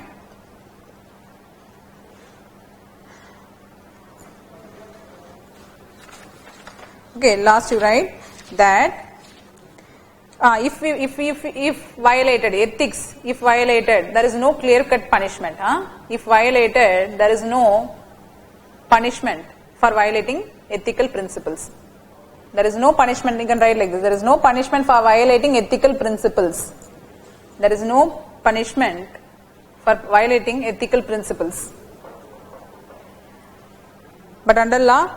Okay, last you write that if violated ethics, there is no clear-cut punishment. If violated, there is no punishment for violating ethical principles. There is no punishment. You can write like this. There is no punishment for violating ethical principles. There is no punishment for violating ethical principles. But under law,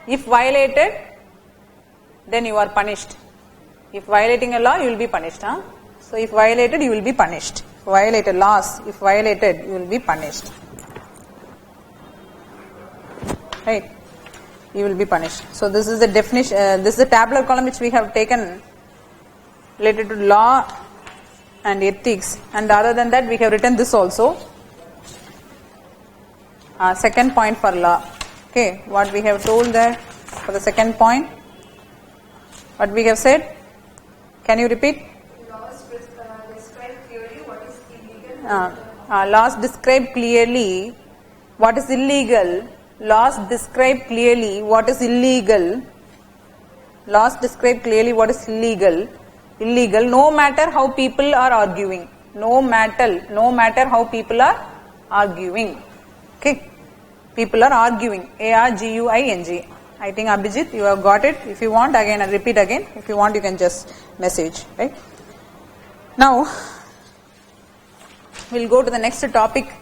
if violated, then you are punished. If violating a law, you will be punished. So if violated, you will be punished. Violated laws, if violated, you will be punished. Right. you will be punished. So this is the definition, this is the tabular column which we have taken related to law and ethics, and other than that we have written this also. Second point for law. Okay, what we have told there for the second point, what we have said, can you repeat? Laws describe clearly what is illegal. Laws describe clearly what is illegal. Laws describe clearly what is illegal. Laws describe clearly what is illegal. Illegal, no matter how people are arguing. No matter how people are arguing. Okay. People are arguing. ARGUING. I think Abhijit, you have got it. If you want, again, I'll repeat again. If you want, you can just message. Right. Now, we'll go to the next topic.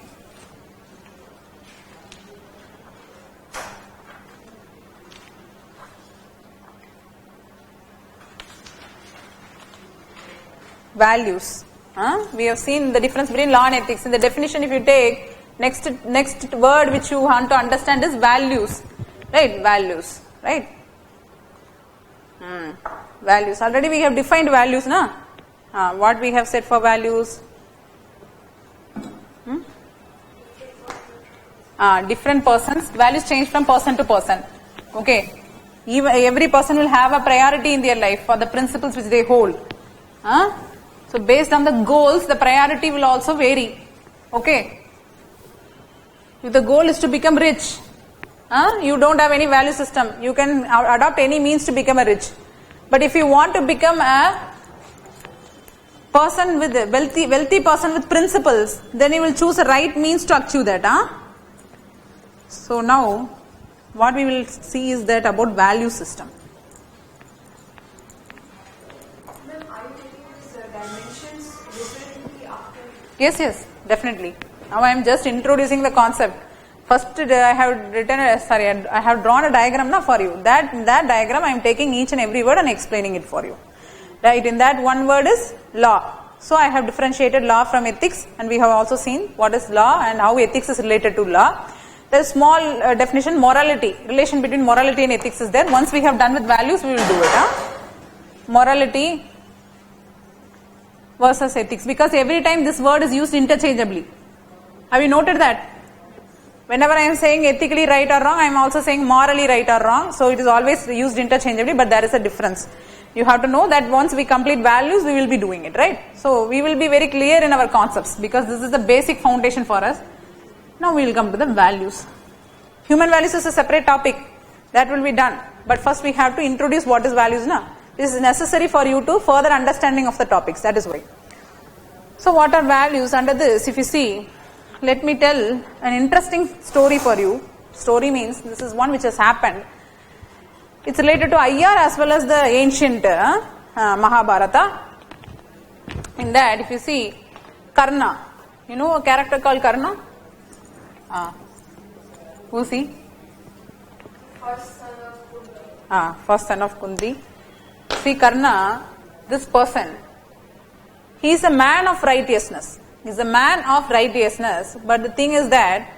Values. We have seen the difference between law and ethics. In the definition, if you take next word which you want to understand is values, right? Values, right? Values. Already we have defined values, na? What we have said for values? Different persons. Values change from person to person. Okay. Every person will have a priority in their life for the principles which they hold. So based on the goals, the priority will also vary. Okay. If the goal is to become rich, you don't have any value system. You can adopt any means to become a rich. But if you want to become a person with a wealthy person with principles, then you will choose the right means to achieve that. So now, what we will see is that about value system. Ma'am, are you taking these dimensions differently after? Yes, definitely. Now I am just introducing the concept. First, I have drawn a diagram now for you. That diagram I am taking each and every word and explaining it for you. Right? In that one word is law. So I have differentiated law from ethics, and we have also seen what is law and how ethics is related to law. There is small definition, morality. Relation between morality and ethics is there. Once we have done with values, we will do it. Morality versus ethics, because every time this word is used interchangeably. Have you noted that? Whenever I am saying ethically right or wrong, I am also saying morally right or wrong. So it is always used interchangeably, but there is a difference. You have to know that once we complete values, we will be doing it, right? So we will be very clear in our concepts, because this is the basic foundation for us. Now we will come to the values. Human values is a separate topic. That will be done. But first we have to introduce what is values now. This is necessary for you to further understanding of the topics. That is why. So what are values under this? If you see, let me tell an interesting story for you. Story means this is one which has happened. It's related to IR as well as the ancient Mahabharata. In that, if you see, Karna. You know a character called Karna? Who's he? First son of Kunti. First son of Kunti. See, Karna, this person, he is a man of righteousness. He is a man of righteousness, but the thing is that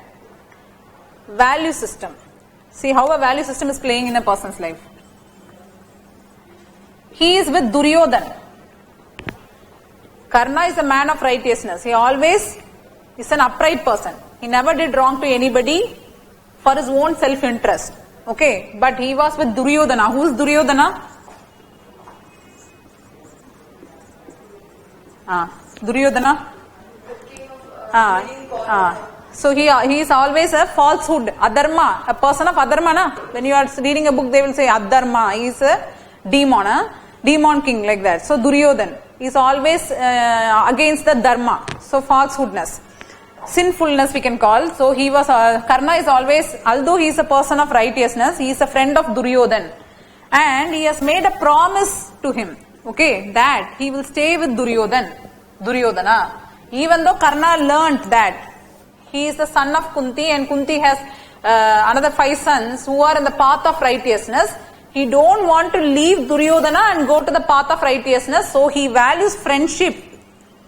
value system. See how a value system is playing in a person's life. He is with Duryodhana. Karna is a man of righteousness. He always is an upright person. He never did wrong to anybody for his own self-interest. Okay, but he was with Duryodhana. Who is Duryodhana? Duryodhana. So he is always a falsehood, adharma, a person of adharma. Na? When you are reading a book, they will say adharma. He is a demon, demon king, like that. So Duryodhana is always against the dharma. So falsehoodness, sinfulness we can call. So he was Karna is always, although he is a person of righteousness, he is a friend of Duryodhana, and he has made a promise to him. Okay, that he will stay with Duryodhana. Even though Karna learnt that he is the son of Kunti, and Kunti has another 5 sons who are in the path of righteousness, he don't want to leave Duryodhana and go to the path of righteousness. So he values friendship.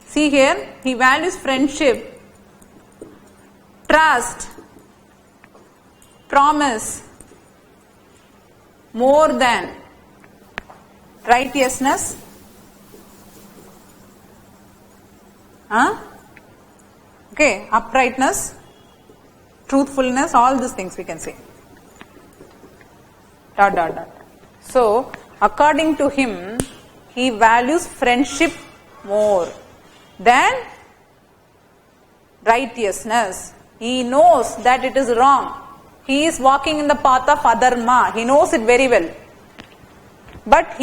See here, he values friendship, trust, promise, more than righteousness, okay, uprightness, truthfulness, all these things we can say. Dot, dot, dot. So, according to him, he values friendship more than righteousness. He knows that it is wrong. He is walking in the path of adharma. He knows it very well. But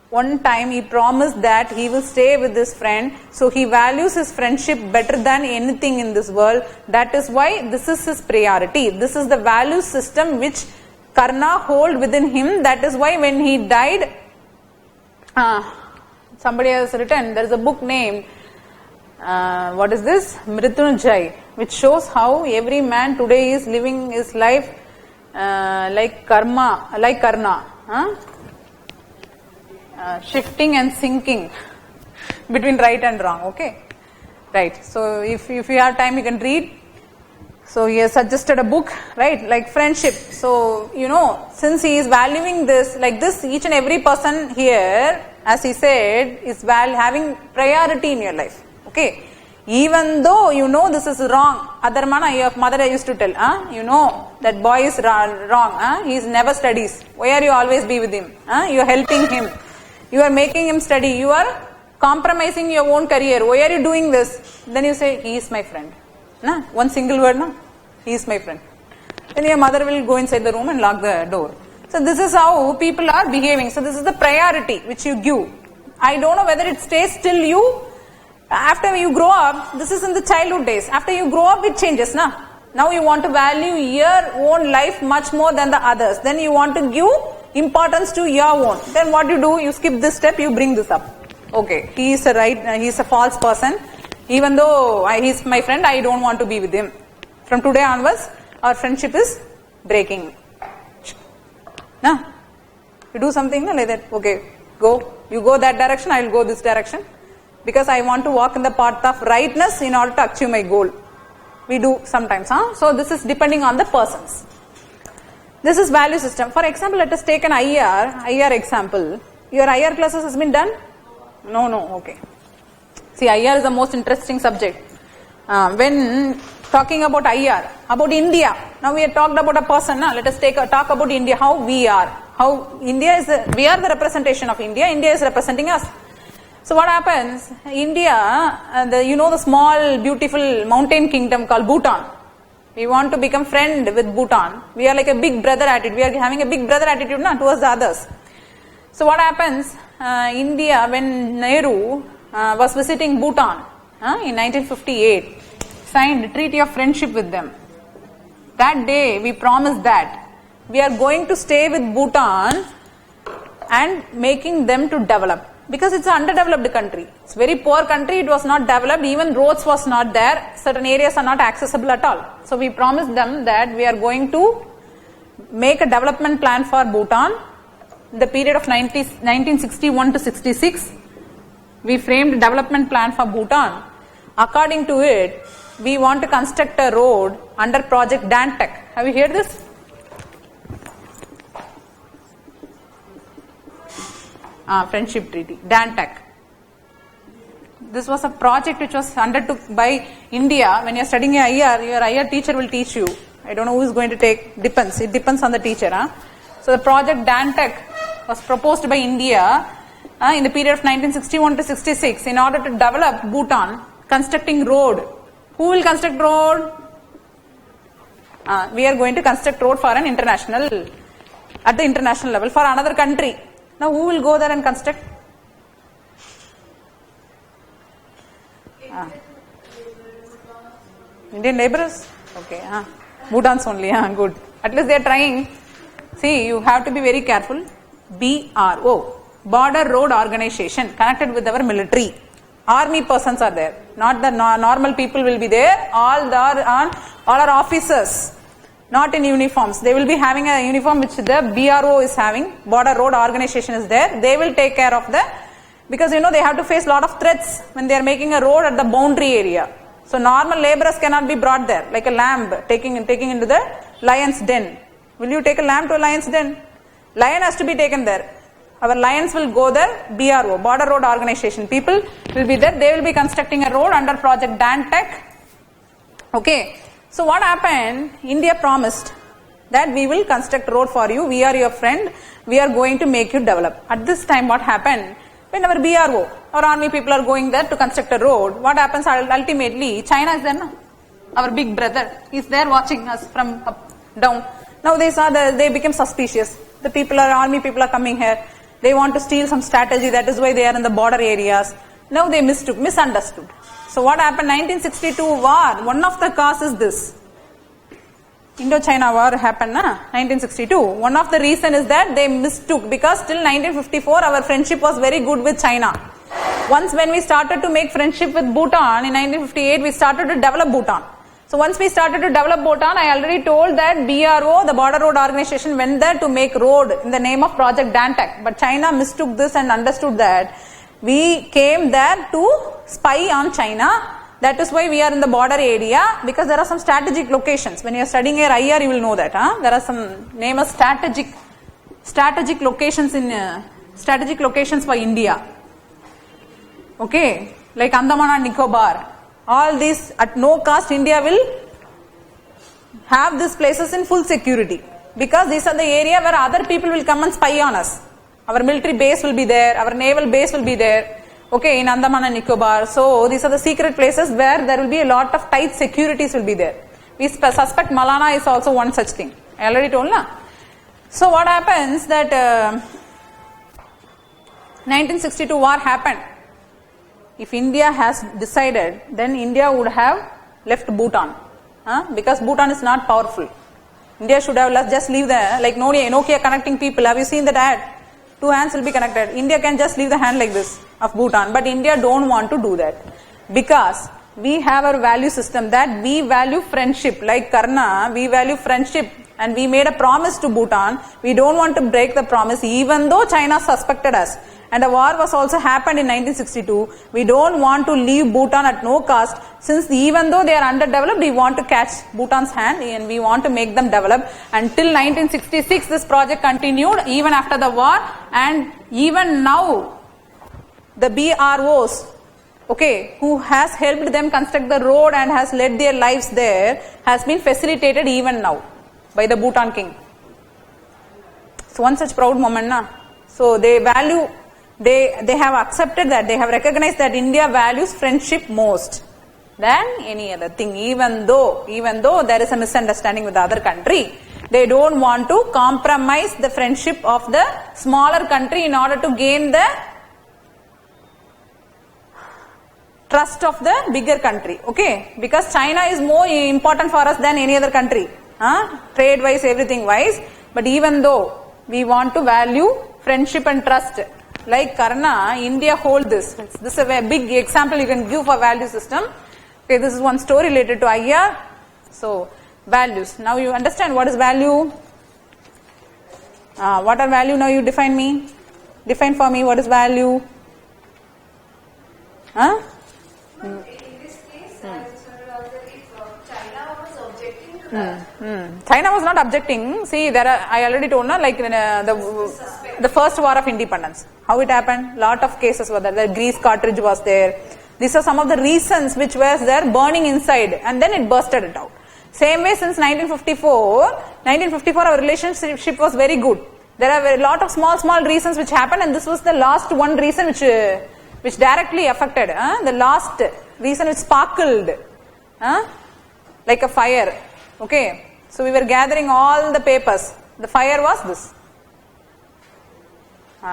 one time he promised that he will stay with this friend. So he values his friendship better than anything in this world. That is why this is his priority. This is the value system which Karna hold within him. That is why when he died, somebody has written, there is a book named what is this? Mrityunjay, which shows how every man today is living his life like Karna, shifting and sinking between right and wrong. Okay, right. So if you have time, you can read. So he has suggested a book, right, like friendship. So since he is valuing this like this, each and every person here, as he said, is having priority in your life. Okay, even though this is wrong, Adharmana, your mother used to tell, that boy is wrong, he never studies. Why are you always be with him? You are helping him, you are making him study, you are compromising your own career. Why are you doing this? Then you say, he is my friend. One single word, he is my friend. Then your mother will go inside the room and lock the door. So this is how people are behaving. So this is the priority which you give. I don't know whether it stays till you. After you grow up, this is in the childhood days. After you grow up, it changes. Now you want to value your own life much more than the others. Then you want to give importance to your own. Then what you do? You skip this step, you bring this up. Okay, he is a false person. Even though he is my friend, I don't want to be with him. From today onwards, our friendship is breaking. You do something like that. Okay, you go that direction, I will go this direction. Because I want to walk in the path of rightness in order to achieve my goal. We do sometimes. So this is depending on the persons. This is value system. For example, let us take an IR example. Your IR classes has been done? No, okay. See, IR is the most interesting subject. When talking about IR, about India, now we have talked about a person. Let us talk about India, how we are. How India we are the representation of India. India is representing us. So what happens? India, the small beautiful mountain kingdom called Bhutan. We want to become friend with Bhutan. We are like a big brother attitude. We are having a big brother attitude towards the others. So what happens? India, when Nehru was visiting Bhutan in 1958, signed a treaty of friendship with them. That day we promised that we are going to stay with Bhutan and making them to develop. Because it's an underdeveloped country. It's a very poor country, it was not developed, even roads was not there, certain areas are not accessible at all. So we promised them that we are going to make a development plan for Bhutan. In the period of 1961 to 66, we framed a development plan for Bhutan. According to it, we want to construct a road under project Dantek. Have you heard this? Friendship Treaty, Dantek. This was a project which was undertook by India. When you are studying your IR teacher will teach you. I don't know who is going to take, depends. It depends on the teacher. So the project Dantek was proposed by India in the period of 1961 to 66 in order to develop Bhutan, constructing road. Who will construct road? We are going to construct road for at the international level for another country. Now who will go there and construct? Indian laborers? Okay. Bhutan's only. Good. At least they are trying. See, you have to be very careful. BRO, Border Road Organization, connected with our military. Army persons are there. Not the normal people will be there. All our officers. Not in uniforms. They will be having a uniform which the BRO is having. Border Road Organization is there. They will take care of because they have to face a lot of threats when they are making a road at the boundary area. So normal laborers cannot be brought there. Like a lamb taking into the lion's den. Will you take a lamb to a lion's den? Lion has to be taken there. Our lions will go there, BRO, Border Road Organization. People will be there, they will be constructing a road under Project Dantec. Okay, so what happened? India promised that we will construct road for you, we are your friend, we are going to make you develop. At this time what happened? When our BRO, our army people are going there to construct a road, what happens ultimately? China is there now. Our big brother is there watching us from up, down. Now they saw they became suspicious. The people are, army people are coming here. They want to steal some strategy, that is why they are in the border areas. Now they misunderstood. So what happened? 1962 war, one of the causes is this. Indo-China war happened, 1962. One of the reason is that they mistook, because till 1954 our friendship was very good with China. Once when we started to make friendship with Bhutan, in 1958 we started to develop Bhutan. So once we started to develop Bhutan, I already told that BRO, the Border Road Organization, went there to make road in the name of Project Dantec. But China mistook this and understood that we came there to spy on China. That is why we are in the border area, because there are some strategic locations. When you are studying your IR, you will know that. There are some name of strategic locations in strategic locations for India. Okay, like Andaman and Nicobar. All these, at no cost, India will have these places in full security, because these are the area where other people will come and spy on us. Our military base will be there, our naval base will be there, okay, in Andaman and Nicobar. So these are the secret places where there will be a lot of tight securities will be there. We suspect Malana is also one such thing. I already told na. So what happens that 1962 war happened. If India has decided, then India would have left Bhutan, because Bhutan is not powerful. India should have just leave the, like Nokia connecting people. Have you seen that ad? 2 hands will be connected. India can just leave the hand like this of Bhutan, but India don't want to do that, because we have our value system that we value friendship. Like Karna, we value friendship, and we made a promise to Bhutan. We don't want to break the promise, even though China suspected us. And the war was also happened in 1962. We don't want to leave Bhutan at no cost, since even though they are underdeveloped, we want to catch Bhutan's hand and we want to make them develop. Until 1966, this project continued even after the war, and even now, the BROs, okay, who has helped them construct the road and has led their lives there, has been facilitated even now by the Bhutan king. So one such proud moment, na? So they value, they have accepted that, they have recognized that India values friendship most than any other thing, even though there is a misunderstanding with the other country. They don't want to compromise the friendship of the smaller country in order to gain the trust of the bigger country, okay, because China is more important for us than any other country, trade wise, everything wise. But even though we want to value friendship and trust, like Karna, India hold this. This is a very big example you can give for value system. Okay, this is one story related to IR. So values. Now you understand what is value. What are value? Now you define for me what is value. But in this case, I just wondered whether if China was objecting to that. China was not objecting. See, I already told, like the first war of independence. How it happened? Lot of cases were there. The grease cartridge was there. These are some of the reasons which was there burning inside, and then it bursted it out. Same way since 1954 our relationship was very good. There are a lot of small reasons which happened, and this was the last one reason which directly affected. The last reason which sparkled like a fire. Okay, so we were gathering all the papers. The fire was this.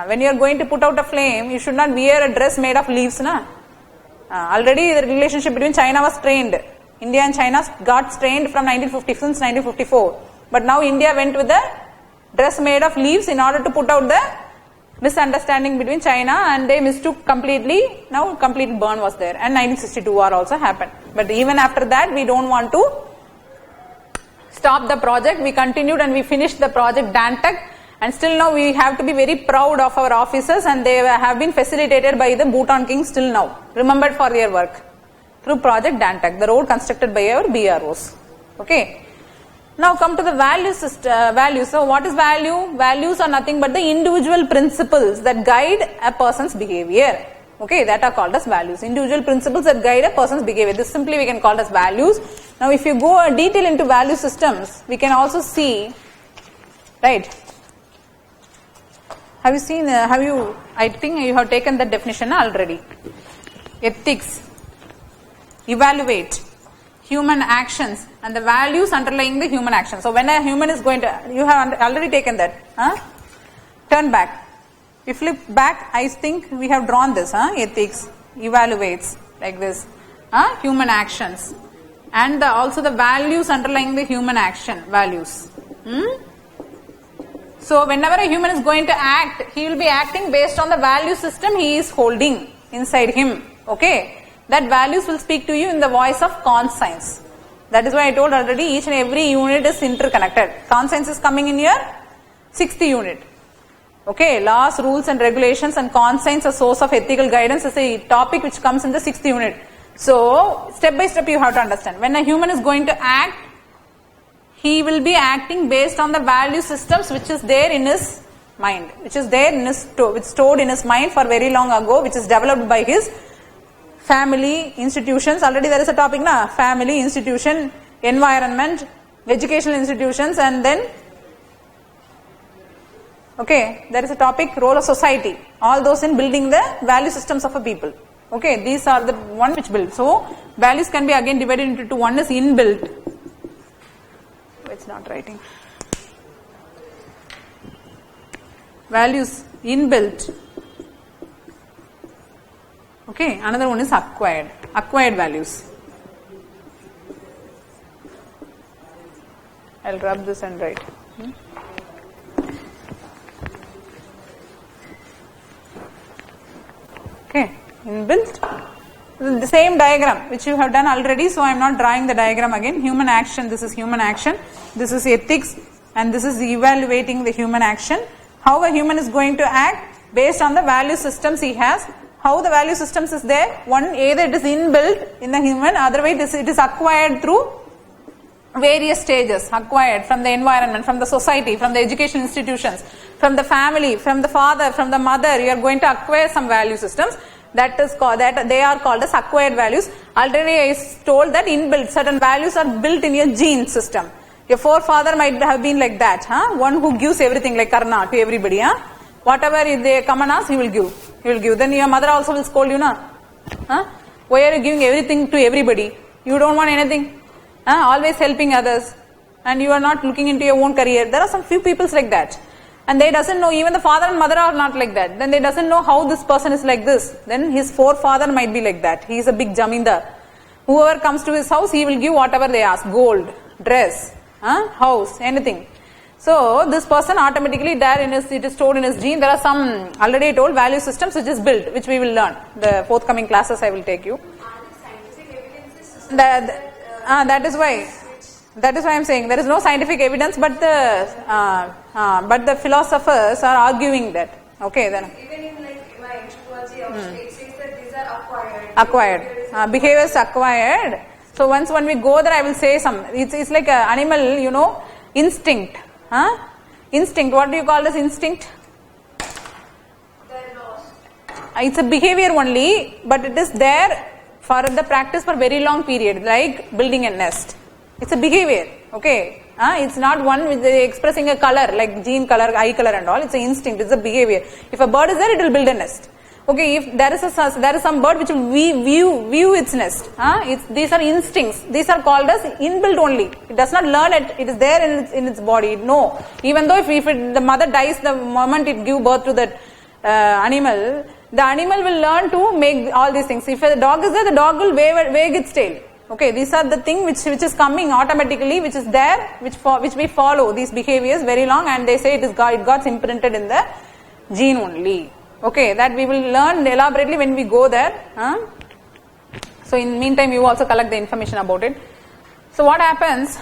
When you are going to put out a flame, you should not wear a dress made of leaves, na? Already the relationship between China was strained. India and China got strained from 1954. But now India went with the dress made of leaves in order to put out the misunderstanding between China, and they mistook completely. Now complete burn was there, and 1962 war also happened. But even after that, we don't want to stop the project. We continued and we finished the project Dantec. And still now we have to be very proud of our officers, and they have been facilitated by the Bhutan king still now, remembered for their work through project Dantec, the road constructed by our BROs. Okay. Now come to the values. So what is value? Values are nothing but the individual principles that guide a person's behavior. Okay, that are called as values. Individual principles that guide a person's behavior. This simply we can call as values. Now if you go a detail into value systems, we can also see, right? Have you seen, I think you have taken that definition already. Ethics, evaluate human actions and the values underlying the human action. So when a human is going to, you have already taken that. Turn back. If you flip back, I think we have drawn this. Ethics, evaluates, like this. Human actions. And also the values underlying the human action, values. So whenever a human is going to act, he will be acting based on the value system he is holding inside him. Okay, that values will speak to you in the voice of conscience. That is why I told already, each and every unit is interconnected. Conscience is coming in your 6th unit. Okay, laws, rules and regulations and conscience, a source of ethical guidance, is a topic which comes in the 6th unit. So step by step you have to understand. When a human is going to act, he will be acting based on the value systems which is there in his mind, which is there in his which stored in his mind for very long ago, which is developed by his family, institutions. Already there is a topic na, family, institution, environment, educational institutions, and then okay, there is a topic, role of society. All those in building the value systems of a people. Okay, these are the one which build. So values can be again divided into two. One is inbuilt. It's not writing. Values inbuilt. Okay, another one is acquired. Acquired values. I'll rub this and write. Okay, inbuilt. The same diagram which you have done already, so I am not drawing the diagram again. Human action, this is human action, this is ethics, and this is evaluating the human action. How a human is going to act based on the value systems he has. How the value systems is there? One, either it is inbuilt in the human, otherwise it is acquired through various stages. Acquired from the environment, from the society, from the education institutions, from the family, from the father, from the mother. You are going to acquire some value systems. That is called, that they are called as acquired values. Already I told that inbuilt, certain values are built in your gene system. Your forefather might have been like that, one who gives everything like Karna to everybody. Whatever they come and ask, he will give. He will give. Then your mother also will scold you, na? Why are you giving everything to everybody? You don't want anything. Always helping others, and you are not looking into your own career. There are some few people like that. And they doesn't know, even the father and mother are not like that. Then they doesn't know how this person is like this. Then his forefather might be like that. He is a big jamindar. Whoever comes to his house, he will give whatever they ask. Gold, dress, house, anything. So this person automatically there in his, it is stored in his gene. There are some, already I told, value systems which is built, which we will learn. The forthcoming classes I will take you. Scientific evidence that is why. That is why I am saying there is no scientific evidence, but the philosophers are arguing that. Okay, then. Even in like my anthropology, it says that these are acquired. Acquired. Behavior is acquired. So once when we go there, I will say some. It's like an animal, instinct. Instinct. What do you call this instinct? They're lost. It's a behavior only, but it is there for the practice for very long period, like building a nest. It's a behavior, okay. It's not one with expressing a color like gene color, eye color and all. It's an instinct. It's a behavior. If a bird is there, it will build a nest. Okay, if there is some bird which will view its nest. These are instincts. These are called as inbuilt only. It does not learn it. It is there in its body. No, even though if the mother dies the moment it give birth to that animal, the animal will learn to make all these things. If a dog is there, the dog will wag its tail. Okay, these are the thing which is coming automatically, which is there, which we follow these behaviors very long, and they say it got imprinted in the gene only. Okay, that we will learn elaborately when we go there. So in meantime, you also collect the information about it. So what happens?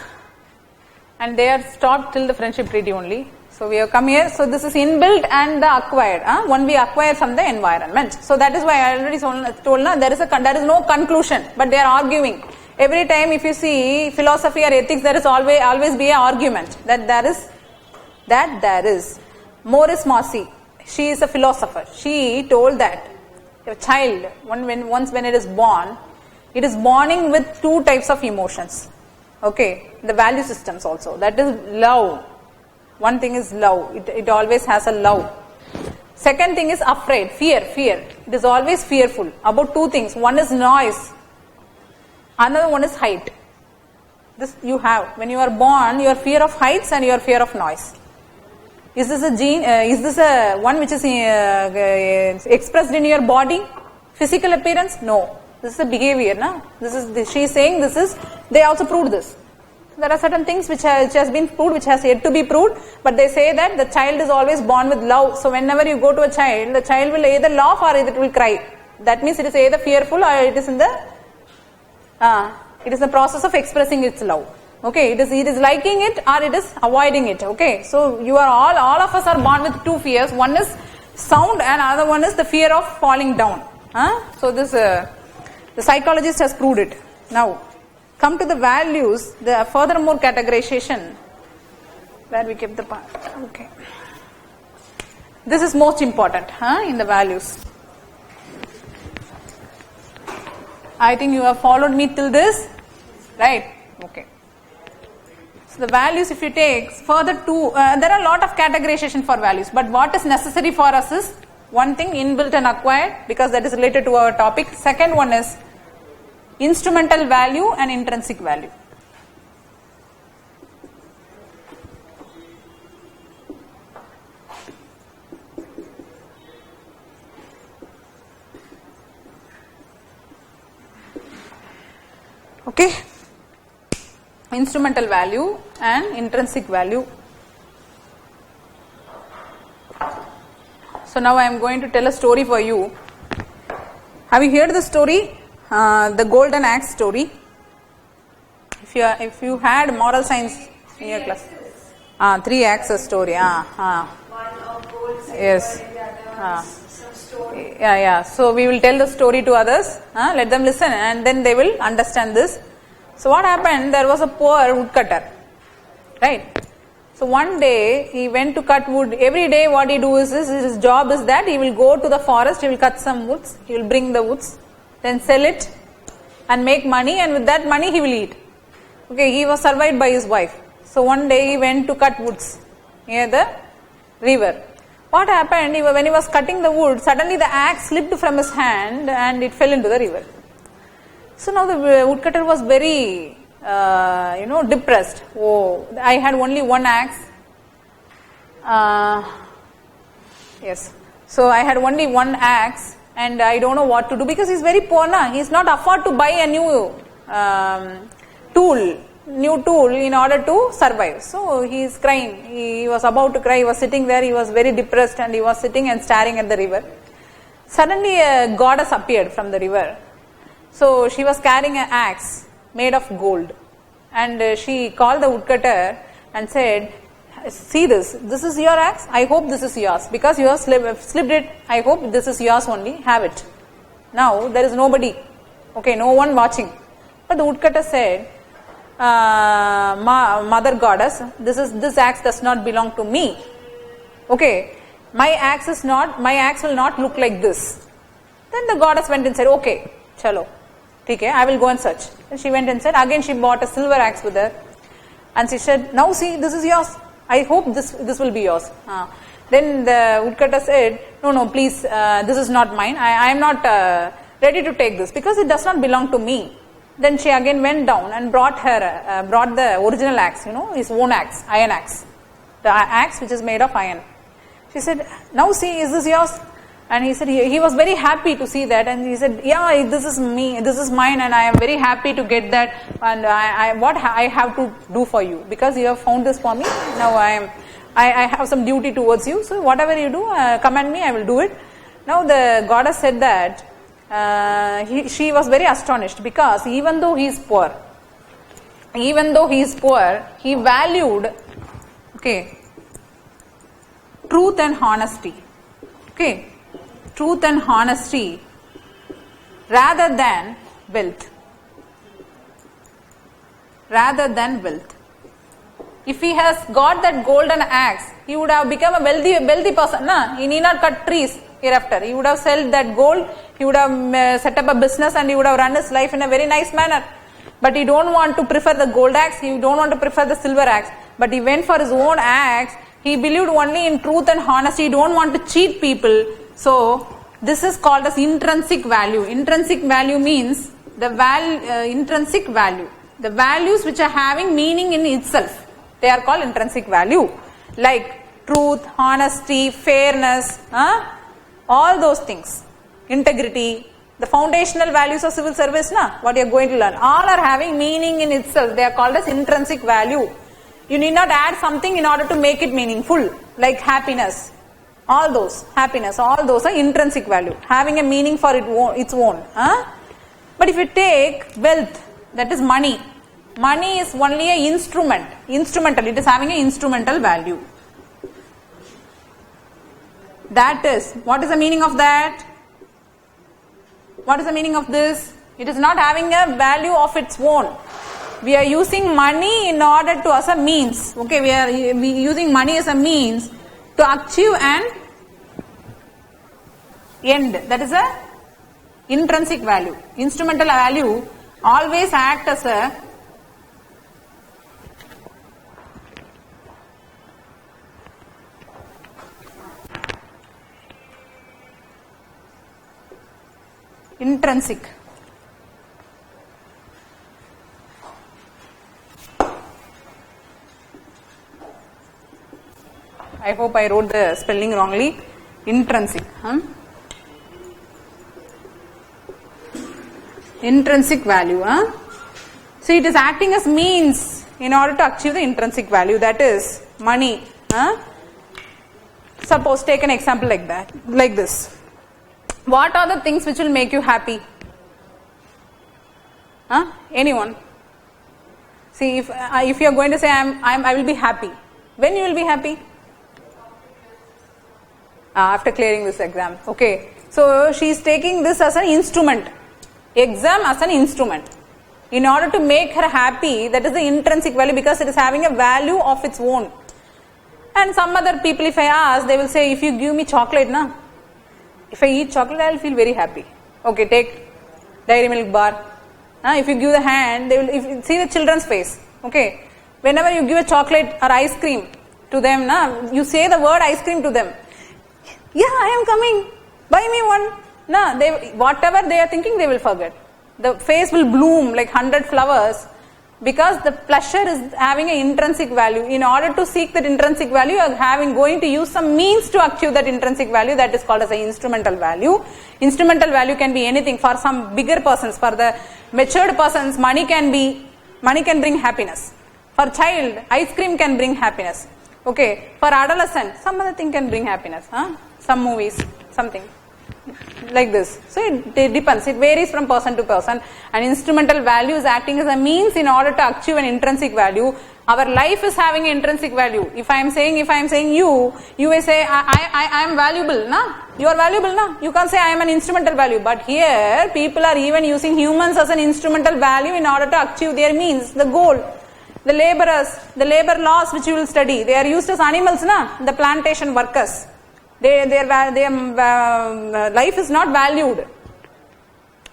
And they are stopped till the friendship treaty only. So we have come here. So this is inbuilt and the acquired. One we acquire from the environment. So that is why I already told there is no conclusion, but they are arguing. Every time if you see philosophy or ethics, there is always be an argument that there is. Maurice Marcy, she is a philosopher. She told that a child, once when it is born borning with two types of emotions. Okay, the value systems also. That is love. One thing is love. It always has a love. Second thing is afraid, fear. It is always fearful about two things. One is noise. Another one is height. This you have. When you are born, your fear of heights and your fear of noise. Is this a gene? Is this a one which is expressed in your body? Physical appearance? No. This is a behavior. No? She is saying this is, they also proved this. There are certain things which has been proved, which has yet to be proved, but they say that the child is always born with love. So whenever you go to a child, the child will either laugh or it will cry. That means it is either fearful or it is in the process of expressing its love. Okay, it is liking it or it is avoiding it. Okay, so you are all of us are born with two fears. One is sound and another one is the fear of falling down. So this the psychologist has proved it. Now come to the values, the furthermore categorization, where we kept the part. Okay, this is most important in the values. I think you have followed me till this, right? Okay. So the values, if you take further two, there are a lot of categorization for values, but what is necessary for us is one thing, inbuilt and acquired, because that is related to our topic. Second one is instrumental value and intrinsic value. Okay, instrumental value and intrinsic value. So now I am going to tell a story for you. Have you heard the story, the golden axe story? If you had moral science in your class, 3 axes story. One of gold, silver, Yes. and the other one some stone. Yeah. So we will tell the story to others. Let them listen, and then they will understand this. So what happened? There was a poor woodcutter, right? So one day he went to cut wood. Every day what he do is his job is that he will go to the forest, he will cut some woods, he will bring the woods, then sell it and make money, and with that money he will eat. Okay, he was survived by his wife. So one day he went to cut woods near the river. What happened? When he was cutting the wood, suddenly the axe slipped from his hand and it fell into the river. So now the woodcutter was very depressed. Oh, I had only one axe. Yes. So I had only one axe and I don't know what to do, because he's very poor now. He's not afford to buy a new tool in order to survive. So he is crying. He was about to cry. He was sitting there. He was very depressed and he was sitting and staring at the river. Suddenly a goddess appeared from the river. So she was carrying an axe made of gold, and she called the woodcutter and said, "See this is your axe. I hope this is yours, because you have slipped it. I hope this is yours only. Have it." Now there is nobody. Okay, no one watching. But the woodcutter said, "Mother goddess, this axe does not belong to me. Okay, my axe will not look like this." Then the goddess went and said, "Okay, chalo. Okay, I will go and search." And she went and said, again she bought a silver axe with her, and she said, "Now see, this is yours. I hope this will be yours." Then the woodcutter said, No, please, this is not mine. I am not ready to take this, because it does not belong to me." Then she again went down and brought the original axe, his own axe, iron axe, the axe which is made of iron. She said, "Now see, is this yours?" And he said he was very happy to see that, and he said, "Yeah, this is mine, and I am very happy to get that. And what I have to do for you, because you have found this for me. Now I have some duty towards you. So whatever you do, command me, I will do it." Now the goddess said that she was very astonished, because even though he is poor, he valued truth and honesty. Okay. Truth and honesty rather than wealth. rather than wealth. If he has got that golden axe, he would have become a wealthy person. Nah? He need not cut trees hereafter. He would have sold that gold, he would have set up a business and he would have run his life in a very nice manner. But he don't want to prefer the gold axe, he don't want to prefer the silver axe. But he went for his own axe. He believed only in truth and honesty. He don't want to cheat people. So this is called as intrinsic value. Intrinsic value means the intrinsic value. The values which are having meaning in itself. They are called intrinsic value. Like truth, honesty, fairness, all those things. Integrity. The foundational values of civil service, what you are going to learn. All are having meaning in itself. They are called as intrinsic value. You need not add something in order to make it meaningful. Like happiness. All those. Happiness. All those are intrinsic value. Having a meaning for its own. But if you take wealth, that is money. Money is only an instrument. Instrumental. It is having an instrumental value. That is. What is the meaning of that? What is the meaning of this? It is not having a value of its own. We are using money in order to as a means. Okay, we are using money as a means to achieve an end. That is a intrinsic value. Instrumental value always act as a intrinsic. I hope I wrote the spelling wrongly. Intrinsic. Intrinsic value. So it is acting as means in order to achieve the intrinsic value, that is money. Suppose take an example like that, like this. What are the things which will make you happy? Anyone? See, if you are going to say I will be happy, when you will be happy? After clearing this exam. Okay. So she is taking this as an instrument. Exam as an instrument. In order to make her happy, that is the intrinsic value, because it is having a value of its own. And some other people, if I ask, they will say, if you give me chocolate, if I eat chocolate, I will feel very happy. Okay, take dairy milk bar. If you give the hand, they will see the children's face. Okay. Whenever you give a chocolate or ice cream to them, you say the word ice cream to them. Yeah, I am coming. Buy me one. Whatever they are thinking, they will forget. The face will bloom like 100 flowers, because the pleasure is having an intrinsic value. In order to seek that intrinsic value, you are going to use some means to achieve that intrinsic value. That is called as an instrumental value. Instrumental value can be anything. For some bigger persons, for the matured persons, money can bring happiness. For child, ice cream can bring happiness. Okay. For adolescent, some other thing can bring happiness. Some movies, something like this. So it depends. It varies from person to person. And instrumental value is acting as a means in order to achieve an intrinsic value. Our life is having an intrinsic value. If I am saying you will say I am valuable. You are valuable. You can't say I am an instrumental value. But here people are even using humans as an instrumental value in order to achieve their means, the goal. The laborers, the labor laws which you will study, they are used as animals, the plantation workers. Their life is not valued.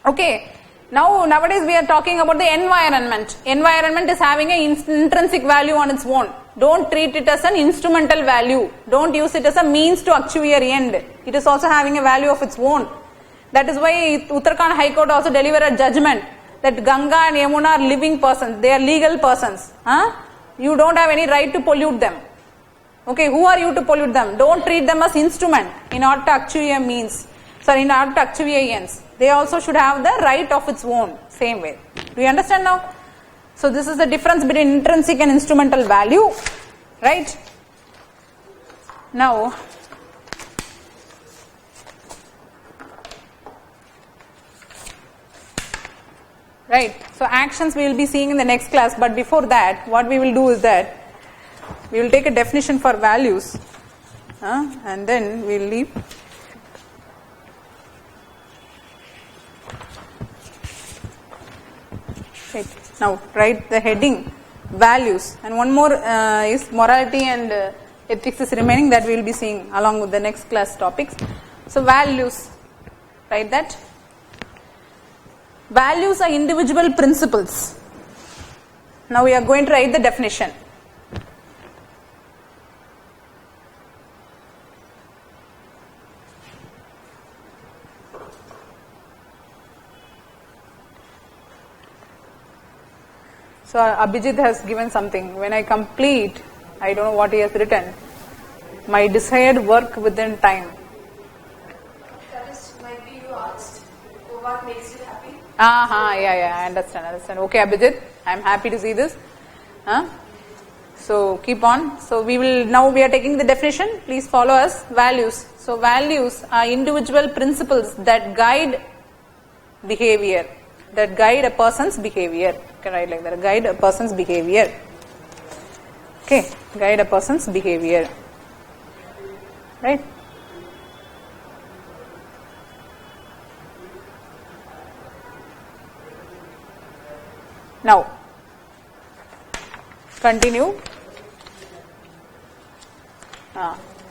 Okay. Nowadays we are talking about the environment. Environment is having an intrinsic value on its own. Don't treat it as an instrumental value. Don't use it as a means to achieve your end. It is also having a value of its own. That is why Uttarakhand High Court also delivered a judgment that Ganga and Yamuna are living persons. They are legal persons. You don't have any right to pollute them. Okay, who are you to pollute them? Don't treat them as instrument in order to achieve your means. In order to achieve your ends. They also should have the right of its own. Same way. Do you understand now? So this is the difference between intrinsic and instrumental value. Right? Now, right. So actions we will be seeing in the next class. But before that, what we will do is that we will take a definition for values and then we will leave. Right. Now write the heading values, and one more is morality and ethics is remaining, that we will be seeing along with the next class topics. So values, write that. Values are individual principles. Now we are going to write the definition. So Abhijit has given something. When I complete, I don't know what he has written. My desired work within time. That is, might be you asked, what makes you happy? Yeah, I understand. Okay, Abhijit, I am happy to see this. So keep on. So we are taking the definition. Please follow us. Values. So values are individual principles that guide behavior. That guide a person's behavior. You can write like that. Guide a person's behavior. Okay. Guide a person's behavior. Right? Now, continue.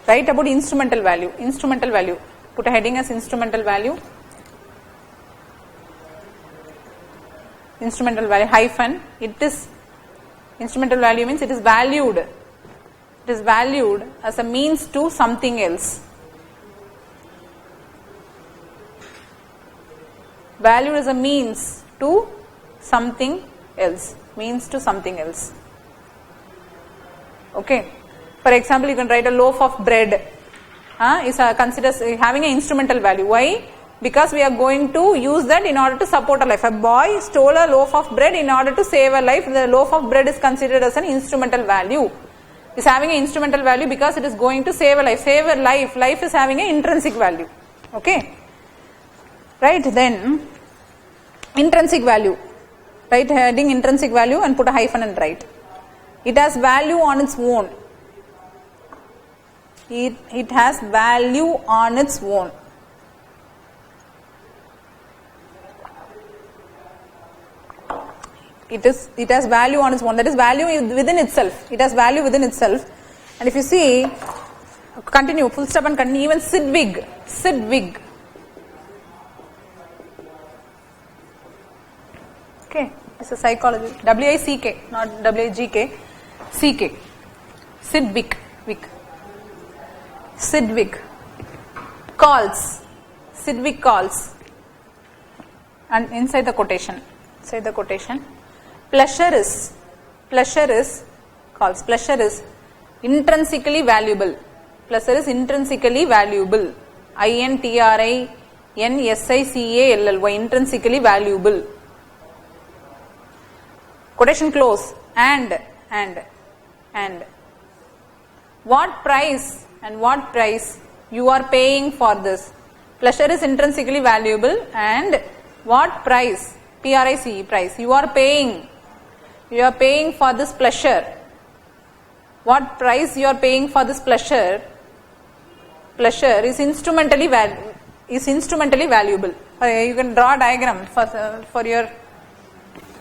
Write about instrumental value. Instrumental value. Put a heading as instrumental value. Instrumental value hyphen. It is instrumental value means it is valued. It is valued as a means to something else. Valued as a means to something else. Means to something else. Okay. For example, you can write a loaf of bread. Is considered having an instrumental value. Why? Because we are going to use that in order to support a life. A boy stole a loaf of bread in order to save a life. The loaf of bread is considered as an instrumental value. It's having an instrumental value because it is going to save a life. Save a life. Life is having an intrinsic value. Okay. Right, then intrinsic value. Write heading intrinsic value and put a hyphen and write. It has value on its own. It has value on its own. It has value on its own. That is value within itself. It has value within itself. And if you see, continue, full stop and continue. Even Sidwig. Okay, it's a psychology. W-I-C-K, not W-I-G-K. C-K. Sidwig. Calls. Sidwig calls. And inside the quotation. Pleasure is intrinsically valuable. Pleasure is intrinsically valuable. INTRINSICALLY, intrinsically valuable. Quotation close. And what price you are paying for this? Pleasure is intrinsically valuable, and what price? PRICE, price. You are paying for this pleasure. What price you are paying for this pleasure? Pleasure is instrumentally valuable. You can draw a diagram for your.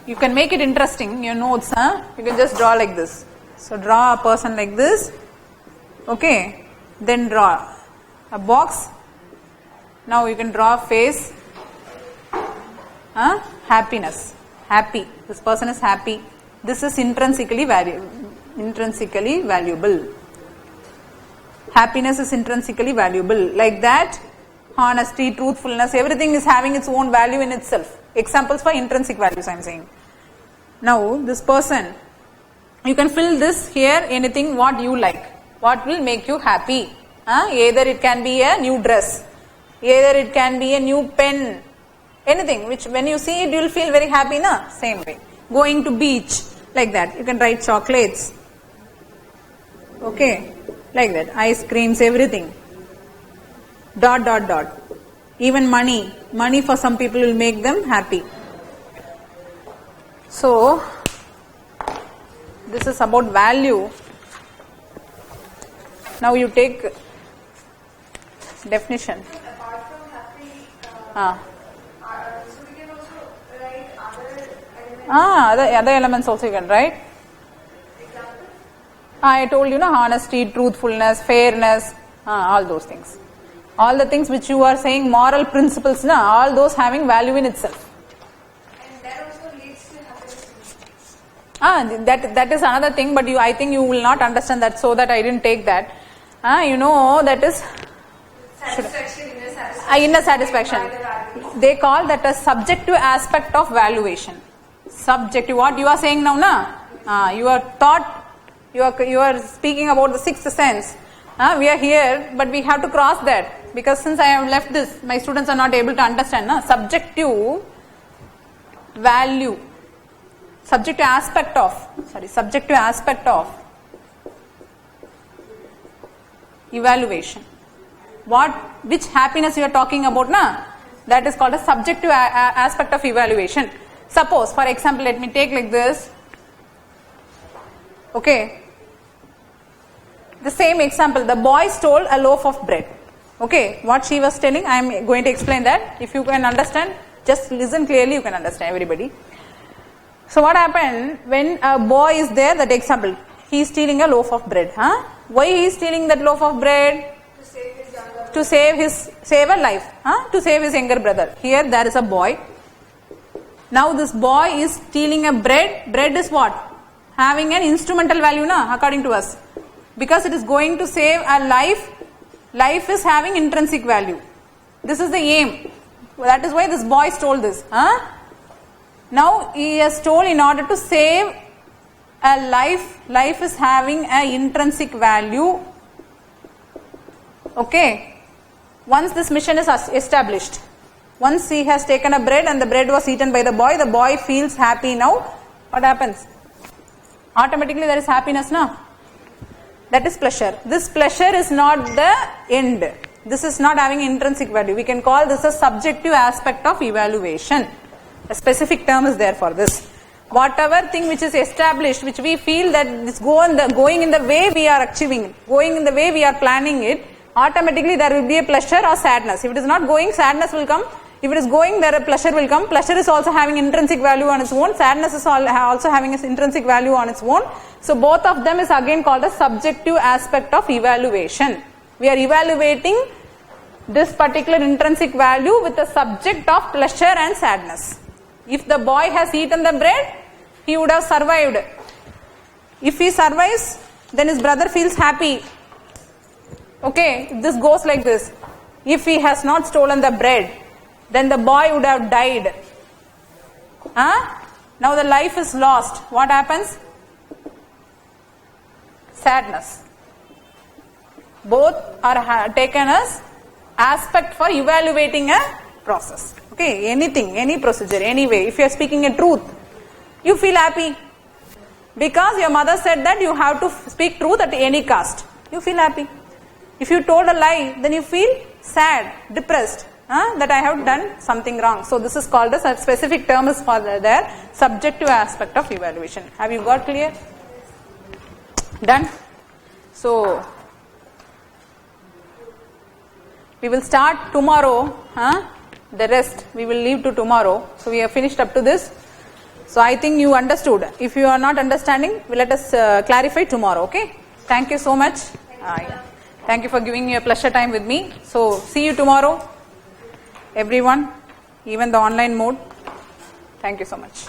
You can make it interesting. Your notes, You can just draw like this. So draw a person like this. Okay. Then draw a box. Now you can draw a face. Happiness. Happy. This person is happy. This is intrinsically valuable. Happiness is intrinsically valuable. Like that, honesty, truthfulness, everything is having its own value in itself. Examples for intrinsic values I am saying. Now, this person, you can fill this here anything what you like. What will make you happy? Either it can be a new dress. Either it can be a new pen. Anything which when you see it you will feel very happy, na? Same way. Going to beach, like that. You can write chocolates. Okay, like that. Ice creams, everything. ... Even money. Money for some people will make them happy. So, this is about value. Now you take definition. Apart from happy, so we can also write other elements Other elements also you can write. I told you, honesty, truthfulness, fairness, all those things. All the things which you are saying, moral principles, all those having value in itself. And that also leads to happiness. That is another thing, but I think you will not understand that, so that I didn't take that. That is Satisfaction, inner satisfaction. They call that a subjective aspect of valuation. Subjective, what you are saying now, you are thought, you are speaking about the sixth sense. We are here, but we have to cross that, because since I have left this, my students are not able to understand. Subjective value, subjective aspect of evaluation. Which happiness you are talking about, that is called a subjective aspect of evaluation. Suppose, for example, let me take like this. Okay. The same example, the boy stole a loaf of bread. Okay, what she was telling, I am going to explain that. If you can understand, just listen clearly, you can understand, everybody. So what happened, when a boy is there, that example, he is stealing a loaf of bread. Why he is stealing that loaf of bread? To save a life, to save his younger brother. Here there is a boy. Now this boy is stealing a bread. Bread is what? Having an instrumental value, according to us. Because it is going to save a life. Life is having intrinsic value. This is the aim. That is why this boy stole this. Now he has stolen in order to save a life. Life is having an intrinsic value. Okay. Once this mission is established, once he has taken a bread and the bread was eaten by the boy feels happy now. What happens? Automatically there is happiness now. That is pleasure. This pleasure is not the end. This is not having intrinsic value. We can call this a subjective aspect of evaluation. A specific term is there for this. Whatever thing which is established, which we feel that is going in the way we are achieving it, going in the way we are planning it, automatically there will be a pleasure or sadness. If it is not going, sadness will come. If it is going, there a pleasure will come. Pleasure is also having intrinsic value on its own. Sadness is also having its intrinsic value on its own. So both of them is again called a subjective aspect of evaluation. We are evaluating this particular intrinsic value with the subject of pleasure and sadness. If the boy has eaten the bread, he would have survived. If he survives, then his brother feels happy. Okay, this goes like this. If he has not stolen the bread, then the boy would have died. Now the life is lost. What happens? Sadness. Both are taken as aspect for evaluating a process. Okay, anything, any procedure, any way. If you are speaking a truth, you feel happy. Because your mother said that you have to speak truth at any cost. You feel happy. If you told a lie, then you feel sad, depressed, that I have done something wrong. So this is called as a specific term is for their subjective aspect of evaluation. Have you got clear? Done? So we will start tomorrow. The rest we will leave to tomorrow. So we have finished up to this. So I think you understood. If you are not understanding, let us clarify tomorrow. Okay? Thank you so much. Thank you for giving me a pleasure time with me. So see you tomorrow, everyone, even the online mode. Thank you so much.